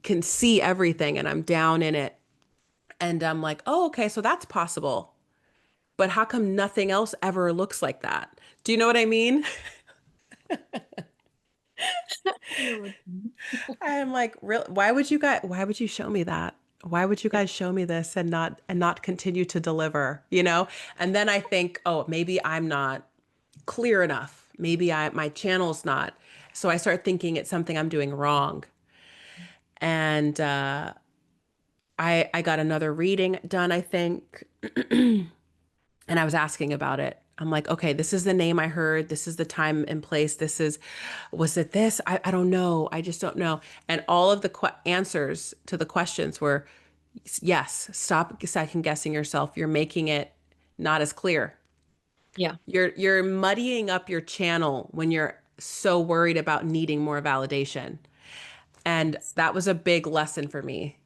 can see everything and I'm down in it. And I'm like, oh, okay, so that's possible. But how come nothing else ever looks like that? Do you know what I mean? I know what you mean. I'm like, real, why would you show me that? Why would you Yeah. guys show me this and not continue to deliver? And then I think, oh, maybe I'm not clear enough. Maybe my channel's not. So I start thinking it's something I'm doing wrong. And I got another reading done, I think, and I was asking about it. I'm like, okay, this is the name I heard. This is the time and place. Was it this? I don't know. I just don't know. And all of the answers to the questions were yes. Stop second guessing yourself. You're making it not as clear. Yeah. You're muddying up your channel when you're so worried about needing more validation. And Yes. that was a big lesson for me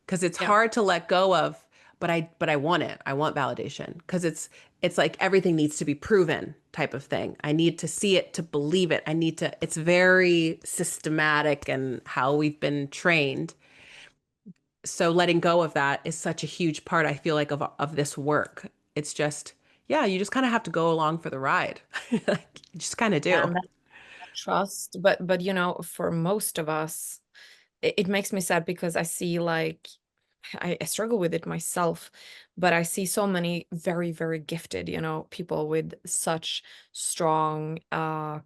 because it's Yeah. hard to let go of, but I want it. I want validation because it's like everything needs to be proven type of thing. I need to see it to believe it. I need to, it's very systematic and how we've been trained. So letting go of that is such a huge part, I feel like, of this work. It's just, yeah, you just kind of have to go along for the ride. Like, you just kind of do. And that trust, but for most of us, it makes me sad because I see like I struggle with it myself, but I see so many very, very gifted, people with such strong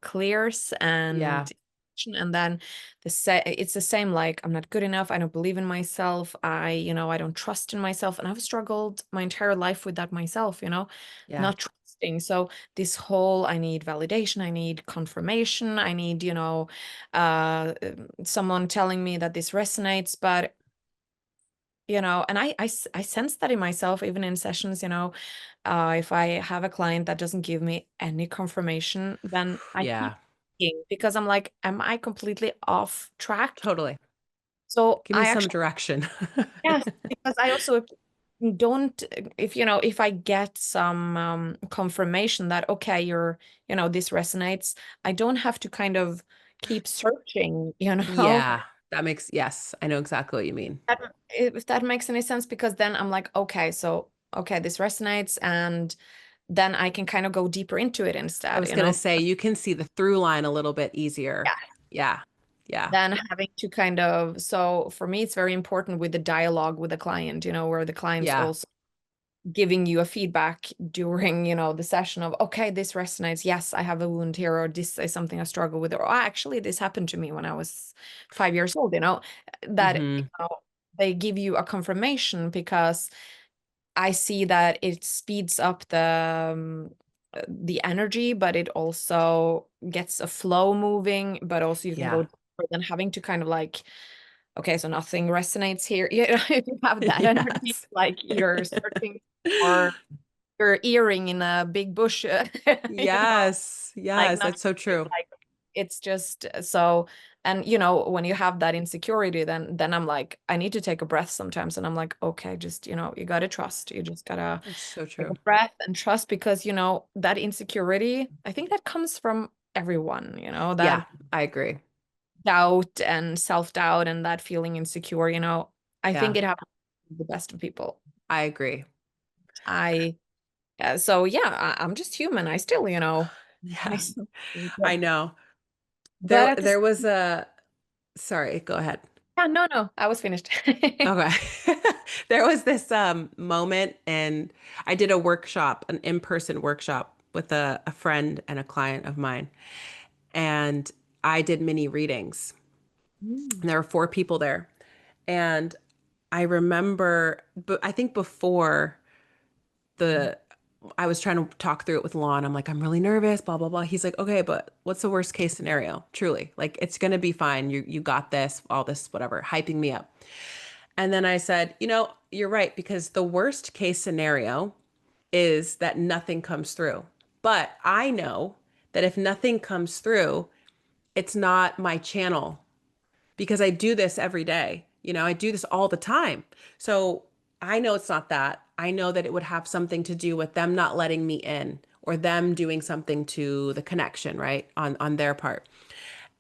clears Yeah. and then it's the same like I'm not good enough, I don't believe in myself, I don't trust in myself, and I've struggled my entire life with that myself, Yeah. not trusting. So this whole I need validation, I need confirmation, I need, someone telling me that this resonates, but and I sense that in myself, even in sessions, if I have a client that doesn't give me any confirmation, then I keep Yeah. thinking because I'm like, am I completely off track? Totally. So Give me I some actually, direction. yes, because I also don't, if I get some confirmation that, okay, this resonates, I don't have to kind of keep searching, Yeah. That makes, yes, I know exactly what you mean. if that makes any sense, because then I'm like, okay, so okay, this resonates, and then I can kind of go deeper into it I instead, was going to say you can see the through line a little bit easier. Yeah. Yeah. Yeah. Then having to kind of, so for me, it's very important with the dialogue with the client, where the client's Yeah. also giving you a feedback during, the session of, okay, this resonates. Yes, I have a wound here, or this is something I struggle with, or, "Oh, actually, this happened to me when I was 5 years old, that, Hmm. they give you a confirmation because I see that it speeds up the energy, but it also gets a flow moving, but also you can go Yeah. deeper than having to kind of like, okay, so nothing resonates here. If you have that energy, Yes. like you're searching for your earring in a big bush, Yes. like Yes. nothing, That's so true. like it's just so. And when you have that insecurity, then I'm like, I need to take a breath sometimes, and I'm like, okay, just you gotta trust, you just gotta That's so take a true. breath and trust, because that insecurity, I think that comes from everyone, Yeah. that I agree. doubt and self-doubt and that feeling insecure, I think Yeah. it happens to the best of people. I agree. I So yeah, I'm just human, I still, I Yeah. still, I know. but at this, There was a, sorry, go ahead. yeah, no, I was finished. Okay. There was this moment, and I did a workshop, an in-person workshop with a friend and a client of mine. And I did mini readings. Mm. And there were four people there. And I remember, but I think before the I was trying to talk through it with Lon. I'm like, I'm really nervous, blah, blah, blah. He's like, okay, but what's the worst case scenario? Truly. Like, it's gonna be fine. You got this, all this, whatever, hyping me up. And then I said, you're right, because the worst case scenario is that nothing comes through. But I know that if nothing comes through, it's not my channel because I do this every day. I do this all the time. So I know it's not that. I know that it would have something to do with them not letting me in or them doing something to the connection, right? On their part.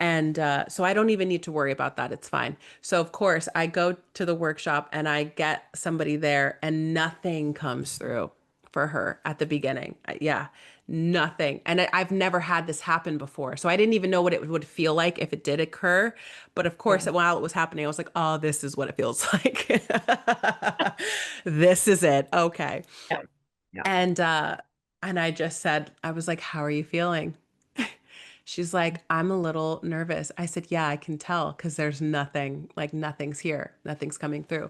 And so I don't even need to worry about that. It's fine. So, of course, I go to the workshop and I get somebody there and nothing comes through for her at the beginning. Yeah, nothing. And I've never had this happen before. So I didn't even know what it would feel like if it did occur. But of course, Yeah, while it was happening, I was like, oh, this is what it feels like. This is it. Okay. yeah, yeah, And I just said, I was like, how are you feeling? She's like, I'm a little nervous. I said, yeah, I can tell because there's nothing, like nothing's here, nothing's coming through.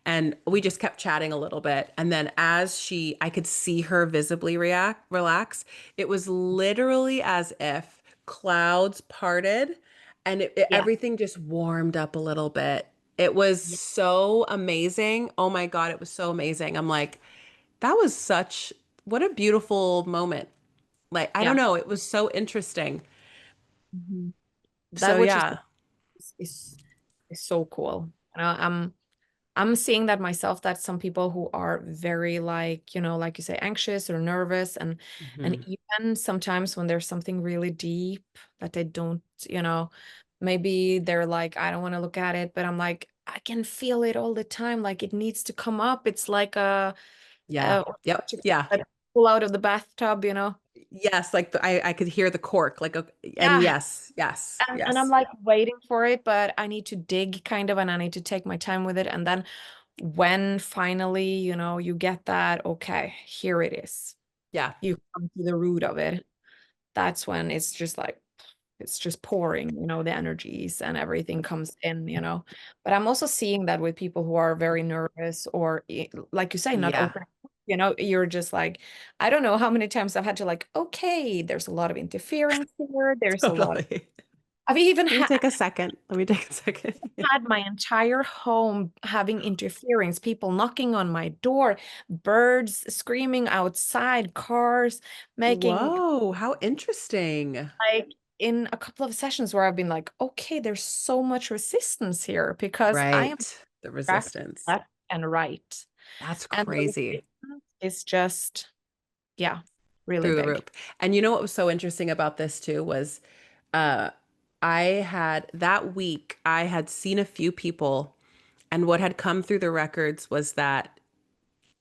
And we just kept chatting a little bit. And then I could see her visibly relax. It was literally as if clouds parted and yeah, everything just warmed up a little bit. It was yeah, so amazing. Oh my God, it was so amazing. I'm like, that was what a beautiful moment. Like, I don't yeah. know, it was so interesting. Mhm. So That which yeah. is so cool. I'm seeing that myself, that some people who are very like, like you say, anxious or nervous, and Hmm. even sometimes when there's something really deep that they don't, maybe they're like, I don't want to look at it, but I'm like, I can feel it all the time. Like it needs to come up. It's like Yeah. what Yep. you Yeah. pull out of the bathtub. Yes. Like I could hear the cork. And Yeah. yes, yes, And I'm yes. like waiting for it, but I need to dig kind of, and I need to take my time with it. And then when finally, you get that, okay, here it is. Yeah. You come to the root of it. That's when it's just like, it's just pouring, the energies and everything comes in. But I'm also seeing that with people who are very nervous or, like you say, not Yeah. open. You're just like, I don't know how many times I've had to like, okay, there's a lot of interference here. There's a lot of, Totally. I've even Let me take a second. Let me take a second. had my entire home having interference, people knocking on my door, birds screaming outside, cars making Whoa, how interesting. like in a couple of sessions where I've been like, okay, there's so much resistance here because I am Right. The distracted resistance. left and right. That's And the crazy. resistance is just, yeah, really Through the big. roof. And you know what was so interesting about this too was uh I had that week I had seen a few people, and what had come through the records was that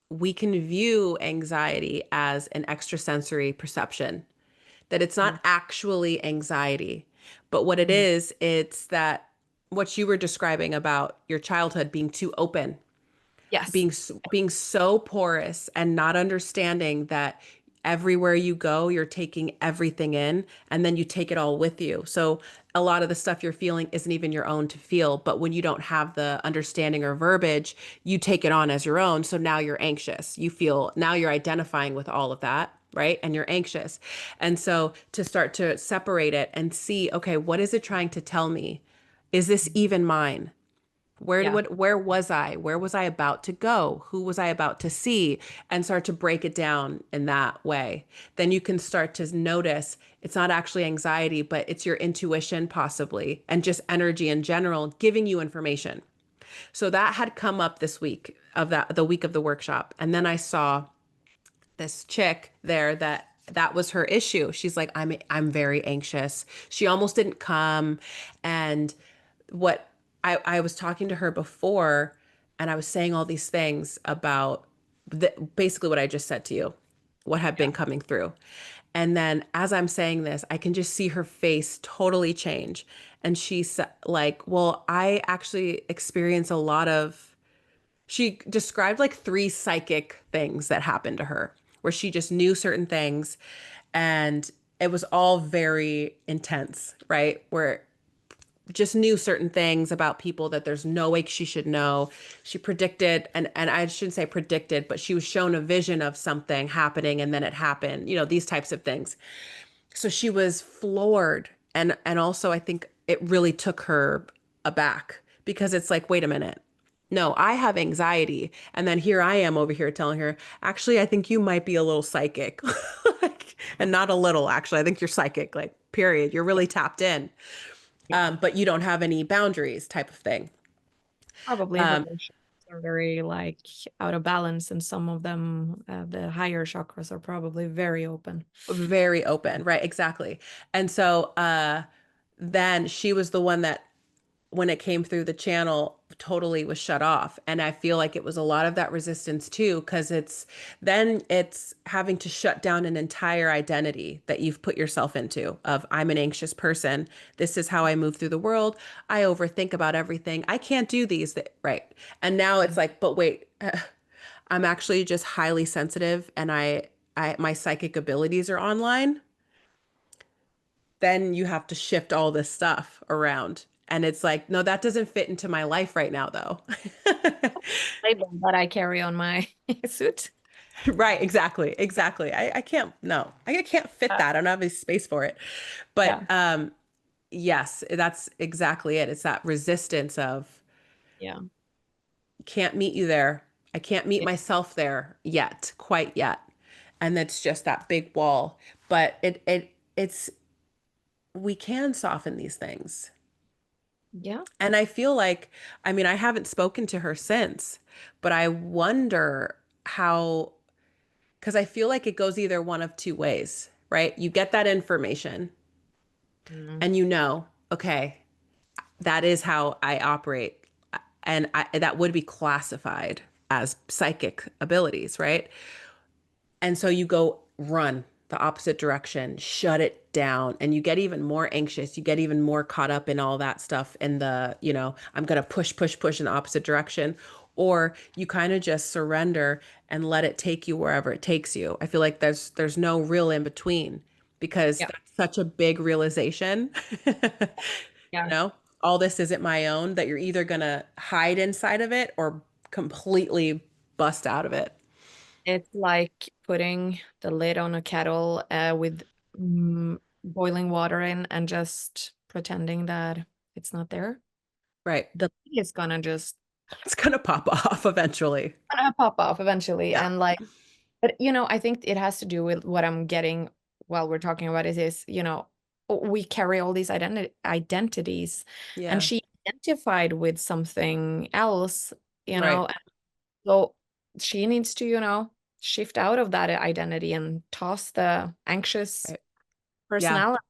we can view anxiety as an extrasensory perception, that it's not Mhm. actually anxiety. But what it Mhm. is, it's that what you were describing about your childhood being too open, Yes. being so porous and not understanding that everywhere you go you're taking everything in, and then you take it all with you. So a lot of the stuff you're feeling isn't even your own to feel, but when you don't have the understanding or verbiage, you take it on as your own. So now you're anxious, you feel, now you're identifying with all of that, right? And you're anxious. And so to start to separate it and see, okay, what is it trying to tell me? Is this even mine? Yeah. Where was I? Where was I about to go? Who was I about to see? And start to break it down in that way. Then you can start to notice it's not actually anxiety, but it's your intuition possibly, and just energy in general giving you information. So that had come up this week of that the week of the workshop. And then I saw this chick there that was her issue. She's like, I'm very anxious. She almost didn't come. And what I was talking to her before, and I was saying all these things about basically what I just said to you, what had Yeah. been coming through. And then as I'm saying this, I can just see her face totally change. And she's like, well, I actually experience a lot of, she described like three psychic things that happened to her where she just knew certain things, and it was all very intense, right? Where just knew certain things about people that there's no way she should know. She predicted, and I shouldn't say predicted, but she was shown a vision of something happening and then it happened, these types of things. So she was floored, and also I think it really took her aback because it's like, wait a minute. No, I have anxiety. And then here I am over here telling her, actually, I think you might be a little psychic. And not a little, actually. I think you're psychic, like, period. You're really tapped in, Yeah. but you don't have any boundaries type of thing. Probably, but Um, their chakras are very like out of balance, and some of them, the higher chakras are probably very open. very open, right? Exactly. And so then she was the one that, when it came through the channel, totally was shut off. And I feel like it was a lot of that resistance too, because it's having to shut down an entire identity that you've put yourself into of, I'm an anxious person. This is how I move through the world. I overthink about everything. I can't do these, right? And now it's like, but wait, I'm actually just highly sensitive, and my psychic abilities are online. Then you have to shift all this stuff around. And it's like, no, that doesn't fit into my life right now, though. Label that I carry on my suit. Right, exactly, exactly. I can't, no, I can't fit Uh, that. I don't have any space for it. But yeah, yes, that's exactly it. It's that resistance of, yeah, can't meet you there. I can't meet yeah. myself there yet, quite yet. And that's just that big wall. But it's we can soften these things. Yeah. And I feel like, I mean, I haven't spoken to her since, but I wonder how, because I feel like it goes either one of two ways, right? You get that information Mm. and okay, that is how I operate. And that would be classified as psychic abilities, right? And so you go run the opposite direction, shut it down, and you get even more anxious. You get even more caught up in all that stuff in I'm going to push, push, push in the opposite direction. Or you kind of just surrender and let it take you wherever it takes you. I feel like there's no real in between because Yeah. that's such a big realization. You Yeah. know, all this isn't my own, that you're either going to hide inside of it or completely bust out of it. It's like putting the lid on a kettle with boiling water in and just pretending that it's not there. Right. The lid is gonna just It's going to pop off eventually. gonna pop off eventually. Yeah. And like, but I think it has to do with what I'm getting while we're talking about it is, we carry all these identities, and Yeah. she identified with something else, Right. and so she needs to, shift out of that identity and toss the anxious Right. Yeah. personality,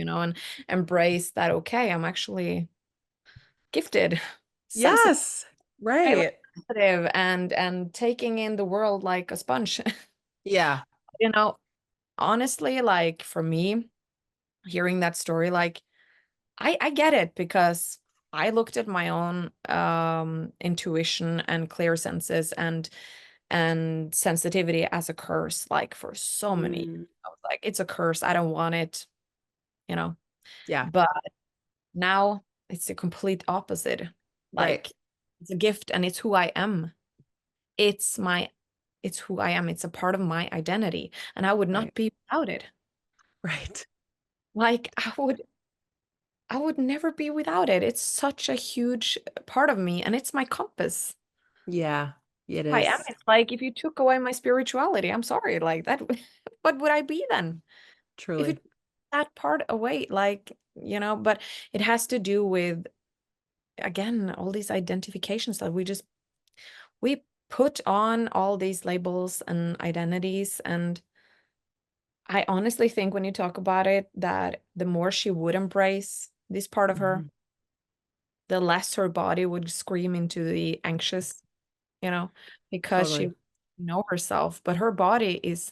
and embrace that, okay, I'm actually gifted, sensitive, Yes. highly Right. sensitive, and taking in the world like a sponge. Yeah. you know Honestly, like for me, hearing that story, like I get it, because I looked at my own intuition and clear senses and sensitivity as a curse, like for so many years. Mm, I was like, it's a curse. I don't want it, you know. yeah. But now it's the complete opposite. Right. Like it's a gift and it's who I am. It's my it's who I am. It's a part of my identity. And I would Right. not be without it. Right. Like I would never be without it. It's such a huge part of me, and it's my compass. Yeah. It I am. is. It's like if you took away my spirituality, I'm sorry, like that, what would I be then? If you Truly. took that part away, like, but it has to do with, again, all these identifications that we put on all these labels and identities. And I honestly think when you talk about it, that the more she would embrace this part of her, Mhm. the less her body would scream into the anxious, because Totally. she know herself, but her body is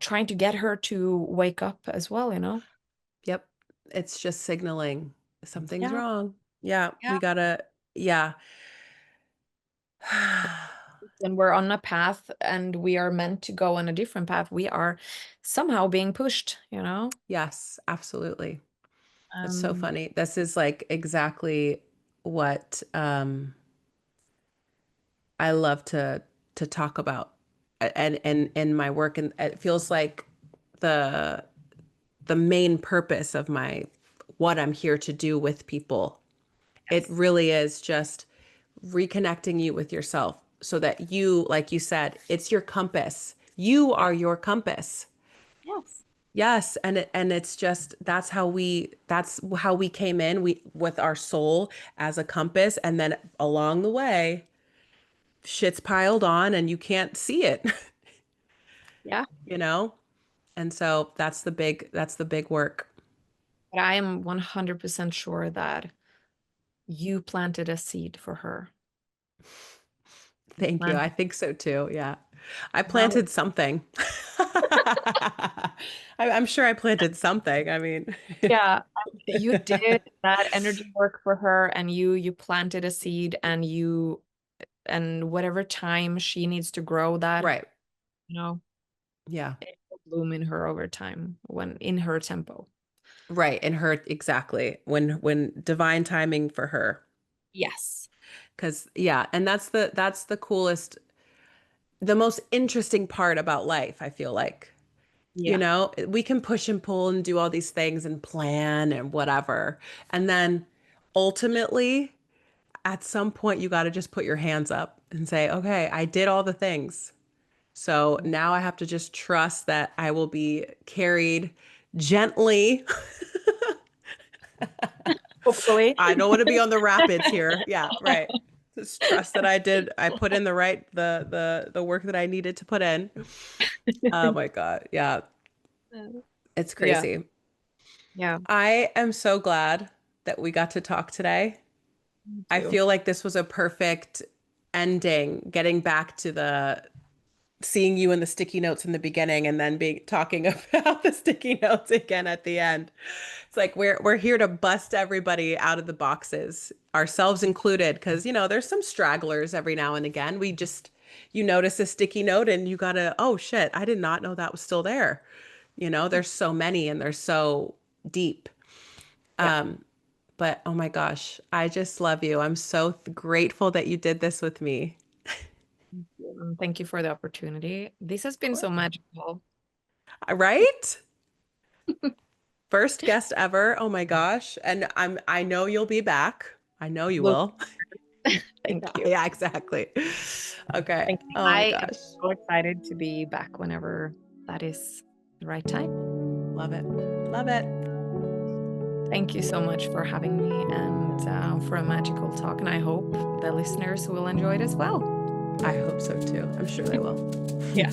trying to get her to wake up as well. Yep. It's just signaling something's Yeah, wrong. Yeah. yeah. We gotta, yeah. When we're on a path and we are meant to go on a different path, we are somehow being pushed. Yes, absolutely. That's so Um, funny. This is like exactly what I love to talk about and in my work, and it feels like the the main purpose of my what I'm here to do with people. It yes, really is just reconnecting you with yourself so that you, like you said, it's your compass. You yeah, are your compass. yes, Yes, and it's just that's how we came in, we with our soul as a compass, and then along the way shit's piled on and you can't see it, yeah. you know? And so that's the big work. But I am 100% sure that you planted a seed for her. You Thank you. I planted think so too. Yeah. I now. planted something. I'm sure I planted something. I mean, Yeah, you did that energy work for her, and you planted a seed, and whatever time she needs to grow that, right. you know, Yeah. it will bloom in her over time when in her tempo. Right. And her exactly when divine timing for her. Yes. 'Cause yeah, and that's the coolest, the most interesting part about life, I feel like. You Yeah. know, we can push and pull and do all these things and plan and whatever. And then ultimately, at some point, you got to just put your hands up and say, okay, I did all the things. So now I have to just trust that I will be carried gently Hopefully. I don't want to be on the rapids here. Yeah, right. Just trust that I put in the work that I needed to put in. Oh my God. Yeah, it's Yeah. crazy. Yeah. I am so glad that we got to talk today. Me I too. feel like this was a perfect ending, getting back to the seeing you in the sticky notes in the beginning and then being talking about the sticky notes again at the end. It's like we're here to bust everybody out of the boxes, ourselves included, because there's some stragglers every now and again. We just you notice a sticky note and you gotta, oh shit, I did not know that was still there. There's so many and they're so deep. Yeah. But oh my gosh, I just love you. I'm so grateful that you did this with me. Thank you. And thank you for the opportunity. This has Of been course. so magical. Right? First guest ever. Oh my gosh. And I know you'll be back. I know you Look, will. thank Yeah, you. yeah, exactly. Okay. Thank you. Oh my I am gosh. so excited to be back whenever that is the right time. Love it. Love it. Thank you so much for having me and for a magical talk. And I hope the listeners will enjoy it as well. I hope so too. I'm sure they will. Yeah.